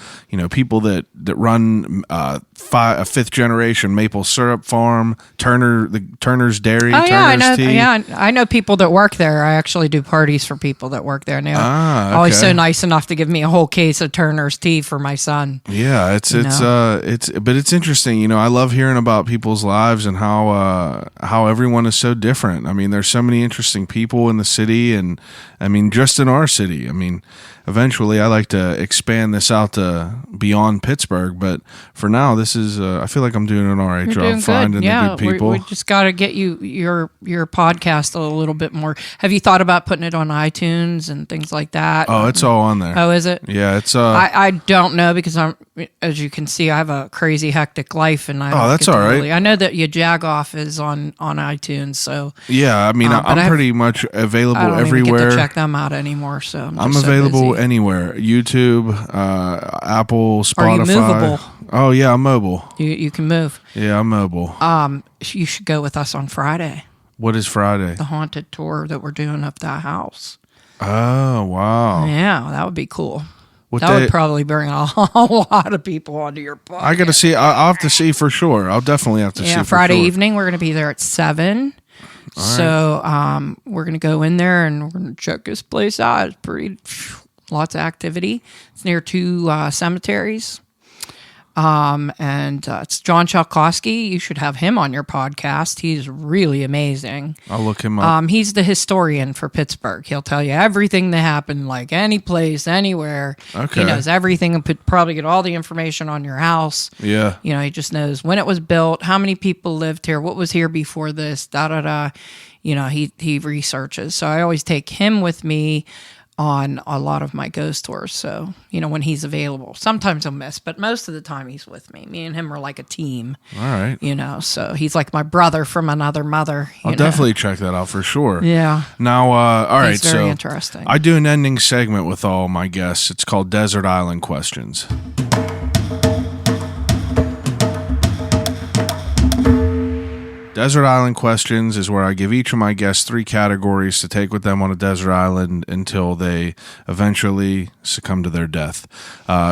people that run a fifth generation maple syrup farm, Turner's Dairy. Oh yeah, I Turner's know. Tea. Yeah, I know people that work there. I actually do parties for people that work there. And they're always okay. so nice enough to give me a whole case of Turner's tea for my son. Yeah, it's interesting. I love hearing about people's lives and how everyone is so different. I mean, there's so many interesting people in the city, and I mean, just in our city. I mean, eventually, I like to expand this out to beyond Pittsburgh, but for now, this is. I feel like I'm doing an all right You're job doing finding good. Yeah, the good people. we just got to get your podcast a little bit more. Have you thought about putting it on iTunes and things like that? Oh, it's all on there. Oh, is it? Yeah, it's. I don't know because as you can see, I have a crazy hectic life, and I don't that's get to all right. really- I know that your Jagoff is on iTunes, so yeah, I mean, but I'm I- pretty much available I don't everywhere. even get to check them out anymore. So I'm just so available busy. anywhere. YouTube, Apple, Spotify. Are you movable? Oh yeah, I'm mobile. You can move. Yeah, I'm mobile. You should go with us on Friday. What is Friday? The haunted tour that we're doing of that house. Oh wow. Yeah, that would be cool. What That day? would probably bring a lot of people onto your podcast. I got to see. I'll have to see for sure. I'll definitely have to see. Yeah, for Friday sure. evening we're going to be there at 7. So we're going to go in there and we're going to check this place out. It's lots of activity. It's near 2 cemeteries. And it's John Chalkowski. You should have him on your podcast. He's really amazing. I'll look him up. He's the historian for Pittsburgh. He'll tell you everything that happened, like any place, anywhere. Okay. He knows everything and could probably get all the information on your house. Yeah. He just knows when it was built, how many people lived here, what was here before this, da-da-da. He researches. So I always take him with me on a lot of my ghost tours. So, when he's available. Sometimes I'll miss, but most of the time he's with me. Me and him are like a team. All right. So he's like my brother from another mother. I'll definitely check that out for sure. Yeah. Now, all right. It's very So interesting. I do an ending segment with all my guests. It's called Desert Island Questions. Desert Island Questions is where I give each of my guests 3 categories to take with them on a desert island until they eventually succumb to their death.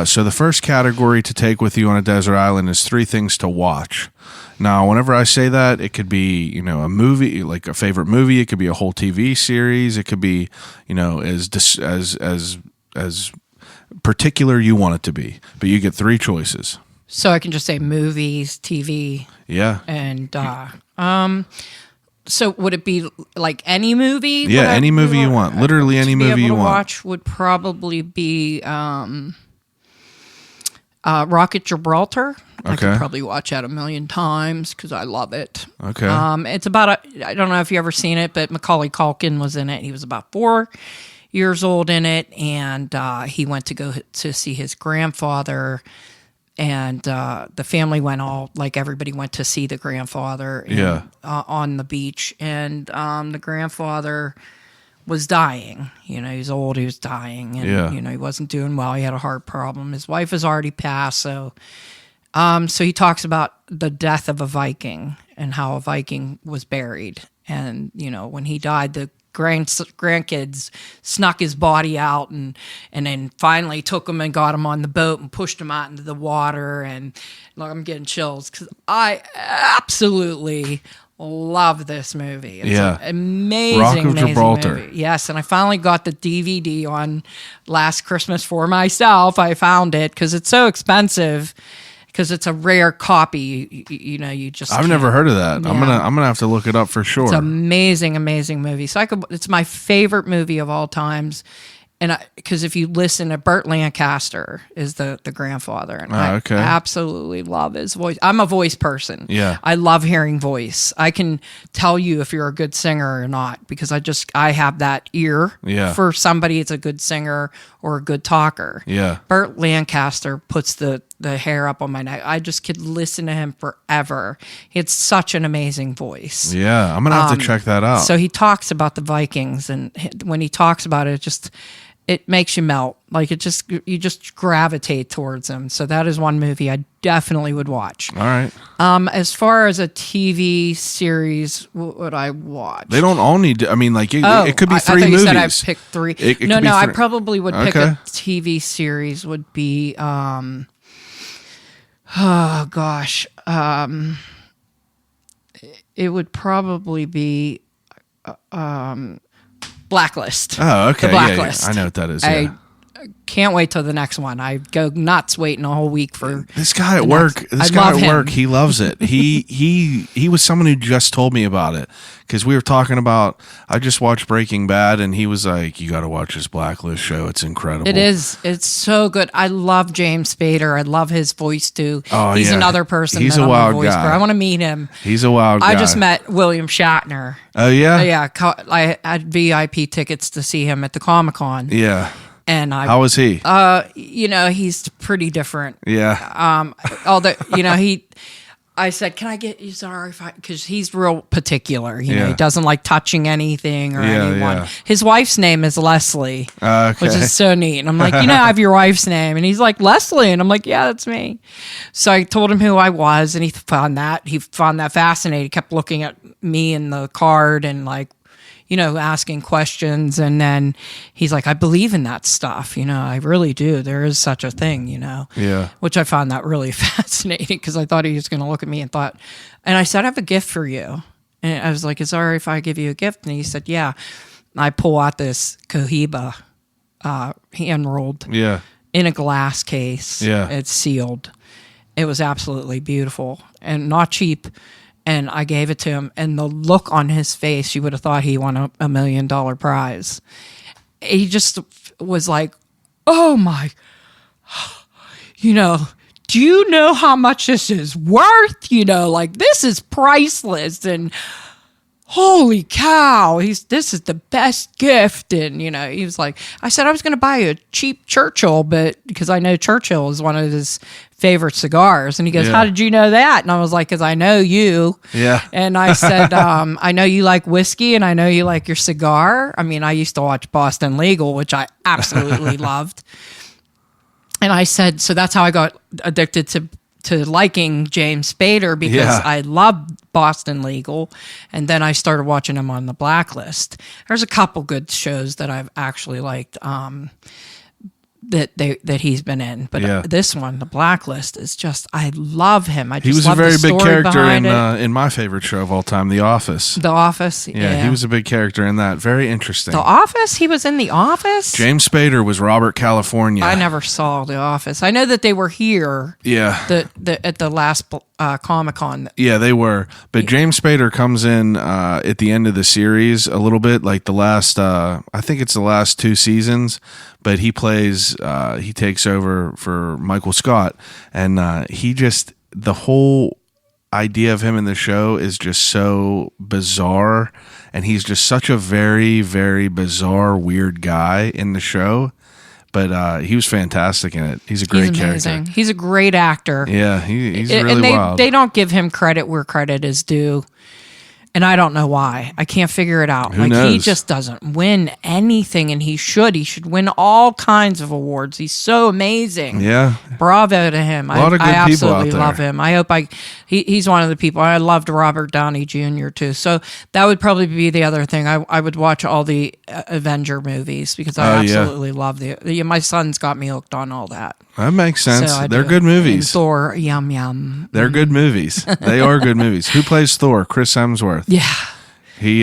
So the first category to take with you on a desert island is 3 things to watch. Now, whenever I say that, it could be, a movie, like a favorite movie. It could be a whole TV series. It could be, as particular you want it to be. But you get 3 choices. So I can just say movies, TV, Yeah. and so would it be like any movie? Yeah, Would any movie you want. Literally any to be movie able you to want. watch would probably be Rocket Gibraltar. I Okay. could probably watch that 1,000,000 times because I love it. Okay. It's about I don't know if you ever seen it, but Macaulay Culkin was in it. He was about 4 years old in it, and he went to go to see his grandfather. And the family went everybody went to see the grandfather on the beach. And the grandfather was dying. He was old, he was dying. And, he wasn't doing well. He had a heart problem. His wife has already passed. So he talks about the death of a Viking and how a Viking was buried. And, when he died, the grandkids snuck his body out and then finally took him and got him on the boat and pushed him out into the water. And I'm getting chills because I absolutely love this movie. It's an amazing, Rock of amazing Gibraltar. movie. Yes, and I finally got the DVD on last Christmas for myself. I found it because it's so expensive. because it's a rare copy. You just I've never heard of that. Yeah. I'm gonna have to look it up for sure. It's an amazing, amazing movie. It's my favorite movie of all times. And because if you listen to Burt Lancaster is the grandfather, and I absolutely love his voice. I'm a voice person. Yeah, I love hearing voice. I can tell you if you're a good singer or not because I have that ear for somebody that's a good singer or a good talker. Yeah, Burt Lancaster puts the hair up on my neck. I just could listen to him forever. He had such an amazing voice. Yeah, I'm gonna have to check that out. So he talks about the Vikings, and when he talks about it, it makes you melt. Like you just gravitate towards him. So that is one movie I definitely would watch. All right. As far as a TV series, what would I watch? They don't all need to, I mean, like, it could be three I thought movies. You said I picked three. It no, could be I three. probably would pick a TV series would be, it would probably be, Blacklist. Oh, okay. The Blacklist. Yeah. I know what that is. I can't wait till the next one. I go nuts waiting a whole week for this guy at work. He loves it. He was someone who just told me about it because we were talking about. I just watched Breaking Bad, and he was like, "You got to watch this Blacklist show. It's incredible." It is. It's so good. I love James Spader. I love his voice too. Oh, he's yeah. another person. He's that a I'm wild voice guy. for. I want to meet him. He's a wild guy. I just met William Shatner. Oh yeah. Yeah. I had VIP tickets to see him at the Comic-Con. Yeah. And how was he? He's pretty different. Yeah. Although I said, "Can I get you sorry if I?" Because he's real particular. You know, he doesn't like touching anything or anyone. Yeah. His wife's name is Leslie, Okay. which is so neat. And I'm like, I have your wife's name, and he's like Leslie, and I'm like, yeah, that's me. So I told him who I was, and he found that fascinating. He kept looking at me in the card and like, asking questions. And then he's like, I believe in that stuff. I really do. There is such a thing, Yeah. which I found that really fascinating because I thought he was going to look at me and I said, I have a gift for you. And I was like, is it all right if I give you a gift? And he said, yeah. And I pull out this Cohiba, hand rolled in a glass case. Yeah. It's sealed. It was absolutely beautiful and not cheap. And I gave it to him, and the look on his face, you would have thought he won $1 million prize. He just was like, oh my, do you know how much this is worth? Like this is priceless, and holy cow, this is the best gift. And, he was like, I said I was going to buy you a cheap Churchill, but because I know Churchill is one of his favorite cigars. And he goes, how did you know that? And I was like, because I know you. Yeah. And I said, I know you like whiskey and I know you like your cigar. I mean, I used to watch Boston Legal, which I absolutely loved. And I said, so that's how I got addicted to liking James Spader because I loved Boston Legal, and then I started watching him on The Blacklist. There's a couple good shows that I've actually liked that he's been in, but this one, The Blacklist, is just I love him. He was a very big character in my favorite show of all time, The Office. The Office, yeah, he was a big character in that. Very interesting. The Office, he was in The Office. James Spader was Robert California. I never saw The Office. I know that they were here. Yeah, at the last Comic-Con. Yeah, they were. But James Spader comes in at the end of the series a little bit, like the last. I think it's the last 2 seasons. But he plays. He takes over for Michael Scott, and the whole idea of him in the show is just so bizarre, and he's just such a very, very bizarre, weird guy in the show. But he was fantastic in it. He's a great character. He's a great actor. Yeah, he's really wild. They don't give him credit where credit is due. And I don't know why. I can't figure it out. Who knows? He just doesn't win anything, and he should. He should win all kinds of awards. He's so amazing. Yeah. Bravo to him. A lot of good I people out absolutely there. love him. I hope he's one of the people. I loved Robert Downey Jr. too. So that would probably be the other thing. I would watch all the Avenger movies because I absolutely love my son's got me hooked on all that. That makes sense. So They're good movies. And Thor, yum yum. They're good movies. They are good movies. Who plays Thor? Chris Hemsworth. Yeah. He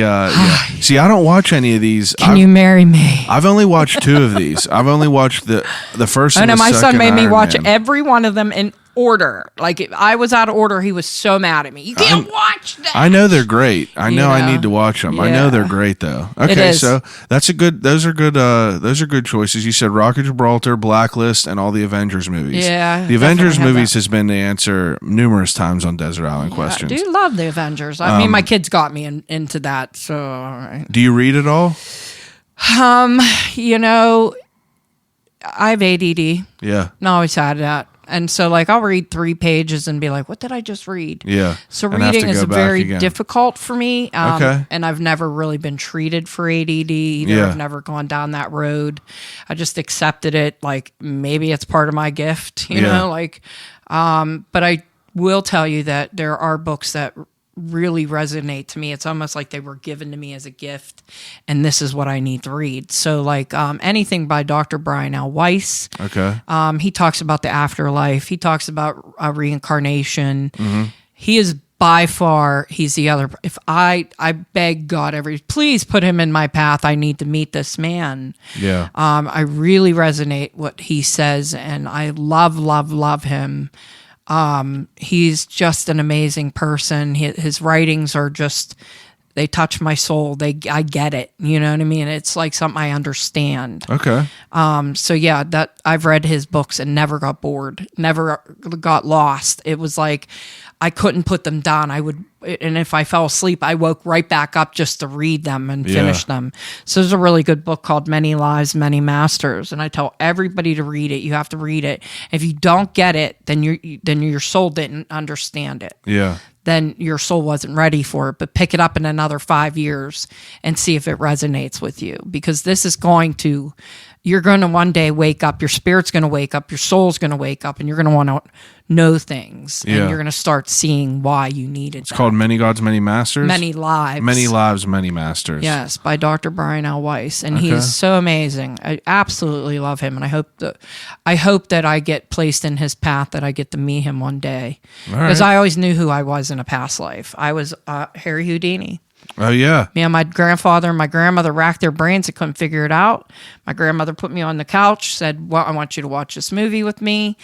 See, I don't watch any of these. Can you marry me? I've only watched 2 of these. I've only watched the first. I and know the my son second made me Iron watch Man. every one of them, and order. Like if I was out of order, he was so mad at me. You can't watch that. I know they're great. I know I know? need to watch them. I Yeah. know they're great though. It Okay, is. so those are good choices. You said Rocket Gibraltar, Blacklist, and all the Avengers movies. Yeah, the Avengers definitely have movies that. has been the answer numerous times on Desert Island Questions. I do love the Avengers. I mean, my kids got me into that. So, all right. Do you read it all? You know, I have ADD. Yeah. And I always had that. And so, like, I'll read 3 pages and be like, what did I just read? Yeah. So And have to reading is go back very again. difficult for me. Okay. And I've never really been treated for ADD either. Yeah. I've never gone down that road. I just accepted it. Like, maybe it's part of my gift, you Yeah. know, like, but I will tell you that there are books that really resonate to me. It's almost like they were given to me as a gift, and this is what I need to read. So, like, anything by Dr. Brian L. Weiss. Okay. He talks about the afterlife. He talks about reincarnation. Mm-hmm. He is by far, he's the other. If I beg God please put him in my path. I need to meet this man. Yeah. I really resonate what he says, and I love him. He's just an amazing person. His writings are just, they touch my soul. I get it. You know what I mean? It's like something I understand. Okay. So yeah, that I've read his books and never got bored, never got lost. It was like I couldn't put them down. And if I fell asleep, I woke right back up just to read them and finish them. So there's a really good book called Many Lives, Many Masters, and I tell everybody to read it. You have to read it. If you don't get it, then your soul didn't understand it. Yeah. Then your soul wasn't ready for it. But pick it up in another 5 years and see if it resonates with you, because this is you're going to one day wake up, your spirit's going to wake up, your soul's going to wake up, and you're going to want to know things. Yeah. And you're going to start seeing why you needed It's called Many Gods, Many Masters. Many Lives. Many Lives, Many Masters. Yes, by Dr. Brian L. Weiss. And he Okay. is so amazing. I absolutely love him. And I hope that I get placed in his path, that I get to meet him one day. All right. Because I always knew who I was in a past life. I was Harry Houdini. Oh yeah. Me and my grandfather and my grandmother racked their brains and couldn't figure it out. My grandmother put me on the couch, said, well, I want you to watch this movie with me.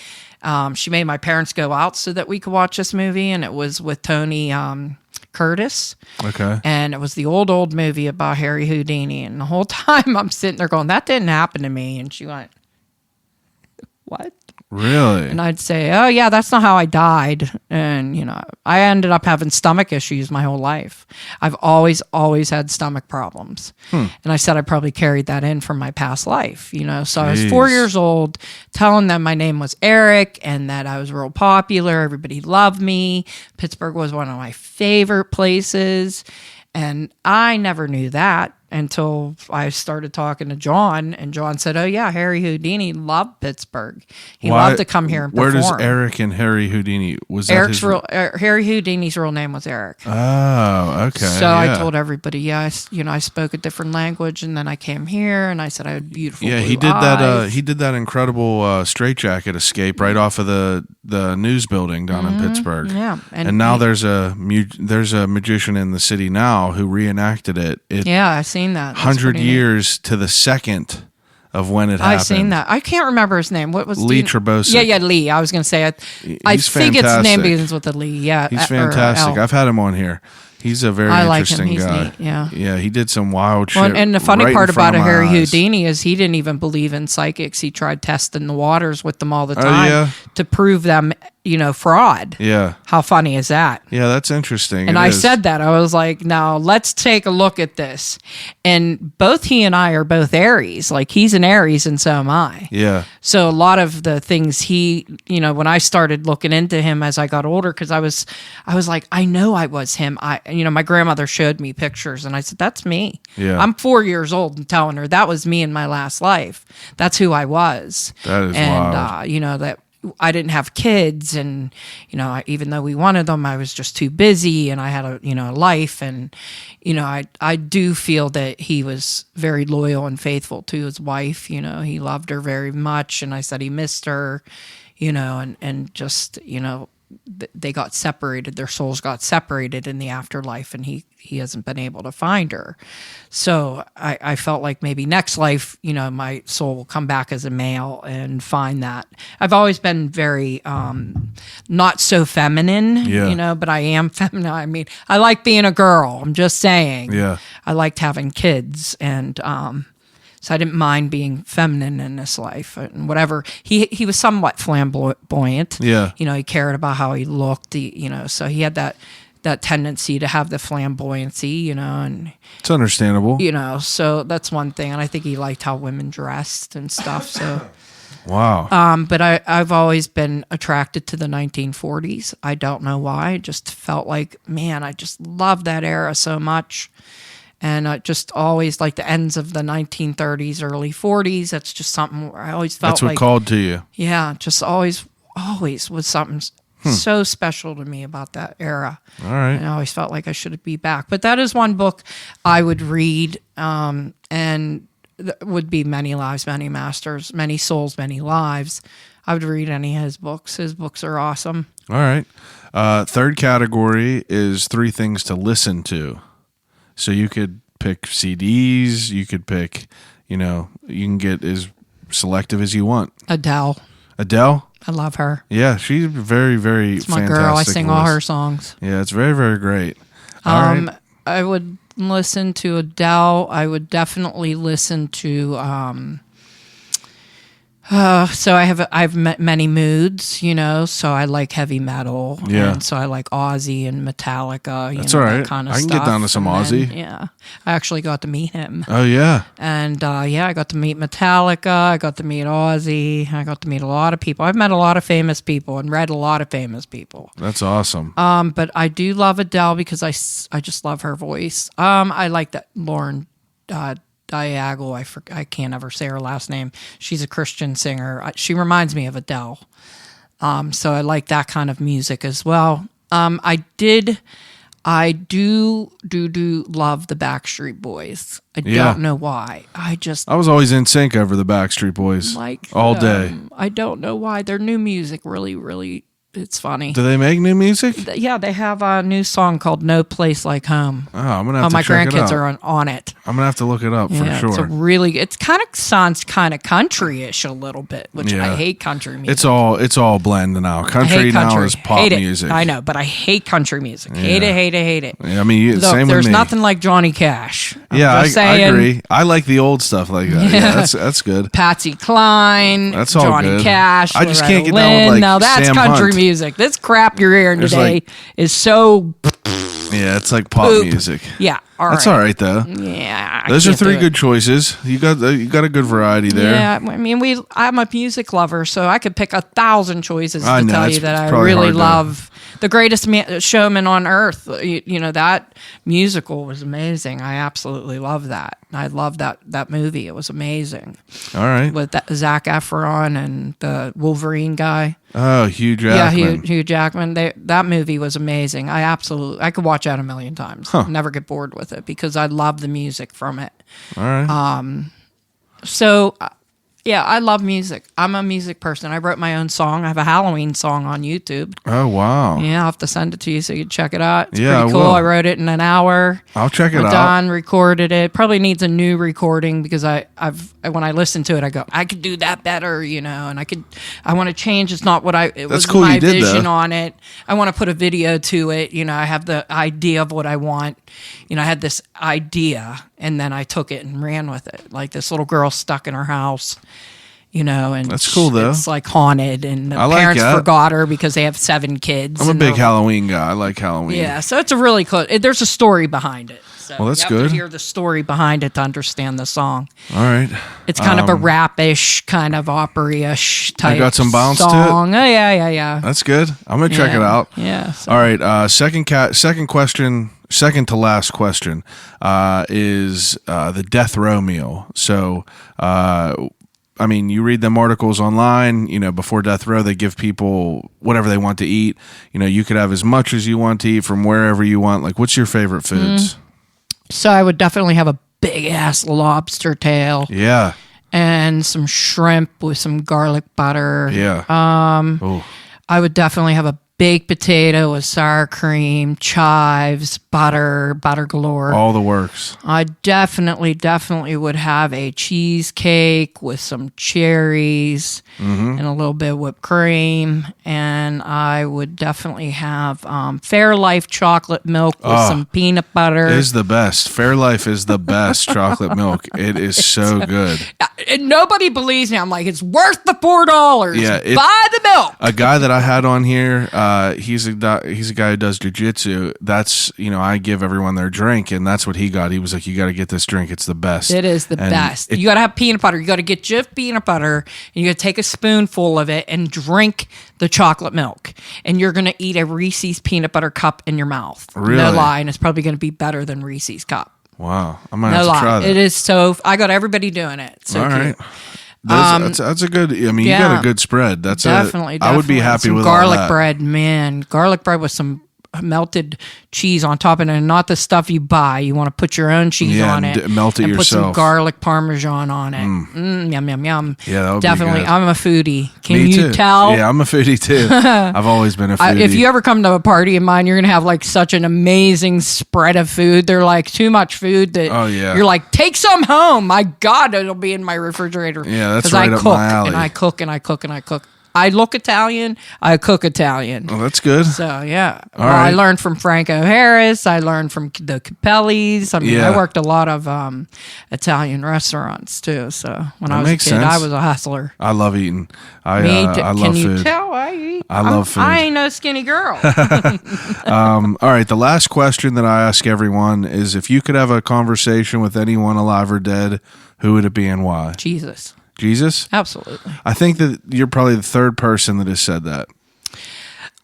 She made my parents go out so that we could watch this movie, and it was with Tony Curtis. Okay. And it was the old movie about Harry Houdini. And the whole time I'm sitting there going, that didn't happen to me. And she went, what? Really? And I'd say, oh, yeah, that's not how I died. And, you know, I ended up having stomach issues my whole life. I've always had stomach problems. And I said I probably carried that in from my past life, you know. So I was 4 Jeez. years old telling them my name was Eric and that I was real popular. Everybody loved me. Pittsburgh was one of my favorite places. And I never knew that until I started talking to John, and John said, oh yeah, Harry Houdini loved Pittsburgh. He loved to come here and Where perform. does Eric and Harry Houdini, was that Eric's his Harry Houdini's real name was Eric. Oh, okay. So yeah. I told everybody, I spoke a different language, and then I came here and I said I had beautiful Yeah, blue he did that. eyes. He did that incredible straitjacket escape right off of the news building down in Pittsburgh. Yeah, and now there's a magician in the city now who reenacted it. Yeah, I've seen that. That's 100 pretty neat. years to the second of when it happened. I've seen that. I can't remember his name. What was Lee do you- Trebosic. Yeah, Lee. I was going to say. I He's think its name fantastic. begins with a Lee. Yeah, He's or fantastic. L. I've had him on here. He's a very I like him. interesting He's guy. neat, yeah. Yeah, he did some wild Well, shit. and the funny right part in front about of my Harry eyes. Houdini is he didn't even believe in psychics. He tried testing the waters with them all the Oh, time yeah? to prove them, fraud. Yeah. How funny is that? Yeah, that's interesting. And It I is. said that. I was like, now let's take a look at this. And both he and I are both Aries. Like he's an Aries and so am I. Yeah. So a lot of the things he, when I started looking into him as I got older, because I was like, I know I was him. My grandmother showed me pictures and I said, that's me. Yeah. I'm 4 years old and telling her that was me in my last life. That's who I was. That is and, wild. that I didn't have kids, and even though we wanted them, I was just too busy, and I had a life, and I do feel that he was very loyal and faithful to his wife. He loved her very much, and I said he missed her, and just they got separated, their souls got separated in the afterlife, and he hasn't been able to find her. So I felt like maybe next life, my soul will come back as a male and find that. I've always been very not so feminine, but I am feminine. I mean, I like being a girl. I'm just saying. Yeah. I liked having kids, and so I didn't mind being feminine in this life and whatever. He was somewhat flamboyant. Yeah. He cared about how he looked. So he had that tendency to have the flamboyancy. And It's understandable. So that's one thing. And I think he liked how women dressed and stuff. So. Wow. But I've always been attracted to the 1940s. I don't know why. I just felt like, man, I just love that era so much. And I just always like the ends of the 1930s, early 40s. That's just something where I always felt That's what called to you. Yeah, just always was something so special to me about that era. All right. And I always felt like I should be back. But that is one book I would read, and would be Many Lives, Many Masters, Many Souls, Many Lives. I would read any of his books. His books are awesome. All right. Third category is 3 things to listen to. So you could pick CDs, you could pick, you can get as selective as you want. Adele. Adele? I love her. Yeah, she's very, very It's my fantastic. girl. I sing all voice. her songs. Yeah, it's very, very great. All right. I would listen to Adele. I would definitely listen to so I've met many moods, so I like heavy metal. Yeah. And so I like Ozzy and Metallica. That's all right. That kind of I can stuff. get down to some And then, Ozzy. yeah. I actually got to meet him. Oh, yeah. And I got to meet Metallica. I got to meet Ozzy. I got to meet a lot of people. I've met a lot of famous people and read a lot of famous people. That's awesome. But I do love Adele because I just love her voice. I like that Lauren Diago. I can't ever say her last name. She's a Christian singer. She reminds me of Adele. So I like that kind of music as well. I do love the Backstreet Boys. I don't know why. I was always in sync over the Backstreet Boys. like all them. day. I don't know why. Their new music really, really, it's funny. Do they make new music? Yeah, they have a new song called "No Place Like Home." Oh, I'm gonna have to my check it grandkids out. are on it. I'm gonna have to look it up for sure. It's kind of sounds kind of country-ish a little bit, which I hate country music. It's all blend now. I Country hate now country. is pop Hate it. music. I know, but I hate country music. Hate it. Yeah, I mean, Look, same with there's me. nothing like Johnny Cash. I saying, agree. I like the old stuff like that. Yeah, that's good. Patsy Cline, That's all Johnny good. Cash. I just Loretta can't get down with, Lynn. like, Now that's Sam country Hunt. music. This crap you're hearing There's, today like- is so Yeah, it's like pop poop. music. Yeah, That's all right though. Yeah, Those are 3 good choices. You got a good variety there. Yeah, I mean, I'm a music lover, so I could pick 1,000 choices I to know, tell it's you that I probably really hard to- love. The Greatest Showman on Earth. That musical was amazing. I absolutely love that. I love that movie. It was amazing All right. with Zac Efron and the Wolverine guy. Oh, Hugh Jackman. Yeah, Hugh Jackman. That movie was amazing. I could watch that a million times. Never get bored with it because I love the music from it. All right. So, yeah, I love music. I'm a music person. I wrote my own song. I have a Halloween song on YouTube. Oh, wow. Yeah, I'll have to send it to you so you can check it out. It's Yeah, pretty I cool. will. I wrote it in an hour. I'll check it out. Don recorded it. Probably needs a new recording because when I listen to it, I go, I could do that better, and I want to change. It's not what it was cool my you did, vision though. on it. I want to put a video to it. I have the idea of what I want. I had this idea and then I took it and ran with it. Like this little girl stuck in her house. And That's cool, though. It's like haunted, and the I like parents that. forgot her because they have 7 kids. I'm a and big they're- Halloween guy. I like Halloween. Yeah, so it's a really cool. There's a story behind it. So Well, that's you have good. to hear the story behind it to understand the song. All right. It's kind of a rap-ish, kind of opera-ish type. got some bounce to it? song. Oh yeah. That's good. I'm gonna check it out. Yeah. So. All right. Second question. Second to last question is the death row meal. So, you read them articles online. Before death row, they give people whatever they want to eat. You could have as much as you want to eat from wherever you want. Like, what's your favorite foods? So I would definitely have a big ass lobster tail Yeah. and some shrimp with some garlic butter. Yeah. I would definitely have a baked potato with sour cream, chives, butter galore. All the works. I definitely would have a cheesecake with some cherries and a little bit of whipped cream. And I would definitely have Fairlife chocolate milk with some peanut butter. It is the best. Fairlife is the best chocolate milk. It is so good. And nobody believes me. I'm like, it's worth the $4. Yeah, buy the milk. A guy that I had on here, he's a guy who does jiu-jitsu. That's, I give everyone their drink, and that's what he got. He was like, you got to get this drink. It's the best. It is the best. You got to have peanut butter. You got to get Jif peanut butter, and you got to take a spoonful of it and drink the chocolate milk. And you're going to eat a Reese's peanut butter cup in your mouth. Really? No lie. And it's probably going to be better than Reese's cup. Wow. I might have to try that. It is so... I got everybody doing it. So all cute. Right. That's a good... you got a good spread. Definitely. I would be happy some with garlic all that. bread, man. Garlic bread with some melted cheese on top of it, and not the stuff you buy. You want to put your own cheese on it. Melt it and yourself. Put some garlic parmesan on it. Yum, yum, yum. Yeah, that would definitely. be good. I'm a foodie. Can Me you too. tell? Yeah, I'm a foodie too. I've always been a foodie. If you ever come to a party of mine, you're going to have like such an amazing spread of food. They're like too much food that you're like, take some home. My God, it'll be in my refrigerator. Yeah, that's right up my alley. And I cook and I cook and I cook. I look Italian. I cook Italian. Oh, that's good. So, yeah. All right. I learned from Franco Harris. I learned from the Capellis. I mean, I worked a lot of Italian restaurants, too. So, when I was a kid, I was a hustler. I love eating. I love Can food. you tell I eat? I love food. I ain't no skinny girl. All right. The last question that I ask everyone is, if you could have a conversation with anyone alive or dead, who would it be and why? Jesus. Jesus? Absolutely. I think that you're probably the third person that has said that.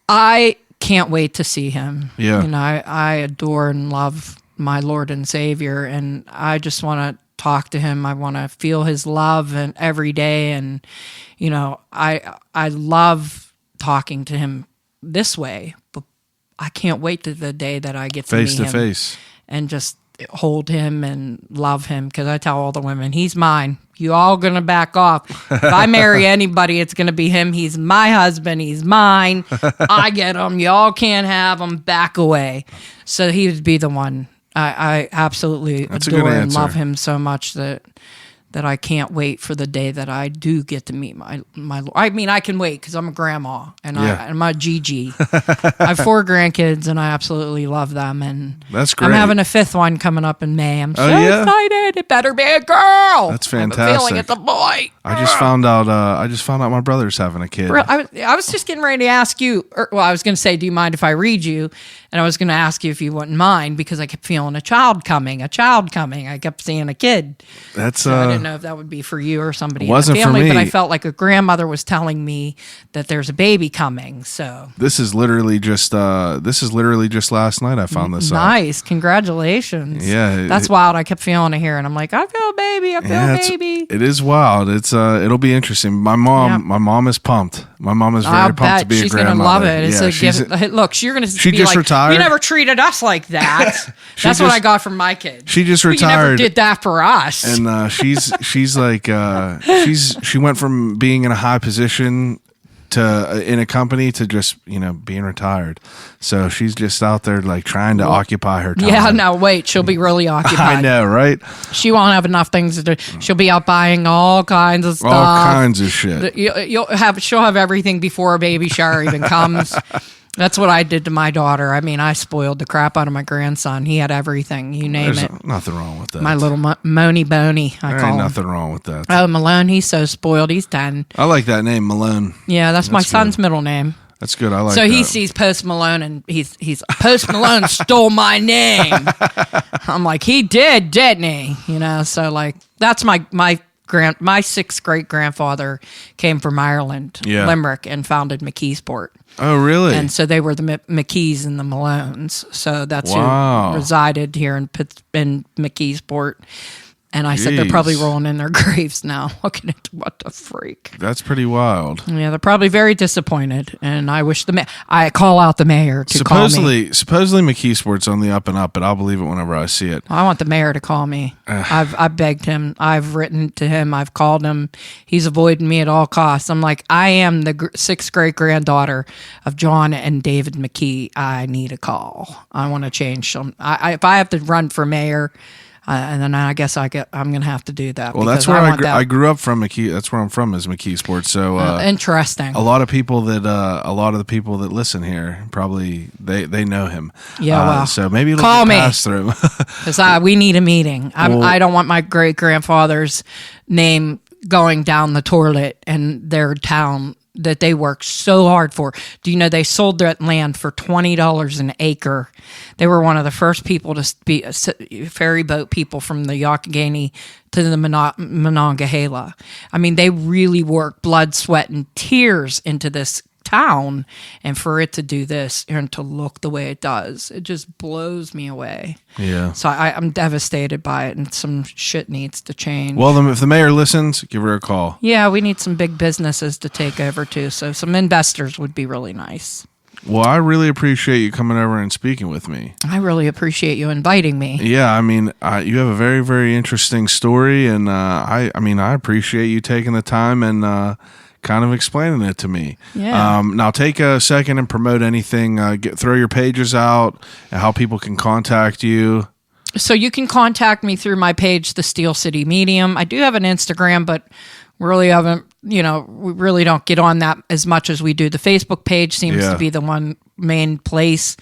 I can't wait to see him. Yeah. I adore and love my Lord and Savior, and I just want to talk to him. I want to feel his love and every day, and I love talking to him this way, but I can't wait to the day that I get to face meet to him face and just hold him and love him, because I tell all the women, he's mine. You all gonna back off. If I marry anybody, it's gonna be him. He's my husband. He's mine. I get him. Y'all can't have him. Back away. So he would be the one. I absolutely adore and love him so much that I can't wait for the day that I do get to meet my Lord. I mean, I can wait because I'm a grandma and I'm a Gigi. I have 4 grandkids and I absolutely love them. And that's great. I'm having a 5th one coming up in May. I'm so excited. It better be a girl. That's fantastic. I have a feeling it's a boy. I just found out my brother's having a kid. I was just getting ready to ask you. I was going to say, do you mind if I read you? And I was going to ask you if you wouldn't mind, because I kept feeling a child coming. I kept seeing a kid. That's so I didn't know if that would be for you or somebody in the wasn't family, for me. but I felt like a grandmother was telling me that there's a baby coming. So this is literally just last night I found this out. Nice, congratulations. Yeah, that's wild. I kept feeling it here, and I'm like, I feel a baby. I feel a baby. It is wild. It's it'll be interesting. My mom is pumped. My mom is very pumped to be a grandmother. She's gonna love it. It's a gift. Look, you're gonna. She be just like, retired. You never treated us like that. That's what I got from my kid. She just retired. You never did that for us. And she's like she went from being in a high position to in a company to just being retired. So she's just out there like trying to occupy her time. Yeah, no, wait, she'll be really occupied. I know, right? She won't have enough things to do. She'll be out buying all kinds of stuff. All kinds of shit. She'll have everything before a baby shower even comes. That's what I did to my daughter. I mean, I spoiled the crap out of my grandson. He had everything, you name it. Nothing wrong with that. My little Mony Boney, I call him. Nothing wrong with that. Oh, Malone, he's so spoiled. He's 10. I like that name, Malone. Yeah, that's my son's middle name. That's good. I like so that. So he sees Post Malone, and he's Post Malone stole my name. I'm like, he did, didn't he? So like that's my 6th great grandfather came from Ireland, Limerick, and founded McKeesport. Oh, really? And so they were the McKees and the Malones. So that's who resided here in McKeesport. And I said, they're Jeez. probably rolling in their graves now, looking at what the freak. That's pretty wild. Yeah, they're probably very disappointed. And I wish I call out the mayor to call me. Supposedly McKeesport's on the up and up, but I'll believe it whenever I see it. I want the mayor to call me. I've begged him. I've written to him. I've called him. He's avoiding me at all costs. I'm like, I am the sixth great granddaughter of John and David McKee. I need a call. I want to change some. If I have to run for mayor, and then I guess I'm going to have to do that. Well, that's where I grew up from. That's where I'm from, is McKeesport. So interesting. A lot of the people that listen here probably they know him. Yeah, well, so maybe it'll call get me passed through. Because we need a meeting. I don't want my great grandfather's name going down the toilet in their town that they worked so hard for. Do you know they sold that land for $20 an acre? They were one of the first people to be ferry boat people from the Youghiogheny to the Monongahela. I mean, they really worked blood, sweat, and tears into this town, and for it to do this and to look the way it does, it just blows me away. Yeah. So I'm devastated by it, and some shit needs to change. Well, if the mayor listens, give her a call. Yeah, we need some big businesses to take over too, so some investors would be really nice. Well, I really appreciate you coming over and speaking with me. I really appreciate you inviting me. Yeah, I mean, you have a very, very interesting story, and I appreciate you taking the time and kind of explaining it to me. Yeah. Now take a second and promote anything. Throw your pages out and how people can contact you. So you can contact me through my page, The Steel City Medium. I do have an Instagram, but really haven't, we really don't get on that as much as we do. The Facebook page seems to be the one main place.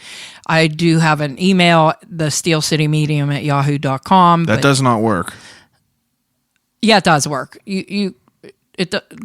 I do have an email, thesteelcitymedium@yahoo.com. That does not work. Yeah, it does work.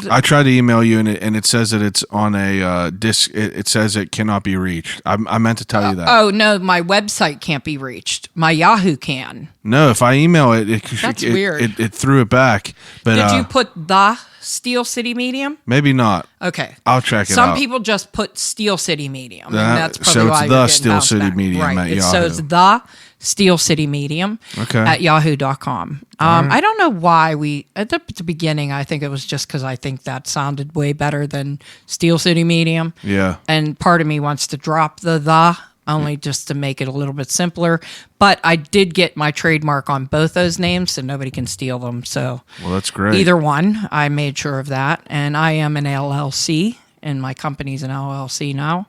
I tried to email you, and it says that it's on a disc. It says it cannot be reached. I meant to tell you that. Oh no, my website can't be reached. My Yahoo can. No, if I email it, That's weird. It threw it back. But did you put the Steel City Medium? Maybe not. Okay, I'll check it out. Some people just put Steel City Medium. And that's probably so it's why the you're Steel bounced City back. Medium right. at Yahoo. So it's the Steel City Medium at yahoo.com. I don't know why at the beginning, I think it was just because I think that sounded way better than Steel City Medium. Yeah. And part of me wants to drop the only just to make it a little bit simpler. But I did get my trademark on both those names, so nobody can steal them. So well, that's great. Either one, I made sure of that. And I am an LLC, and my company's an LLC now.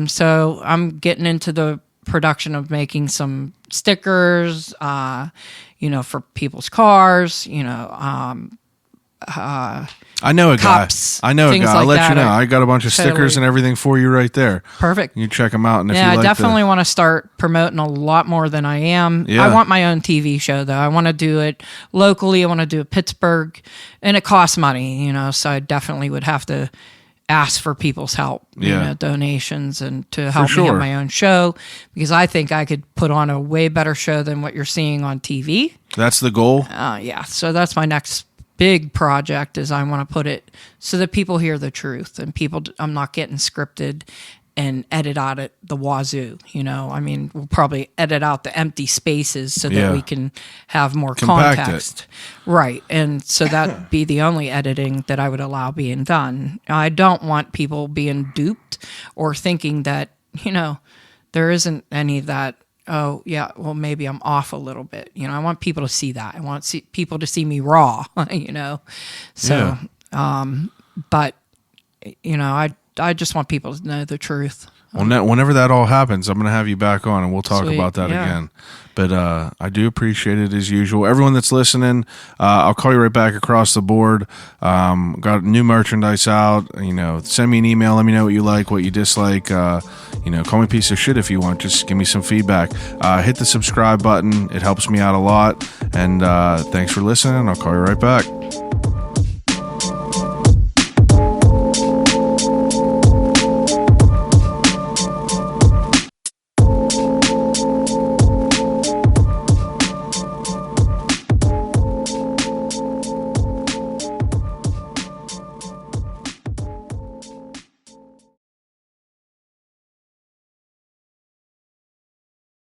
So I'm getting into the production of making some stickers, for people's cars, I know a cups, guy. I'll like let you know. that. I got a bunch of stickers and everything for you right there. Perfect. You check them out. And if yeah, you like I definitely want to start promoting a lot more than I am. Yeah. I want my own TV show, though. I want to do it locally. I want to do it Pittsburgh, and it costs money, so I definitely would have to ask for people's help, donations, and to help me have my own show, because I think I could put on a way better show than what you're seeing on TV. That's the goal? Yeah. So that's my next big project, is I want to put it so that people hear the truth, and I'm not getting scripted and edit out at the wazoo. We'll probably edit out the empty spaces so that we can have more context. Right. And so that'd be the only editing that I would allow being done. I don't want people being duped or thinking that, there isn't any of that. Oh, yeah, well, maybe I'm off a little bit. I want people to see that. I want people to see me raw, So, but, I just want people to know the truth. Well, whenever that all happens, I'm going to have you back on, and we'll talk about that yeah. again. But I do appreciate it as usual. Everyone that's listening, I'll call you right back across the board. Got new merchandise out. Send me an email. Let me know what you like, what you dislike. Call me a piece of shit if you want. Just give me some feedback. Hit the subscribe button. It helps me out a lot. And thanks for listening. I'll call you right back.